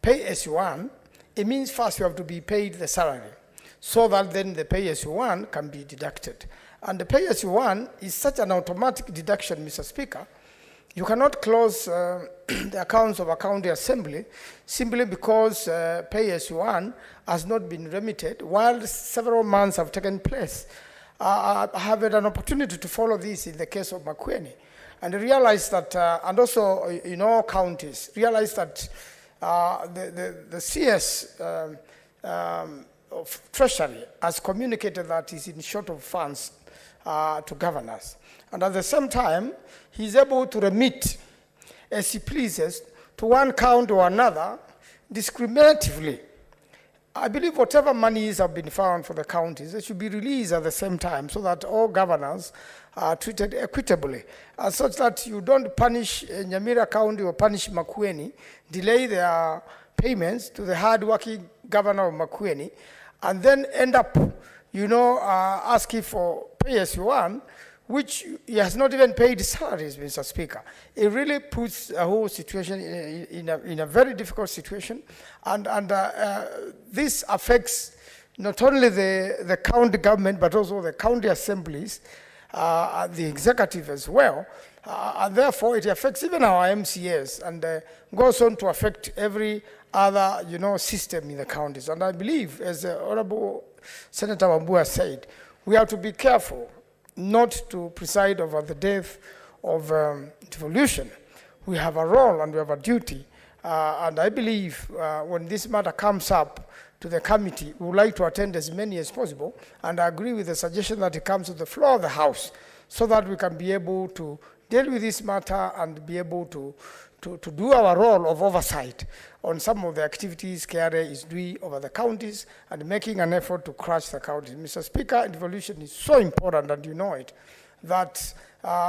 S8: pay as you earn, it means first you have to be paid the salary, so that then the pay as you earn can be deducted. And the pay as you earn is such an automatic deduction, Mr. Speaker. You cannot close the accounts of a county assembly simply because pay as you earn has not been remitted while several months have taken place. I have had an opportunity to follow this in the case of Makueni, and realize that, and also in all counties, realize that the CS of Treasury has communicated that he's in short of funds to governors. And at the same time, he's able to remit as he pleases to one county or another discriminatively. I believe whatever monies have been found for the counties, they should be released at the same time so that all governors are treated equitably, such that you don't punish Nyamira County or punish Makueni, delay their payments to the hard-working governor of Makueni, and then end up, asking for pay as you earn, which he has not even paid salaries, Mr. Speaker. It really puts the whole situation in a very difficult situation, and this affects not only the county government, but also the county assemblies, the executive as well, and therefore it affects even our MCAs, and goes on to affect every other, system in the counties. And I believe, as the Honorable Senator Wambua said, we have to be careful not to preside over the death of devolution. We have a role and we have a duty, and I believe when this matter comes up to the committee, we would like to attend as many as possible, and I agree with the suggestion that it comes to the floor of the House so that we can be able to deal with this matter and be able to do our role of oversight on some of the activities KRA is doing over the counties and making an effort to crush the counties. Mr. Speaker, devolution is so important, and you know it, that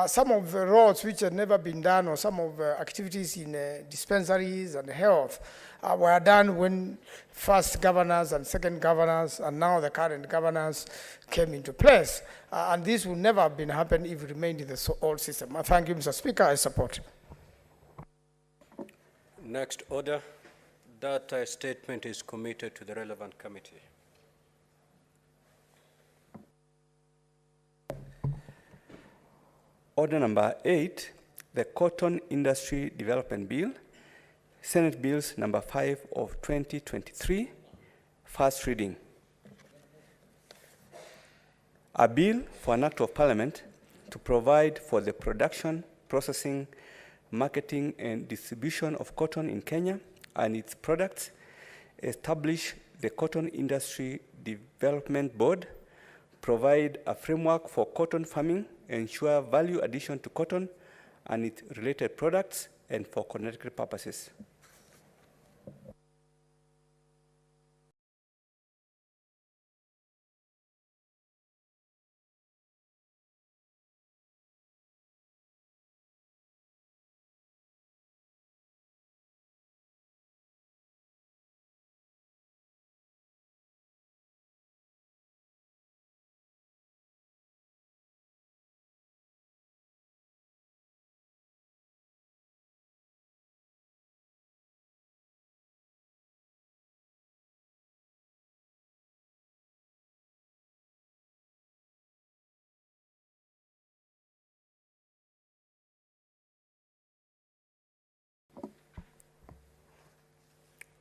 S8: some of the roads which had never been done, or some of the activities in dispensaries and health were done when first governors and second governors and now the current governors came into place. And this would never have been happened if it remained in the old system. I thank you, Mr. Speaker. I support.
S2: Next order, that statement is committed to the relevant committee.
S21: Order number 8, the Cotton Industry Development Bill, Senate Bills number 5 of 2023, first reading. A bill for an act of parliament to provide for the production, processing, marketing, and distribution of cotton in Kenya and its products, establish the Cotton Industry Development Board, provide a framework for cotton farming, ensure value addition to cotton and its related products, and for connected purposes.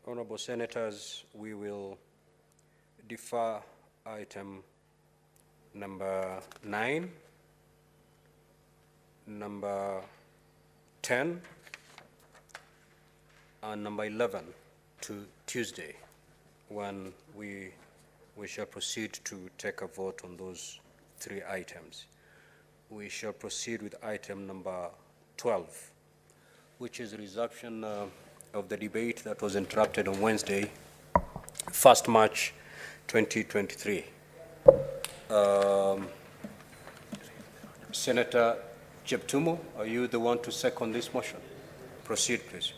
S2: Honorable Senators, we will defer item number 9, number 10, and number 11 to Tuesday, when we shall proceed to take a vote on those 3 items. We shall proceed with item number 12, which is a resumption of the debate that was interrupted on Wednesday, 1st March 2023. Senator Jeptumo, are you the one to second this motion? Proceed, please.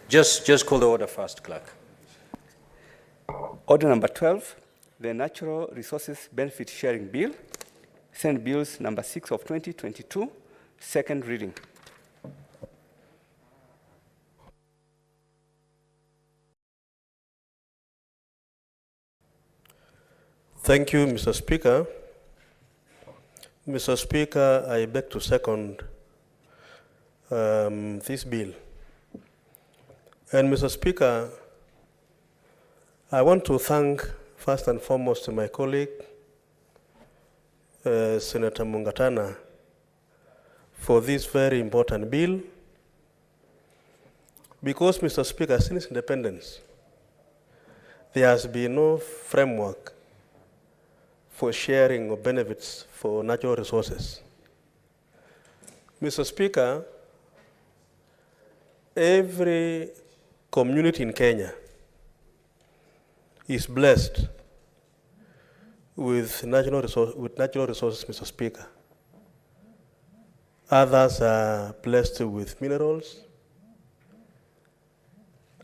S2: Just call the order first, clerk.
S21: Order number 12, the Natural Resources Benefit Sharing Bill, Senate Bills number 6 of 2022, second reading.
S4: Thank you, Mr. Speaker. Mr. Speaker, I beg to second this bill. And Mr. Speaker, I want to thank first and foremost my colleague, Senator Mungatana, for this very important bill, because, Mr. Speaker, since independence, there has been no framework for sharing of benefits for natural resources. Mr. Speaker, every community in Kenya is blessed with natural resources, Mr. Speaker. Others are blessed with minerals,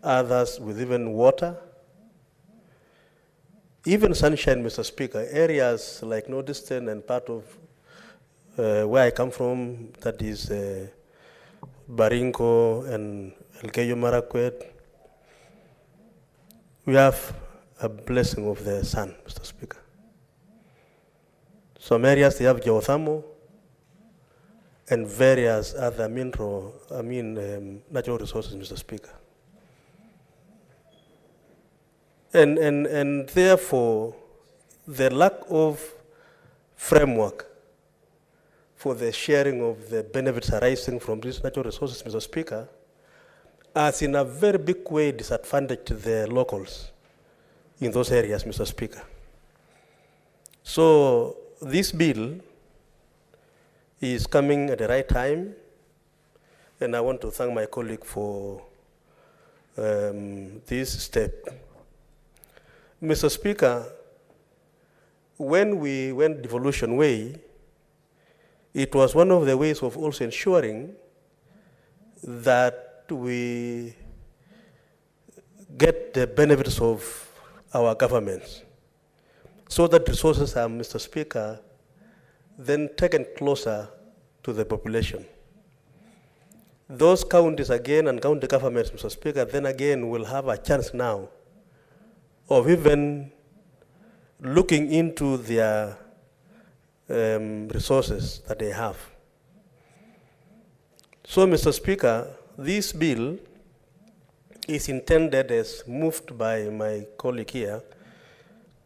S4: others with even water, even sunshine, Mr. Speaker. Areas like Northeastern and part of where I come from, that is Baringo and Elgeyo Marakwet, we have a blessing of the sun, Mr. Speaker. Some areas they have geothermal and various other natural resources, Mr. Speaker. And therefore, the lack of framework for the sharing of the benefits arising from these natural resources, Mr. Speaker, has in a very big way disadvantaged the locals in those areas, Mr. Speaker. So this bill is coming at the right time, and I want to thank my colleague for this step. Mr. Speaker, when we went devolution way, it was one of the ways of also ensuring that we get the benefits of our governments, so that resources are, Mr. Speaker, then taken closer to the population. Those counties again and county governments, Mr. Speaker, then again will have a chance now of even looking into their resources that they have. So, Mr. Speaker, this bill is intended, as moved by my colleague here,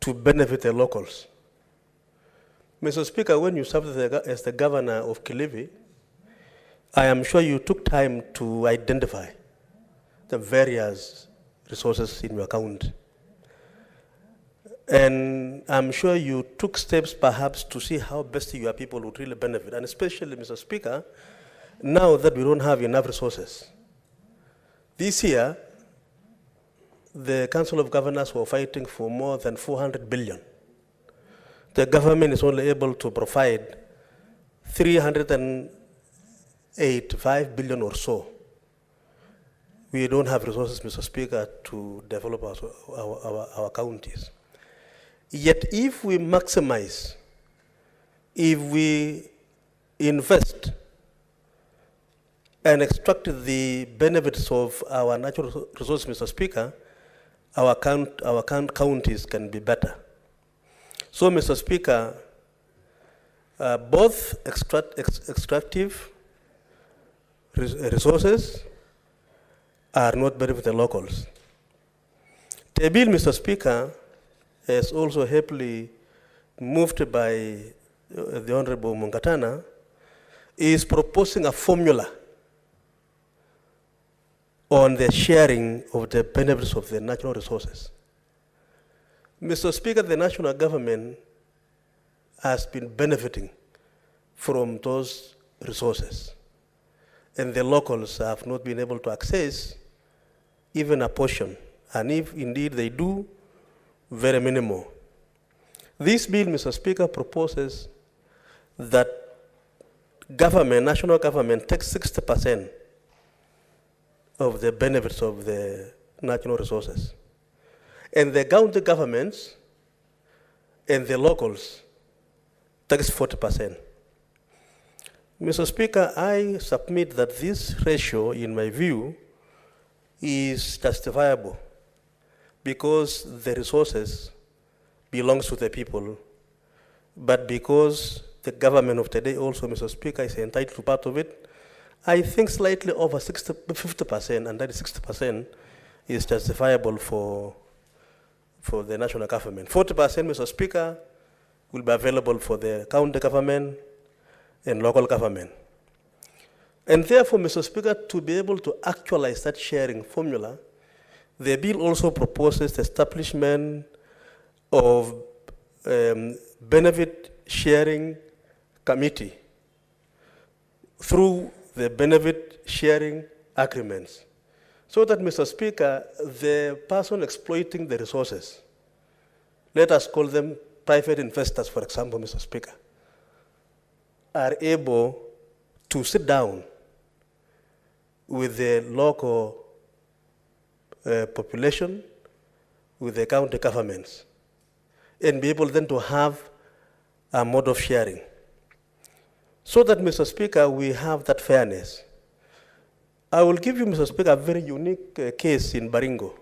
S4: to benefit the locals. Mr. Speaker, when you served as the governor of Kilifi, I am sure you took time to identify the various resources in your county. And I'm sure you took steps perhaps to see how best your people would really benefit. And especially, Mr. Speaker, now that we don't have enough resources. This year, the Council of Governors were fighting for more than 400 billion. The government is only able to provide 385 billion or so. We don't have resources, Mr. Speaker, to develop our counties. Yet if we maximize, if we invest and extract the benefits of our natural resources, Mr. Speaker, our counties can be better. So, Mr. Speaker, both extractive resources are not benefit the locals. The bill, Mr. Speaker, is also happily moved by the Honorable Mungatana, is proposing a formula on the sharing of the benefits of the natural resources. Mr. Speaker, the national government has been benefiting from those resources, and the locals have not been able to access even a portion, and if indeed they do, very minimal. This bill, Mr. Speaker, proposes that government, national government, takes 60% of the benefits of the natural resources. And the county governments and the locals takes 40%. Mr. Speaker, I submit that this ratio, in my view, is justifiable because the resources belongs to the people, but because the government of today also, Mr. Speaker, is entitled to part of it, I think slightly over 50%, and that is 60%, is justifiable for the national government. 40%, Mr. Speaker, will be available for the county government and local government. And therefore, Mr. Speaker, to be able to actualize that sharing formula, the bill also proposes the establishment of benefit sharing committee through the benefit sharing agreements. So that, Mr. Speaker, the person exploiting the resources, let us call them private investors, for example, Mr. Speaker, are able to sit down with the local population, with the county governments, and be able then to have a mode of sharing. So that, Mr. Speaker, we have that fairness. I will give you, Mr. Speaker, a very unique case in Baringo.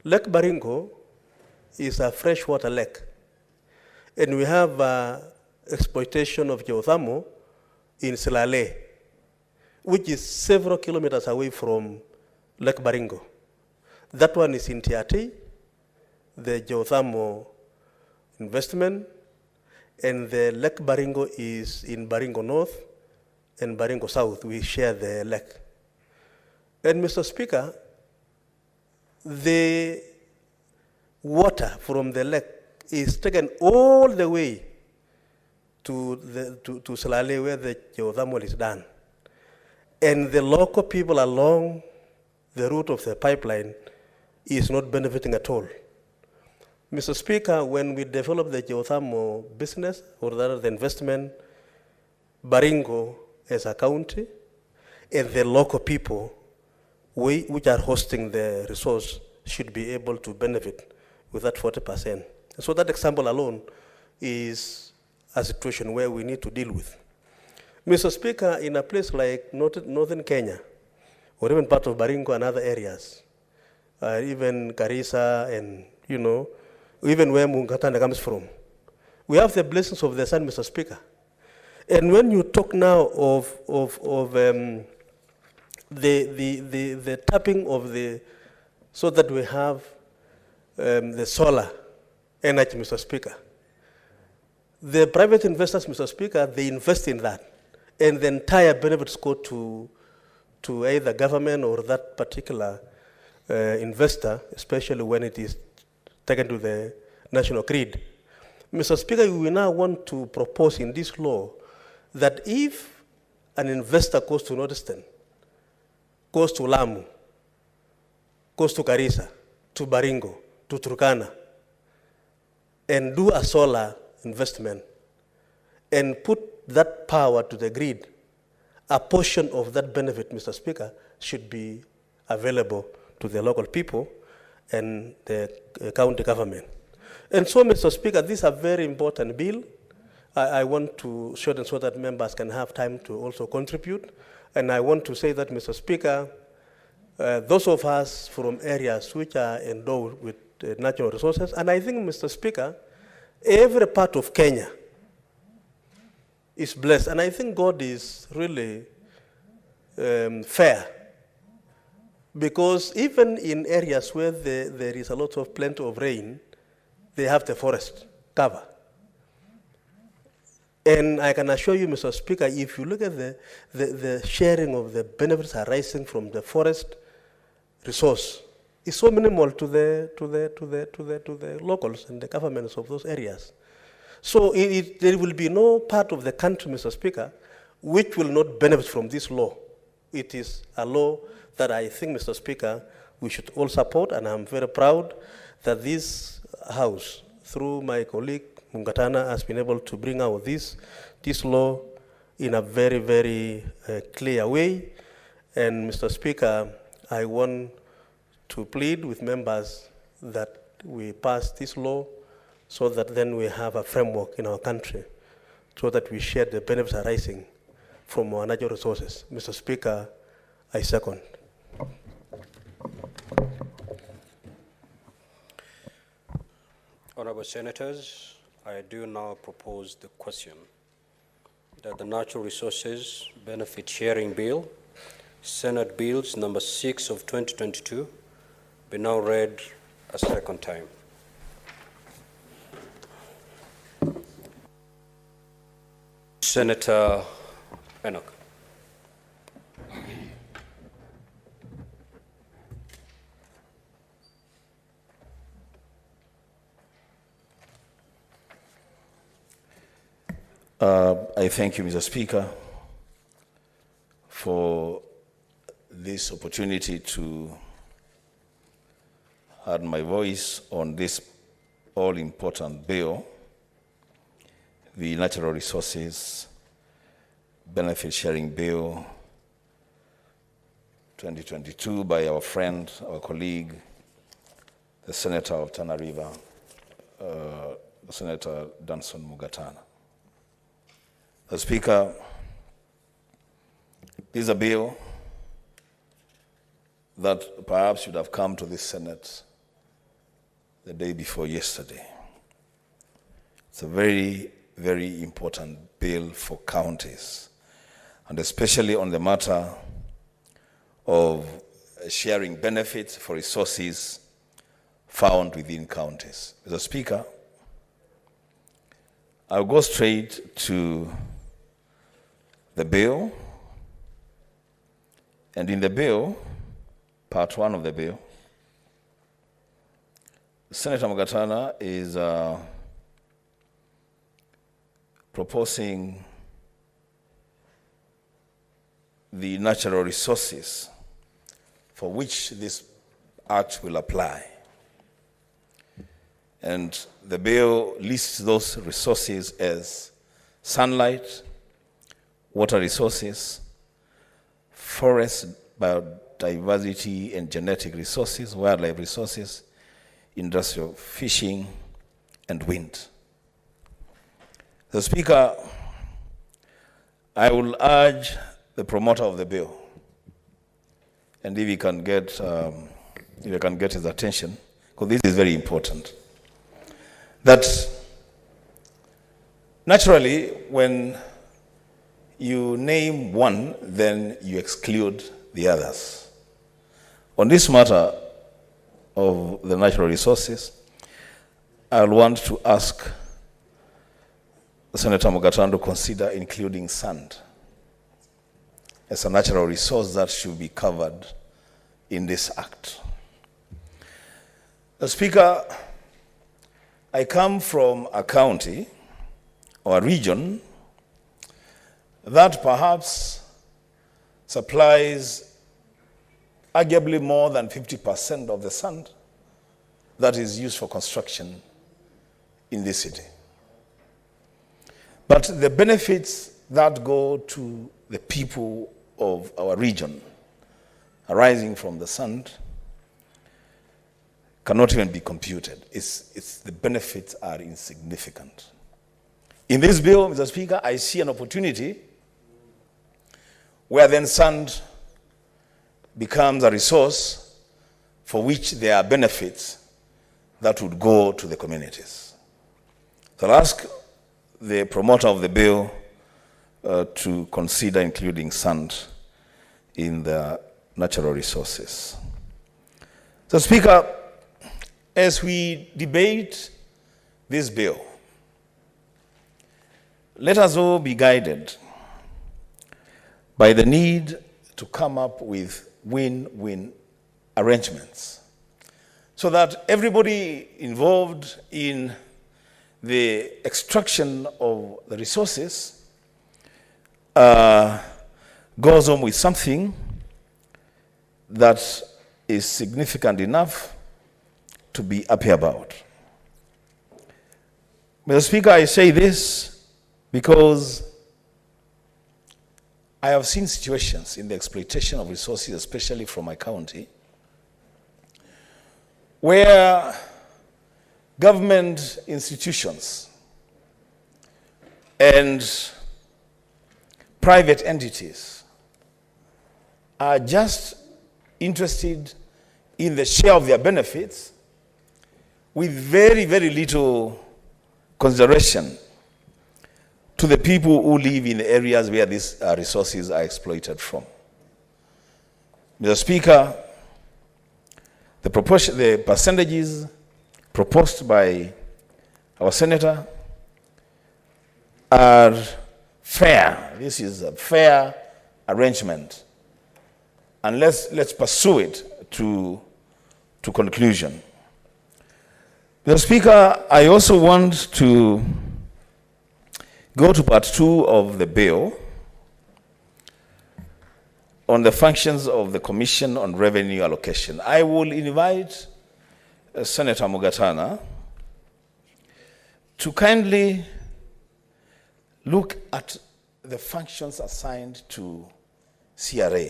S4: Lake Baringo is a freshwater lake, and we have exploitation of geothermal in Silale, which is several kilometers away from Lake Baringo. That one is in TRT, the geothermal investment, and the Lake Baringo is in Baringo North and Baringo South. We share the lake. And Mr. Speaker, the water from the lake is taken all the way to Silale, where the geothermal is done. And the local people along the route of the pipeline is not benefiting at all. Mr. Speaker, when we develop the geothermal business, or rather the investment, Baringo as a county and the local people which are hosting the resource should be able to benefit with that 40%. So that example alone is a situation where we need to deal with. Mr. Speaker, in a place like northern Kenya, or even part of Baringo and other areas, even Garissa and, even where Mungatana comes from, we have the blessings of the sun, Mr. Speaker. And when you talk now of the tapping of so that we have the solar energy, Mr. Speaker, the private investors, Mr. Speaker, they invest in that, and the entire benefits go to either government or that particular investor, especially when it is taken to the national grid. Mr. Speaker, we now want to propose in this law that if an investor goes to Northeastern, goes to Lamu, goes to Garissa, to Baringo, to Turkana, and do a solar investment and put that power to the grid, a portion of that benefit, Mr. Speaker, should be available to the local people and the county government. And so, Mr. Speaker, this is a very important bill. I want to shorten so that members can have time to also contribute. And I want to say that, Mr. Speaker, those of us from areas which are endowed with natural resources, and I think, Mr. Speaker, every part of Kenya is blessed. And I think God is really fair. Because even in areas where there is a lot of plenty of rain, they have the forest cover. And I can assure you, Mr. Speaker, if you look at the sharing of the benefits arising from the forest resource, it's so minimal to the locals and the governments of those areas. So there will be no part of the country, Mr. Speaker, which will not benefit from this law. It is a law that I think, Mr. Speaker, we should all support, and I'm very proud that this House, through my colleague Mungatana, has been able to bring out this law in a very, very clear way. And, Mr. Speaker, I want to plead with members that we pass this law so that then we have a framework in our country so that we share the benefits arising from our natural resources. Mr. Speaker, I second.
S2: Honorable Senators, I do now propose the question that the Natural Resources Benefit Sharing Bill, Senate Bills number 6 of 2022, be now read a second time. Senator Enoch.
S6: I thank you, Mr. Speaker, for this opportunity to add my voice on this all-important bill, the Natural Resources Benefit Sharing Bill 2022 by our friend, our colleague, the Senator of Tana River, Senator Danson Mugatana. The Speaker, this is a bill that perhaps should have come to the Senate the day before yesterday. It's a very, very important bill for counties, and especially on the matter of sharing benefits for resources found within counties. Mr. Speaker, I'll go straight to the bill, and in the bill, part 1 of the bill, Senator Mugatana is proposing the natural resources for which this act will apply. And the bill lists those resources as sunlight, water resources, forest biodiversity and genetic resources, wildlife resources, industrial fishing, and wind. The Speaker, I will urge the promoter of the bill, and if he can get his attention, because this is very important, that naturally when you name one, then you exclude the others. On this matter of the natural resources, I want to ask Senator Mugatana to consider including sand as a natural resource that should be covered in this act. Speaker, I come from a county or a region that perhaps supplies arguably more than 50% of the sand that is used for construction in this city. But the benefits that go to the people of our region arising from the sand cannot even be computed. The benefits are insignificant. In this bill, Mr. Speaker, I see an opportunity where then sand becomes a resource for which there are benefits that would go to the communities. So I'll ask the promoter of the bill to consider including sand in the natural resources. So, Speaker, as we debate this bill, let us all be guided by the need to come up with win-win arrangements so that everybody involved in the extraction of the resources goes on with something that is significant enough to be happy about. Mr. Speaker, I say this because I have seen situations in the exploitation of resources, especially from my county, where government institutions and private entities are just interested in the share of their benefits with very, very little consideration to the people who live in the areas where these resources are exploited from. Mr. Speaker, the percentages proposed by our senator are fair. This is a fair arrangement. And let's pursue it to conclusion. Mr. Speaker, I also want to go to part 2 of the bill on the functions of the Commission on Revenue Allocation. I will invite Senator Mugatana to kindly look at the functions assigned to CRA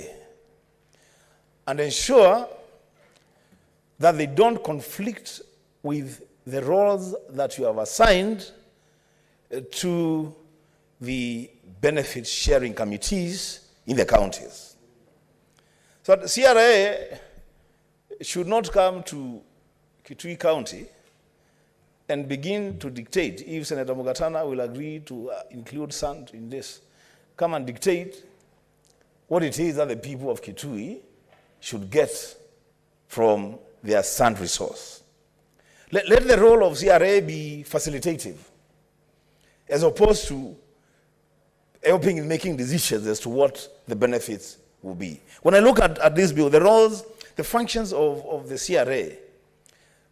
S6: and ensure that they don't conflict with the roles that you have assigned to the benefit sharing committees in the counties. So the CRA should not come to Kitui County and begin to dictate. If Senator Mugatana will agree to include sand in this, come and dictate what it is that the people of Kitui should get from their sand resource. Let the role of CRA be facilitative, as opposed to helping in making decisions as to what the benefits will be. When I look at this bill, the roles, the functions of the CRA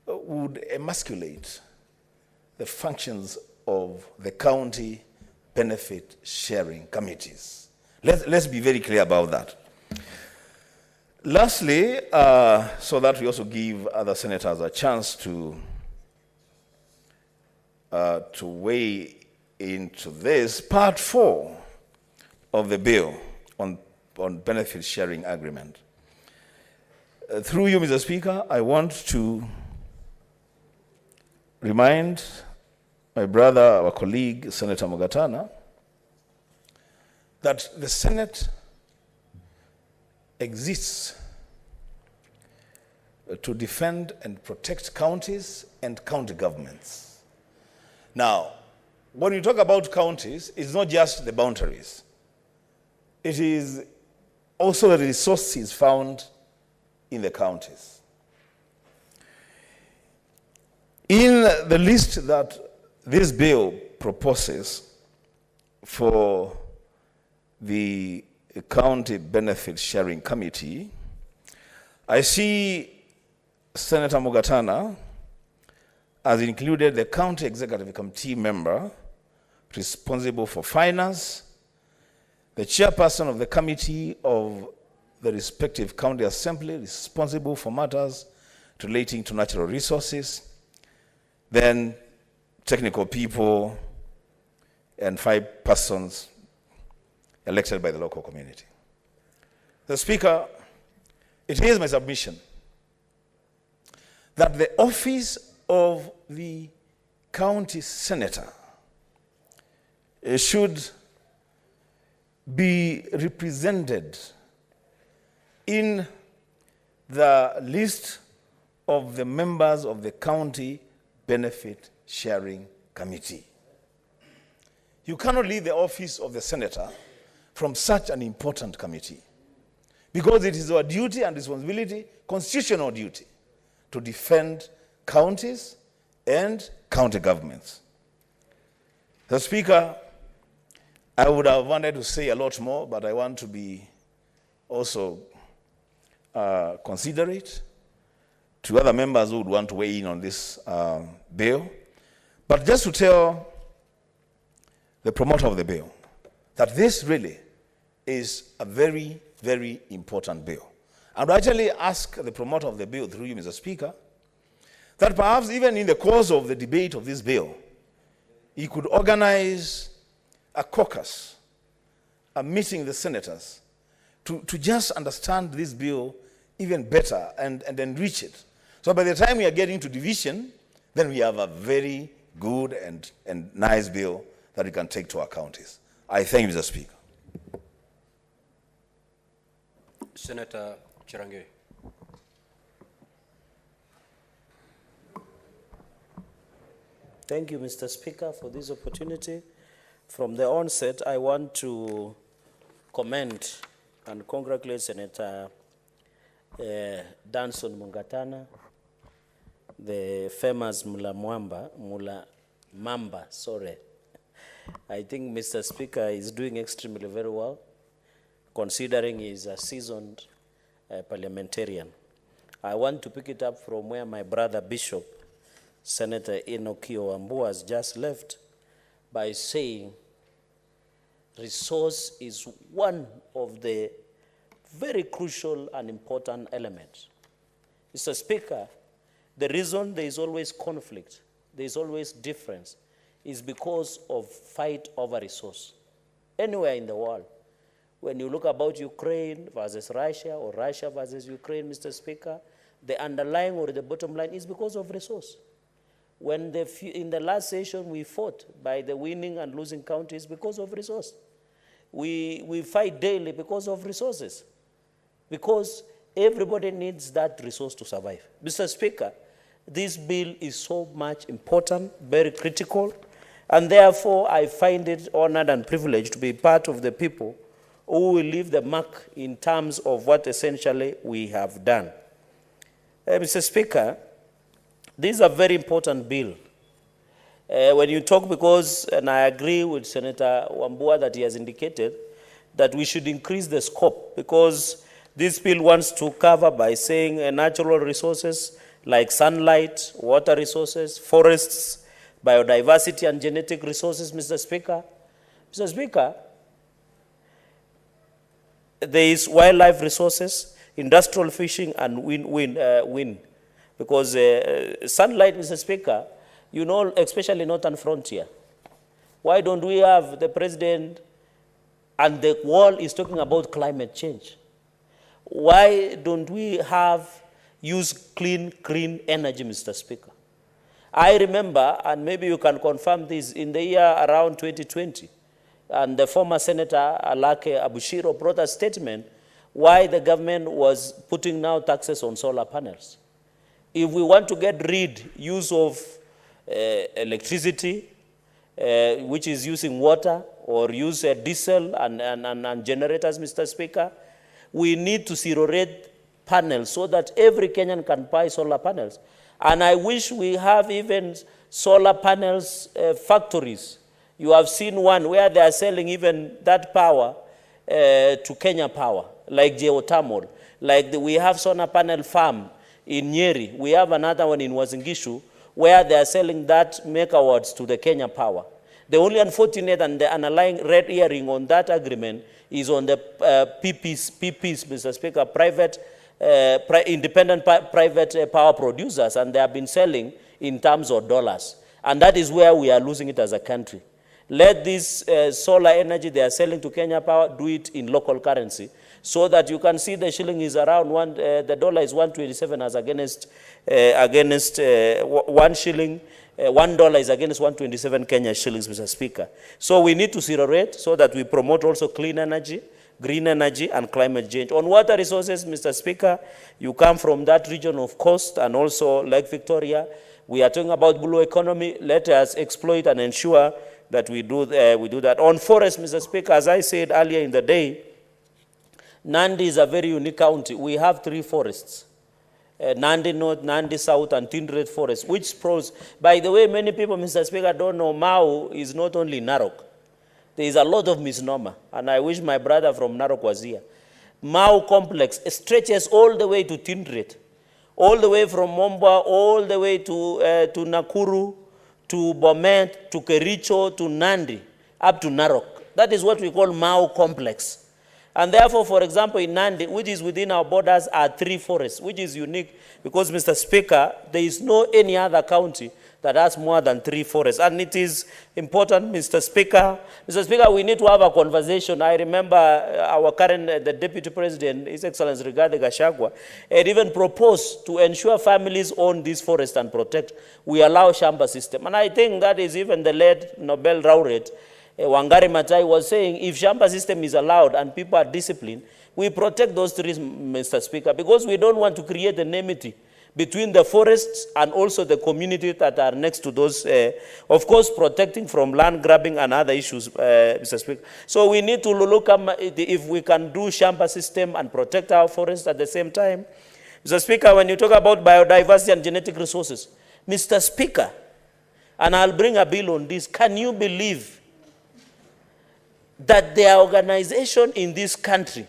S6: would emasculate the functions of the county benefit sharing committees. Let's be very clear about that. Lastly, so that we also give other senators a chance to weigh into this, part 4 of the bill on benefit sharing agreement. Through you, Mr. Speaker, I want to remind my brother, our colleague, Senator Mugatana, that the Senate exists to defend and protect counties and county governments. Now, when you talk about counties, it's not just the boundaries. It is also the resources found in the counties. In the list that this bill proposes for the County Benefit Sharing Committee, I see Senator Mugatana has included the County Executive Committee member responsible for finance, the chairperson of the committee of the respective county assembly responsible for matters relating to natural resources, then technical people, and 5 persons elected by the local community. The Speaker, it is my submission that the office of the county senator should be represented in the list of the members of the County Benefit Sharing Committee. You cannot leave the office of the senator from such an important committee, because it is our duty and responsibility, constitutional duty, to defend counties and county governments. The Speaker, I would have wanted to say a lot more, but I want to be also considerate to other members who would want to weigh in on this bill. But just to tell the promoter of the bill that this really is a very, very important bill. I would actually ask the promoter of the bill, through you, Mr. Speaker, that perhaps even in the course of the debate of this bill, he could organize a caucus, a meeting the senators, to just understand this bill even better and enrich it. So by the time we are getting to division, then we have a very good and nice bill that we can take to our counties. I thank you, Mr. Speaker.
S2: Senator Chirange.
S10: Thank you, Mr. Speaker, for this opportunity. From the onset, I want to commend and congratulate Senator Danson Mugatana, the famous Mula Mamba, sorry. I think Mr. Speaker is doing extremely very well, considering he's a seasoned parliamentarian. I want to pick it up from where my brother Bishop, Senator Enokio Wambua, has just left by saying resource is one of the very crucial and important elements. Mr. Speaker, the reason there is always conflict, there is always difference, is because of fight over resource. Anywhere in the world, when you look about Ukraine versus Russia or Russia versus Ukraine, Mr. Speaker, the underlying or the bottom line is because of resource. When in the last session we fought by the winning and losing countries because of resource. We fight daily because of resources, because everybody needs that resource to survive. Mr. Speaker, this bill is so much important, very critical, and therefore I find it honored and privileged to be part of the people who will leave the mark in terms of what essentially we have done. Mr. Speaker, this is a very important bill. When you talk, because, and I agree with Senator Wambua that he has indicated that we should increase the scope, because this bill wants to cover by saying natural resources like sunlight, water resources, forests, biodiversity and genetic resources, Mr. Speaker. Mr. Speaker, there is wildlife resources, industrial fishing, and wind. Because sunlight, Mr. Speaker, you know, especially Northern Frontier. Why don't we have the president And the world is talking about climate change. Why don't we use clean energy, Mr. Speaker? I remember, and maybe you can confirm this, in the year around 2020, and the former Senator Alake Abushiro brought a statement why the government was putting now taxes on solar panels. If we want to get use of electricity, which is using water, or use diesel and generators, Mr. Speaker, we need to zero rate panels so that every Kenyan can buy solar panels. And I wish we have even solar panels factories. You have seen one where they are selling even that power to Kenya Power, like geothermal. Like we have solar panel farm in Nyeri. We have another one in Wazingishu where they are selling that megawatts to the Kenya Power. The only unfortunate and the underlying red herring on that agreement is on the PPs, Mr. Speaker, independent private power producers, and they have been selling in terms of dollars. And that is where we are losing it as a country. Let this solar energy they are selling to Kenya Power do it in local currency, so that you can see the shilling is around the dollar is 127 as against 1 shilling. $1 is against 127 Kenya shillings, Mr. Speaker. So we need to zero rate so that we promote also clean energy, green energy, and climate change. On water resources, Mr. Speaker, you come from that region of coast and also Lake Victoria. We are talking about blue economy. Let us exploit and ensure that we do that. On forest, Mr. Speaker, as I said earlier in the day, Nandi is a very unique county. We have 3 forests. Nandi North, Nandi South, and Tindred Forest, which pros. By the way, many people, Mr. Speaker, don't know Mau is not only Narok. There is a lot of misnomer, and I wish my brother from Narok was here. Mau complex stretches all the way to Tindred, all the way from Momba, all the way to Nakuru, to Bomet, to Kericho, to Nandi, up to Narok. That is what we call Mau complex. And therefore, for example, in Nandi, which is within our borders, are 3 forests, which is unique because, Mr. Speaker, there is no any other county that has more than 3 forests. And it is important, Mr. Speaker. Mr. Speaker, we need to have a conversation. I remember our current, the Deputy President, His Excellency Rigathi Gachagua, had even proposed to ensure families own these forests and protect. We allow Shamba system. And I think that is even the late Nobel laureate, Wangari Maathai was saying, if Shamba system is allowed and people are disciplined, we protect those trees, Mr. Speaker, because we don't want to create enmity between the forests and also the communities that are next to those, of course, protecting from land grabbing and other issues, Mr. Speaker. So we need to look at if we can do Shamba system and protect our forests at the same time. Mr. Speaker, when you talk about biodiversity and genetic resources, Mr. Speaker, and I'll bring a bill on this, can you believe that there are organizations in this country,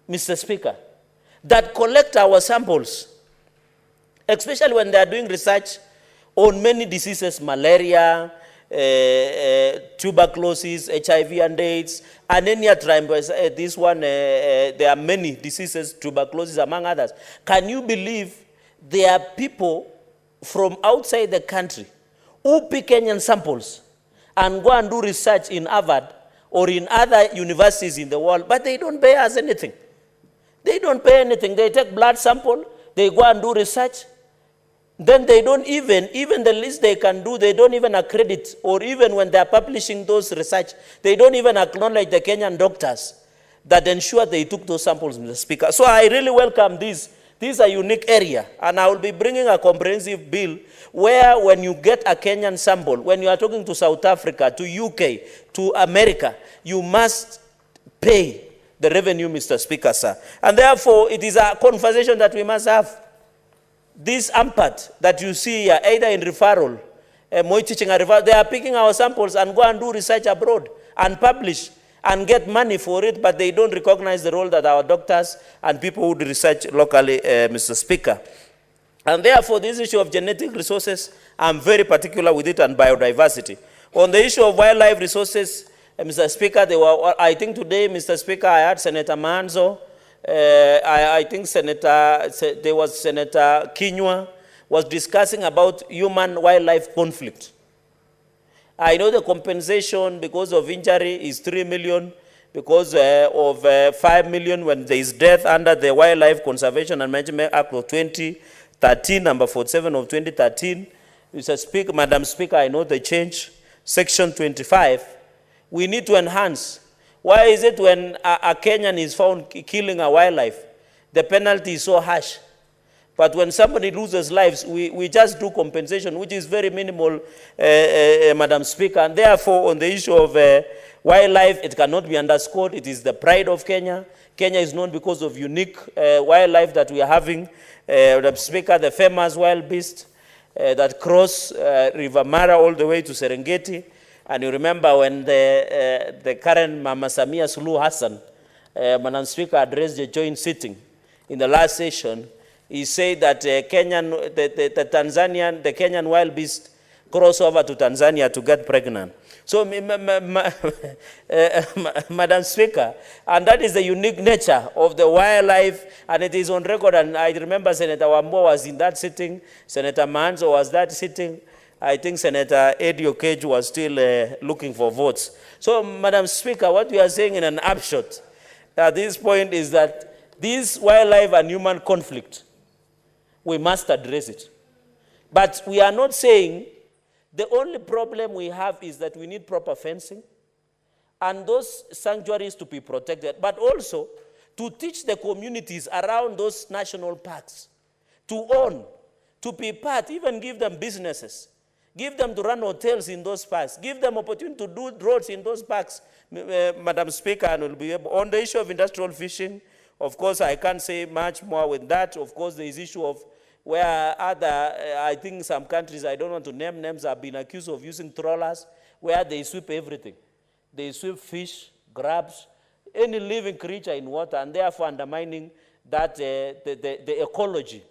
S10: Mr. Speaker, that collect our samples, especially when they are doing research on many diseases, malaria, tuberculosis, HIV and AIDS, anemia thrombosis, this one, there are many diseases, tuberculosis among others. Can you believe there are people from outside the country who pick Kenyan samples and go and do research in Harvard or in other universities in the world, but they don't pay us anything. They don't pay anything. They take blood sample, they go and do research, then they don't even the least they can do, they don't even accredit, or even when they are publishing those research, they don't even acknowledge the Kenyan doctors that ensure they took those samples, Mr. Speaker. So I really welcome this. This is a unique area, and I will be bringing a comprehensive bill where when you get a Kenyan sample, when you are talking to South Africa, to UK, to America, you must pay the revenue, Mr. Speaker, sir. And therefore, it is a conversation that we must have. This AMPAT that you see here, either in referral, Moi teaching a referral, they are picking our samples and go and do research abroad and publish and get money for it, but they don't recognize the role that our doctors and people who do research locally, Mr. Speaker. And therefore, this issue of genetic resources, I'm very particular with it, and biodiversity. On the issue of wildlife resources, Mr. Speaker, I think today, Mr. Speaker, I had Senator Manzo, I think there was Senator Kinyua, was discussing about human-wildlife conflict. I know the compensation because of injury is 3 million, because of 5 million when there is death under the Wildlife Conservation and Management Act of 2013, number 47 of 2013. Mr. Speaker, Madam Speaker, I know the change. Section 25, we need to enhance. Why is it when a Kenyan is found killing a wildlife, the penalty is so harsh? But when somebody loses lives, we just do compensation, which is very minimal, Madam Speaker. And therefore, on the issue of wildlife, it cannot be underscored. It is the pride of Kenya. Kenya is known because of unique wildlife that we are having. Madam Speaker, the famous wild beast that cross River Mara all the way to Serengeti. And you remember when the current Mama Samia Suluhu Hassan, Madam Speaker, addressed the joint sitting in the last session, he said that the Kenyan wild beast cross over to Tanzania to get pregnant. So, Madam Speaker, and that is the unique nature of the wildlife, and it is on record. And I remember Senator Wambua was in that sitting, Senator Manzo was that sitting. I think Senator Eddie Okej was still looking for votes. So, Madam Speaker, what we are saying in an upshot at this point is that this wildlife and human conflict, we must address it. But we are not saying the only problem we have is that we need proper fencing and those sanctuaries to be protected, but also to teach the communities around those national parks to own, to be part, even give them businesses, give them to run hotels in those parks, give them opportunity to do roads in those parks, Madam Speaker, and will be able. On the issue of industrial fishing, of course, I can't say much more with that. Of course, there is issue of where other, I think some countries, I don't want to name names, have been accused of using trawlers, where they sweep everything. They sweep fish, crabs, any living creature in water, and therefore undermining that the ecology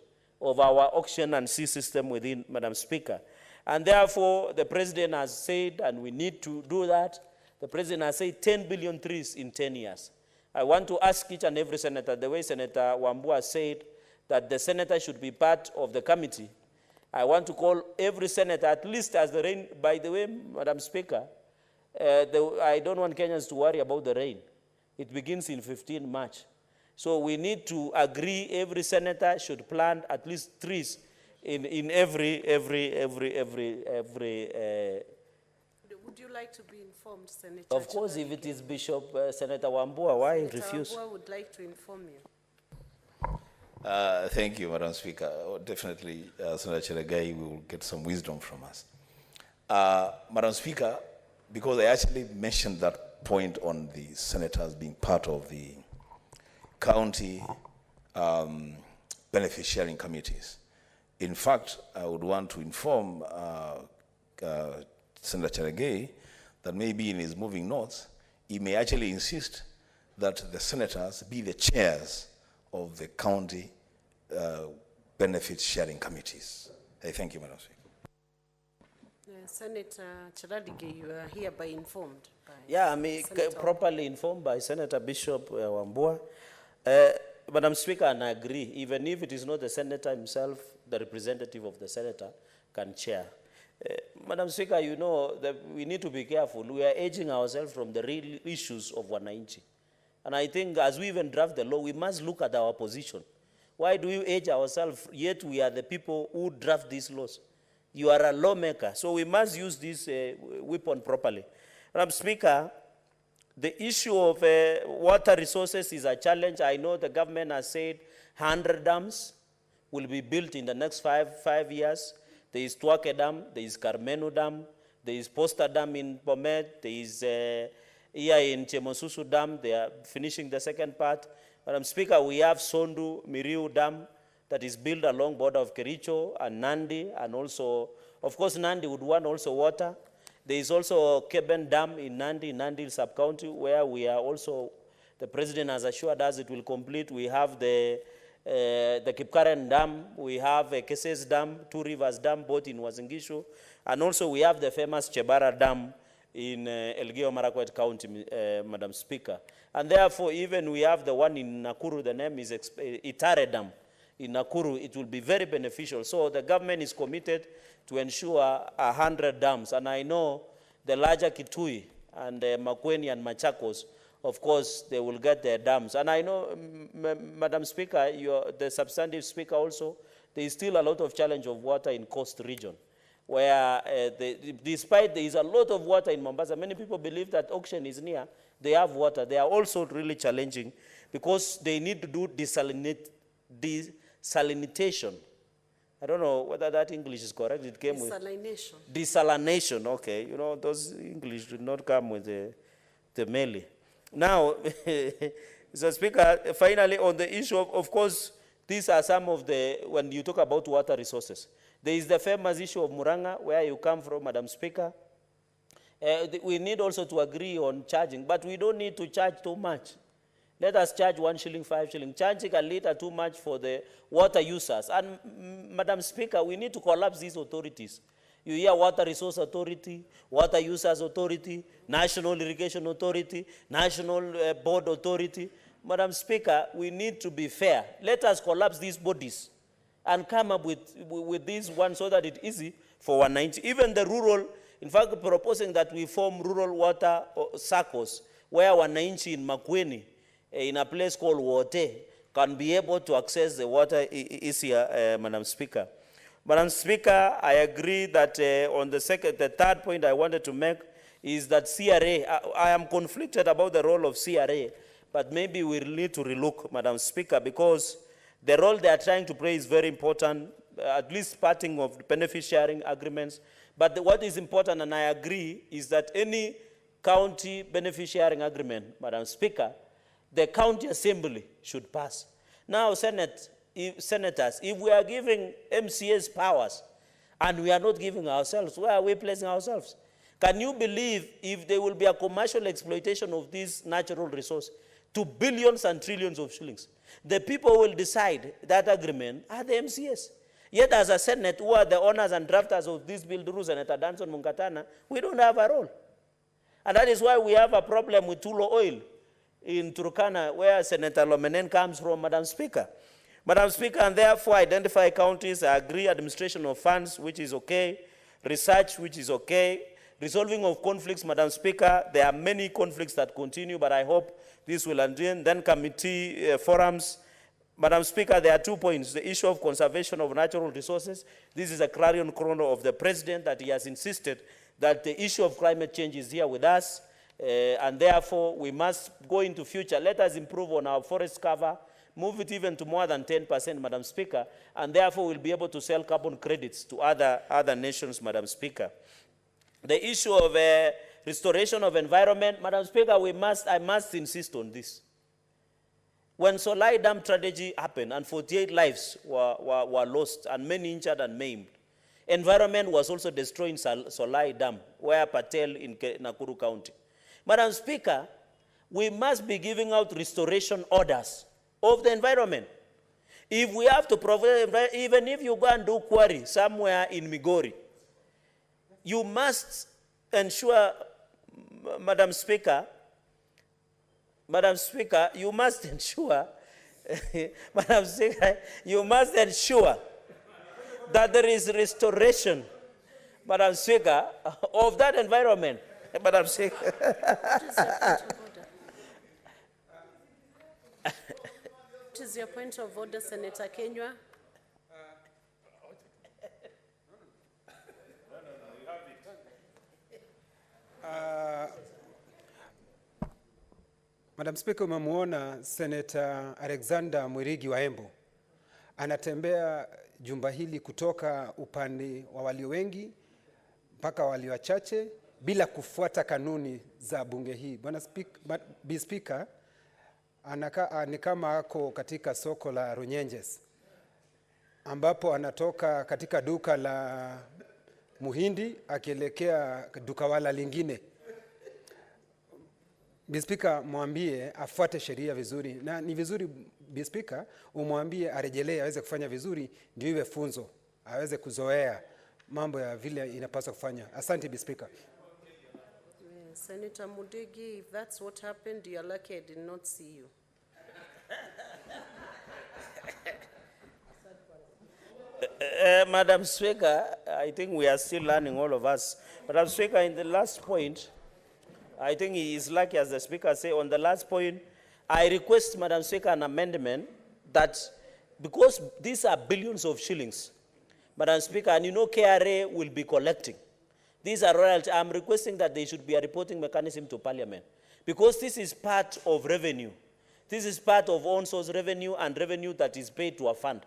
S10: of our ocean and sea system within, Madam Speaker. And therefore, the President has said, and we need to do that, the President has said 10 billion trees in 10 years. I want to ask each and every senator, the way Senator Wambua said, that the senator should be part of the committee. I want to call every senator, at least as the rain, by the way, Madam Speaker, I don't want Kenyans to worry about the rain. It begins in 15 March. So we need to agree every senator should plant at least trees in every
S1: Would you like to be informed, Senator?
S10: Of course, if it is Bishop Senator Wambua, why
S1: Senator
S10: refuse?
S1: Wambua would like to inform you.
S6: Thank you, Madam Speaker. Definitely, Senator Chelagai will get some wisdom from us. Madam Speaker, because I actually mentioned that point on the senators being part of the county benefit sharing committees. In fact, I would want to inform Senator Chelagai that maybe in his moving notes, he may actually insist that the senators be the chairs of the county benefit sharing committees. I thank you, Madam Speaker.
S1: Senator Chelagai, you are hereby informed.
S10: Yeah, I mean, properly informed by Senator Bishop Wambua. Madam Speaker, and I agree, even if it is not the senator himself, the representative of the senator can chair. Madam Speaker, you know that we need to be careful. We are edging ourselves from the real issues of wananchi. And I think as we even draft the law, we must look at our position. Why do we edge ourselves, yet we are the people who draft these laws? You are a lawmaker, so we must use this weapon properly. Madam Speaker, the issue of water resources is a challenge. I know the government has said 100 dams will be built in the next five years. There is Tuake Dam, there is Carmenu Dam, there is Posta Dam in Bomet, there is here in Chemosusu Dam, they are finishing the second part. Madam Speaker, we have Sondu Miriu Dam that is built along border of Kericho and Nandi, and also, of course, Nandi would want also water. There is also Keben Dam in Nandi sub-county, where we are also, the President has assured us it will complete. We have the Kipkaren Dam, we have Keses Dam, Two Rivers Dam, both in Uasin-Gishu, and also we have the famous Chebara Dam in Elgeyo Marakwet County, Madam Speaker. And therefore, even we have the one in Nakuru, the name is Itare Dam. In Nakuru, it will be very beneficial. So the government is committed to ensure 100 dams. And I know the larger Kitui and Makueni and Machakos, of course, they will get their dams. And I know, Madam Speaker, the substantive speaker also, there is still a lot of challenge of water in coast region, where despite there is a lot of water in Mombasa, many people believe that auction is near, they have water. They are also really challenging because they need to do desalination. I don't know whether that English is correct. It came with desalination. Okay, you know, those English did not come with the Meli. Now, Mr. Speaker, finally on the issue of course, these are some of the, when you talk about water resources, there is the famous issue of Muranga, where you come from, Madam Speaker. We need also to agree on charging, but we don't need to charge too much. Let us charge 1 shilling, 5 shilling. Charging a little too much for the water users. And, Madam Speaker, we need to collapse these authorities. You hear Water Resource Authority, Water Users Authority, National Irrigation Authority, National Board Authority. Madam Speaker, we need to be fair. Let us collapse these bodies and come up with this one so that it's easy for 190. Even the rural, in fact, proposing that we form rural water circles where 190 in Makueni, in a place called Wote, can be able to access the water easier, Madam Speaker. Madam Speaker, I agree that on the third point I wanted to make is that CRA, I am conflicted about the role of CRA, but maybe we need to relook, Madam Speaker, because the role they are trying to play is very important, at least parting of benefit sharing agreements. But what is important, and I agree, is that any county benefit sharing agreement, Madam Speaker, the county assembly should pass. Now, senators, if we are giving MCAs powers and we are not giving ourselves, where are we placing ourselves? Can you believe if there will be a commercial exploitation of this natural resource to billions and trillions of shillings? The people will decide that agreement are the MCAs. Yet as a Senate, who are the owners and drafters of this bill, rules, and Senator Danson Munkatana, we don't have a role. And that is why we have a problem with Tulo Oil in Turkana, where Senator Lomenen comes from, Madam Speaker. Madam Speaker, and therefore identify counties, I agree, administration of funds, which is okay, research, which is okay, resolving of conflicts, Madam Speaker, there are many conflicts that continue, but I hope this will end. Then committee forums. Madam Speaker, there are 2 points. The issue of conservation of natural resources. This is a clarion call of the President that he has insisted that the issue of climate change is here with us, and therefore we must go into future. Let us improve on our forest cover, move it even to more than 10%, Madam Speaker, and therefore we'll be able to sell carbon credits to other nations, Madam Speaker. The issue of restoration of environment, Madam Speaker, I must insist on this. When Solai Dam tragedy happened and 48 lives were lost and many injured and maimed, environment was also destroyed in Solai Dam, where Patel in Nakuru County. Madam Speaker, we must be giving out restoration orders of the environment. If we have to provide, even if you go and do quarry somewhere in Migori, you must ensure, Madam Speaker, you must ensure, Madam Speaker, you must ensure that there is restoration, Madam Speaker, of that environment. Madam Speaker.
S1: What is your point of order, Senator Kenywa?
S9: Madam Speaker, umemwona Senator Alexander Mwirigi wa Embu anatembea jumba hili kutoka upande wa walio wengi mpaka walio wachache bila kufuata kanuni za bunge hii. Bwana Speaker, ni kama ako katika soko la Runyenjes ambapo anatoka katika duka la Muhindi akielekea duka wala lingine. Speaker, mwambie afuate sheria vizuri, na ni vizuri Speaker umwambie arejelee aweze kufanya vizuri ndio iwe funzo, aweze kuzoea mambo ya vile inapaswa kufanya. Asante Speaker.
S1: Senator Mudigi, if that's what happened, you're lucky I did not see you.
S10: Madam Speaker, I think we are still learning, all of us. Madam Speaker, in the last point, I think he is lucky, as the Speaker said, on the last point, I request, Madam Speaker, an amendment that, because these are billions of shillings, Madam Speaker, and you know KRA will be collecting. These are royalties. I'm requesting that there should be a reporting mechanism to Parliament, because this is part of revenue. This is part of own source revenue and revenue that is paid to a fund.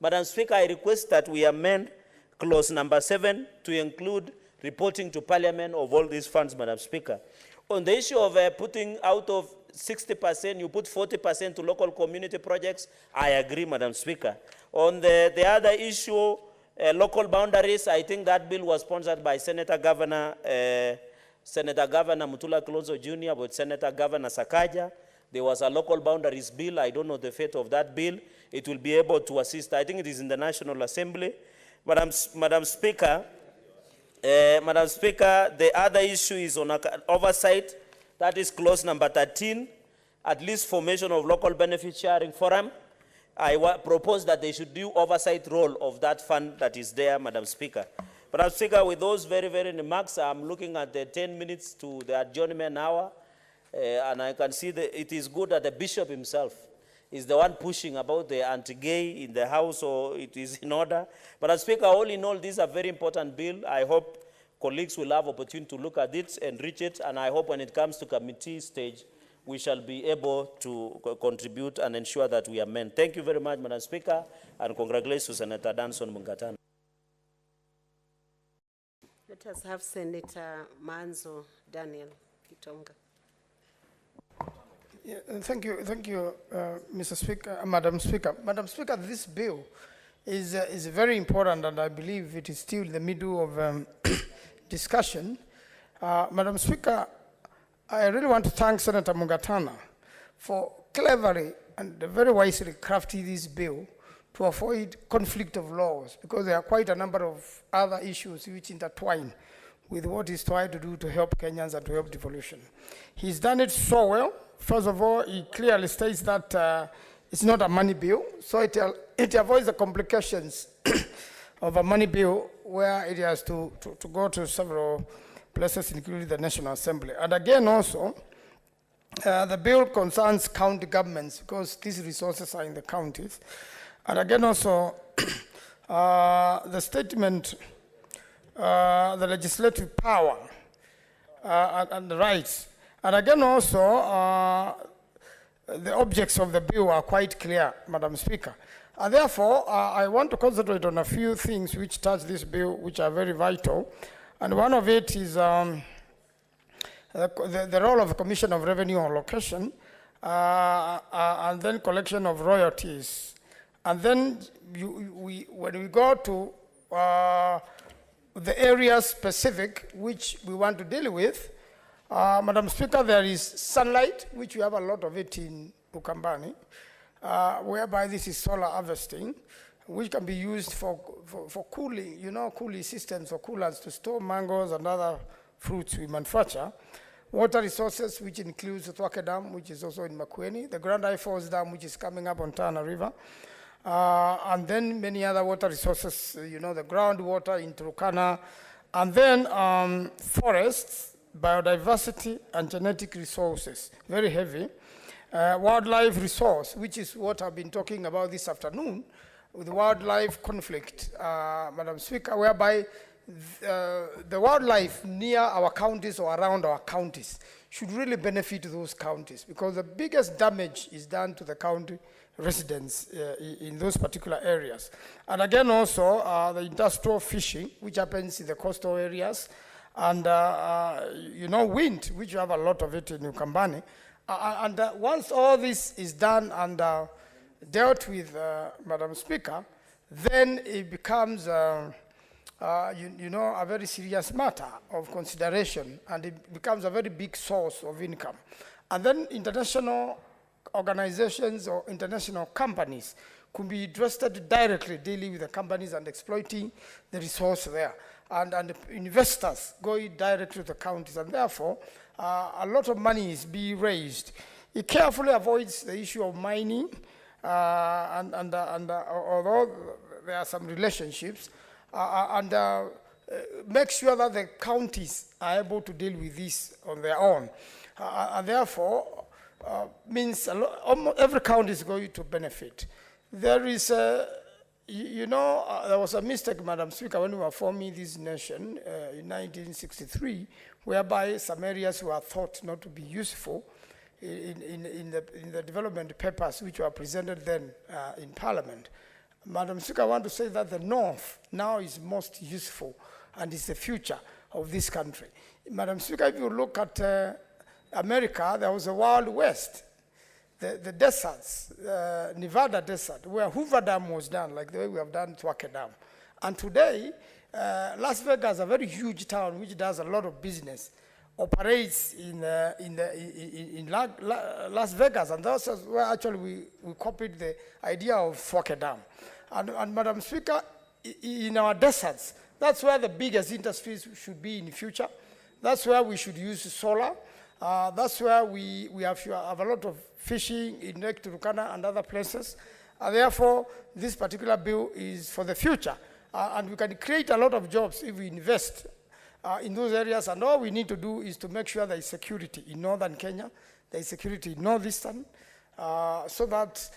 S10: Madam Speaker, I request that we amend clause number 7 to include reporting to Parliament of all these funds, Madam Speaker. On the issue of putting out of 60%, you put 40% to local community projects, I agree, Madam Speaker. On the other issue, local boundaries, I think that bill was sponsored by Senator Governor Mutula Kilonzo Jr. with Senator Governor Sakaja. There was a local boundaries bill. I don't know the fate of that bill. It will be able to assist. I think it is in the National Assembly. Madam Speaker, the other issue is on oversight. That is clause number 13, at least formation of local benefit sharing forum. I propose that they should do oversight role of that fund that is there, Madam Speaker. Madam Speaker, with those very, very remarks, I'm looking at the 10 minutes to the adjournment hour, and I can see that it is good that the bishop himself is the one pushing about the anti-gay in the house, so it is in order. Madam Speaker, all in all, this is a very important bill. I hope colleagues will have opportunity to look at it and reach it, and I hope when it comes to committee stage, we shall be able to contribute and ensure that we amend. Thank you very much, Madam Speaker, and congratulations to Senator Danson Mungatana.
S1: Let us have Senator Manzo Daniel Kitonga.
S8: Yeah, thank you, Mr. Speaker, Madam Speaker. Madam Speaker, this bill is very important, and I believe it is still in the middle of discussion. Madam Speaker, I really want to thank Senator Mungatana for cleverly and very wisely crafting this bill to avoid conflict of laws, because there are quite a number of other issues which intertwine with what he's trying to do to help Kenyans and to help devolution. He's done it so well. First of all, he clearly states that it's not a money bill, so it avoids the complications of a money bill where it has to go to several places, including the National Assembly. And again also, the bill concerns county governments, because these resources are in the counties. And again also, the statement, the legislative power and the rights. And again also, the objects of the bill are quite clear, Madam Speaker. And therefore, I want to concentrate on a few things which touch this bill, which are very vital. And one of it is the role of the Commission of Revenue Allocation, and then collection of royalties. And then when we go to the areas specific which we want to deal with, Madam Speaker, there is sunlight, which we have a lot of it in Ukambani, whereby this is solar harvesting, which can be used for cooling, cooling systems or coolers to store mangoes and other fruits we manufacture. Water resources, which includes the Thwake Dam, which is also in Makueni, the Grand High Falls Dam, which is coming up on Tana River, and then many other water resources, the groundwater in Turkana, and then forests, biodiversity, and genetic resources, very heavy. Wildlife resource, which is what I've been talking about this afternoon, with wildlife conflict, Madam Speaker, whereby the wildlife near our counties or around our counties should really benefit those counties, because the biggest damage is done to the county residents in those particular areas. And again also, the industrial fishing, which happens in the coastal areas, and wind, which you have a lot of it in Ukambani. And once all this is done and dealt with, Madam Speaker, then it becomes, a very serious matter of consideration, and it becomes a very big source of income. And then international organizations or international companies could be trusted directly dealing with the companies and exploiting the resource there. And investors going directly to the counties, and therefore a lot of money is being raised. It carefully avoids the issue of mining, although there are some relationships, make sure that the counties are able to deal with this on their own. And therefore, means almost every county is going to benefit. There is there was a mistake, Madam Speaker, when we were forming this nation in 1963, whereby some areas were thought not to be useful in the development papers which were presented then in Parliament. Madam Speaker, I want to say that the North now is most useful and is the future of this country. Madam Speaker, if you look at America, there was a Wild West. The deserts, Nevada desert, where Hoover Dam was done, like the way we have done Twake Dam. And today, Las Vegas, a very huge town which does a lot of business, operates in Las Vegas, and that's where actually we copied the idea of Twake Dam. And Madam Speaker, in our deserts, that's where the biggest industries should be in the future. That's where we should use solar. That's where we have a lot of fishing in Lake Turkana and other places. Therefore, this particular bill is for the future. And we can create a lot of jobs if we invest in those areas. And all we need to do is to make sure there is security in northern Kenya, there is security in northeastern, so that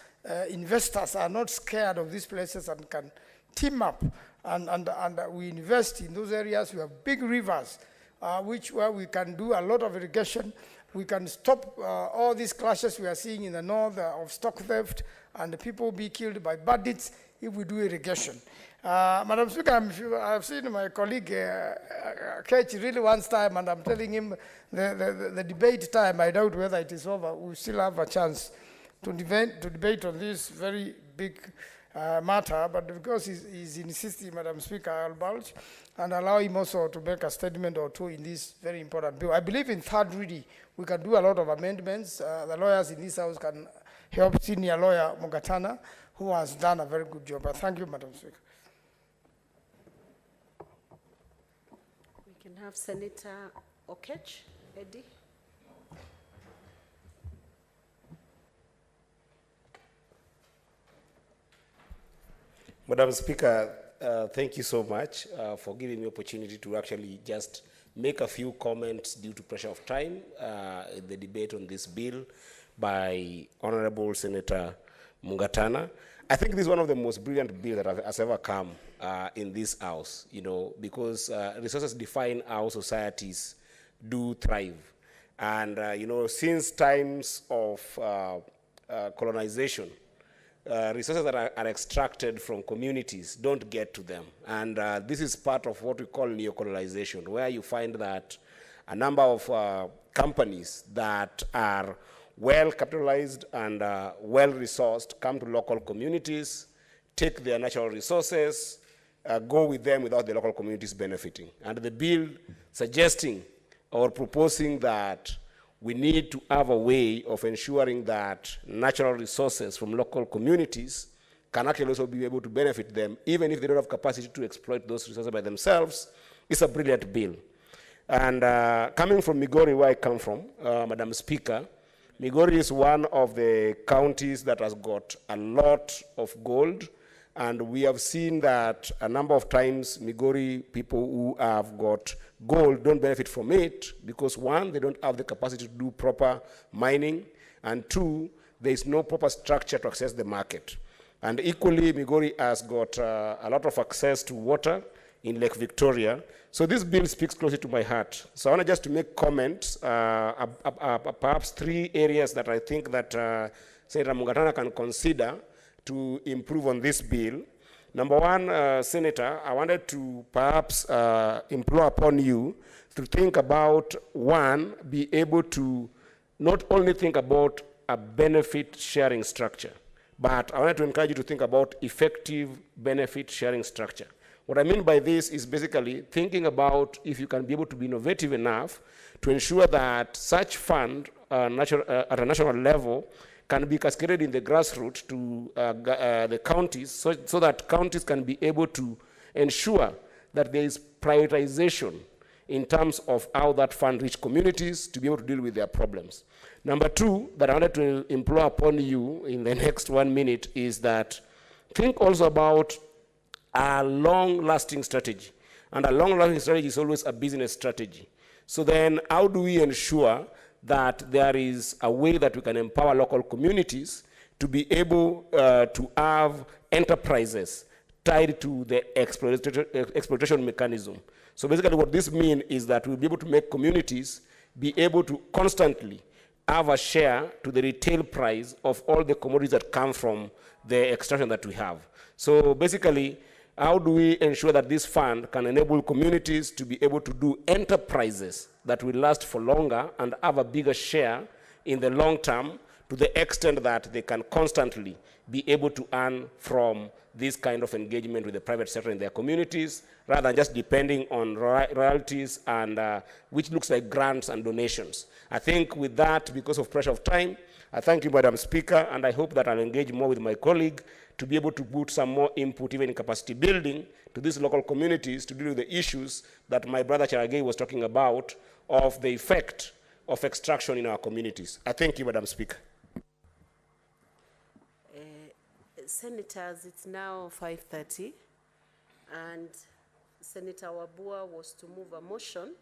S8: investors are not scared of these places and can team up. And we invest in those areas. We have big rivers, where we can do a lot of irrigation. We can stop all these clashes we are seeing in the north of stock theft and the people be killed by bandits if we do irrigation. Madam Speaker, I've seen my colleague Ketch really wants time, and I'm telling him the debate time, I doubt whether it is over. We still have a chance to debate on this very big matter, but because he's insisting, Madam Speaker, I'll bulge and allow him also to make a statement or two in this very important bill. I believe in third reading, we can do a lot of amendments. The lawyers in this house can help senior lawyer Mugatana, who has done a very good job. Thank you, Madam Speaker.
S1: We can have Senator Okech, Eddie.
S17: Madam Speaker, thank you so much for giving me opportunity to actually just make a few comments due to pressure of time in the debate on this bill by Honorable Senator Mugatana. I think this is one of the most brilliant bills that has ever come in this house, because resources define how societies do thrive. And, since times of colonization, resources that are extracted from communities don't get to them. And this is part of what we call neocolonization, where you find that a number of companies that are well capitalized and well resourced come to local communities, take their natural resources, go with them without the local communities benefiting. And the bill suggesting or proposing that we need to have a way of ensuring that natural resources from local communities can actually also be able to benefit them, even if they don't have capacity to exploit those resources by themselves. It's a brilliant bill. And coming from Migori, where I come from, Madam Speaker, Migori is one of the counties that has got a lot of gold, and we have seen that a number of times Migori people who have got gold don't benefit from it because, one, they don't have the capacity to do proper mining, and two, there is no proper structure to access the market. And equally, Migori has got a lot of access to water in Lake Victoria. So this bill speaks closely to my heart. So I want just to make comments, perhaps three areas that I think that Senator Mugatana can consider to improve on this bill. Number one, Senator, I wanted to perhaps implore upon you to think about, one, be able to not only think about a benefit sharing structure, but I wanted to encourage you to think about effective benefit sharing structure. What I mean by this is basically thinking about if you can be able to be innovative enough to ensure that such fund at a national level can be cascaded in the grassroots to the counties so that counties can be able to ensure that there is prioritization in terms of how that fund reach communities to be able to deal with their problems. Number two, that I wanted to implore upon you in the next 1 minute is that think also about a long-lasting strategy. And a long-lasting strategy is always a business strategy. So then how do we ensure that there is a way that we can empower local communities to be able to have enterprises tied to the exploitation mechanism? So basically what this means is that we'll be able to make communities be able to constantly have a share to the retail price of all the commodities that come from the extraction that we have. So basically, how do we ensure that this fund can enable communities to be able to do enterprises that will last for longer and have a bigger share in the long term, to the extent that they can constantly be able to earn from this kind of engagement with the private sector in their communities, rather than just depending on royalties and which looks like grants and donations. I think with that, because of pressure of time, I thank you, Madam Speaker, and I hope that I'll engage more with my colleague to be able to put some more input, even in capacity building, to these local communities to deal with the issues that my brother Cherargei was talking about, of the effect of extraction in our communities. I thank you, Madam Speaker.
S1: Senators, it's now 5:30, and Senator Wabua was to move a motion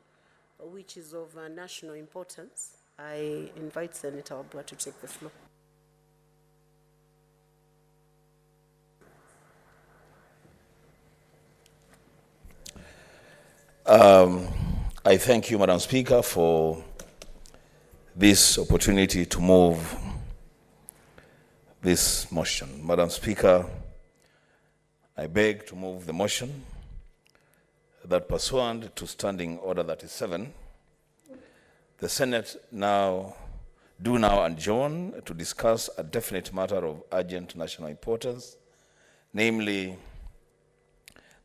S1: which is of national importance. I invite Senator Wabua to take the floor.
S6: I thank you, Madam Speaker, for this opportunity to move this motion. Madam Speaker, I beg to move the motion that, pursuant to Standing Order 37, the Senate now adjourn to discuss a definite matter of urgent national importance, namely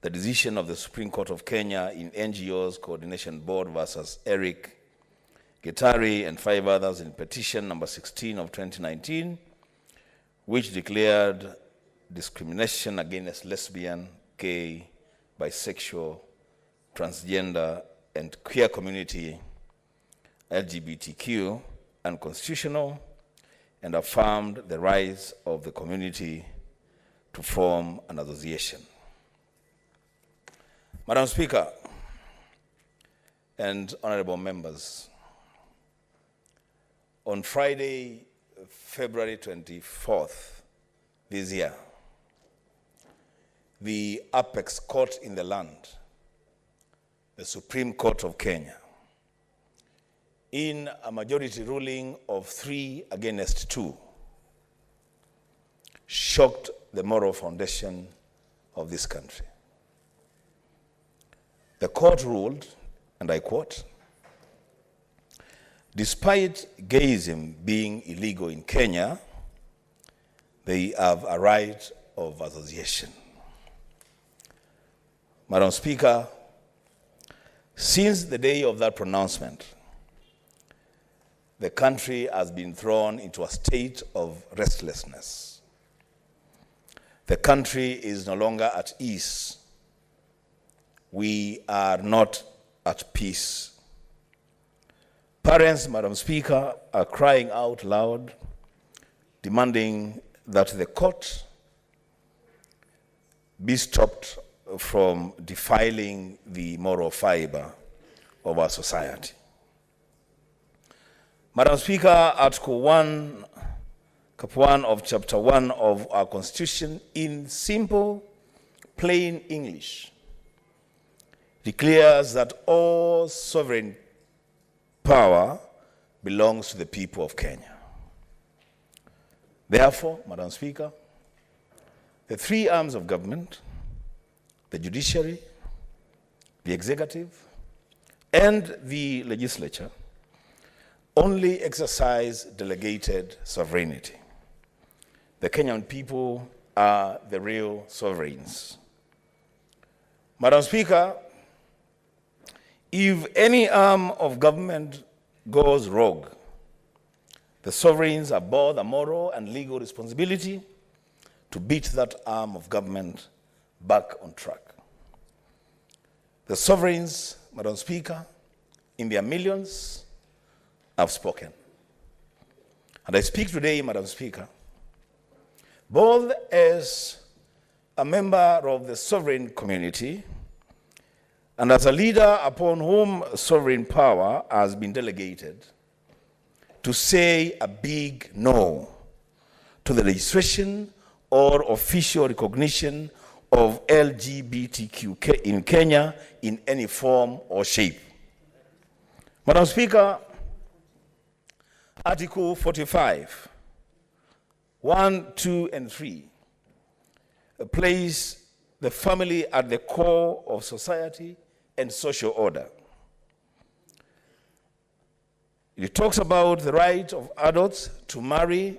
S6: the decision of the Supreme Court of Kenya in NGOs Coordination Board versus Eric Gitari and 5 others in petition number 16 of 2019, which declared discrimination against lesbian, gay, bisexual, transgender, and queer community, LGBTQ, unconstitutional, and affirmed the rights of the community to form an association. Madam Speaker and honorable members, on Friday, February 24th this year, the apex court in the land, the Supreme Court of Kenya, in a majority ruling of 3-2, shocked the moral foundation of this country. The court ruled, and I quote, "Despite gayism being illegal in Kenya, they have a right of association." Madam Speaker, since the day of that pronouncement, the country has been thrown into a state of restlessness. The country is no longer at ease. We are not at peace. Parents, Madam Speaker, are crying out loud, demanding that the court be stopped from defiling the moral fiber of our society. Madam Speaker, Article 1, Cap 1 of Chapter 1 of our Constitution, in simple, plain English, declares that all sovereign power belongs to the people of Kenya. Therefore, Madam Speaker, the 3 arms of government, the judiciary, the executive, and the legislature, only exercise delegated sovereignty. The Kenyan people are the real sovereigns. Madam Speaker, if any arm of government goes rogue, the sovereigns are both a moral and legal responsibility to beat that arm of government back on track. The sovereigns, Madam Speaker, in their millions, have spoken. And I speak today, Madam Speaker, both as a member of the sovereign community, and as a leader upon whom sovereign power has been delegated, to say a big no to the registration or official recognition of LGBTQ in Kenya in any form or shape. Madam Speaker, Article 45, 1, 2, and 3 place the family at the core of society and social order. It talks about the right of adults to marry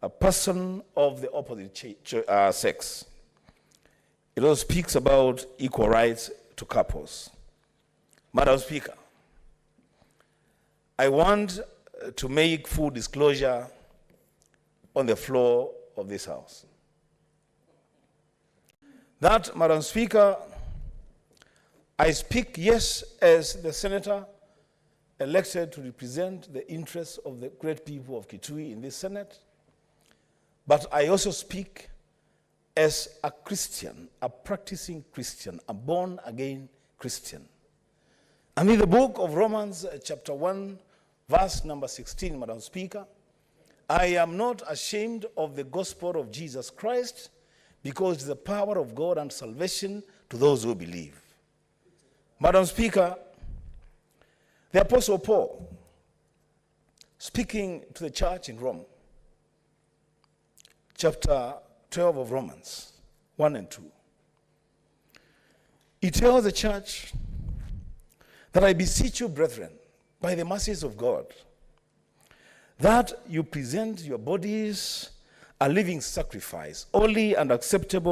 S6: a person of the opposite sex. It also speaks about equal rights to couples. Madam Speaker, I want to make full disclosure on the floor of this House. That, Madam Speaker, I speak, yes, as the senator elected to represent the interests of the great people of Kitui in this Senate, but I also speak as a Christian, a practicing Christian, a born-again Christian. And in the book of Romans, chapter 1, verse number 16, Madam Speaker, I am not ashamed of the gospel of Jesus Christ, because it's the power of God and salvation to those who believe. Madam Speaker, the Apostle Paul, speaking to the church in Rome, chapter 12 of Romans, 1 and 2, he tells the church that I beseech you, brethren, by the mercies of God, that you present your bodies a living sacrifice, holy and acceptable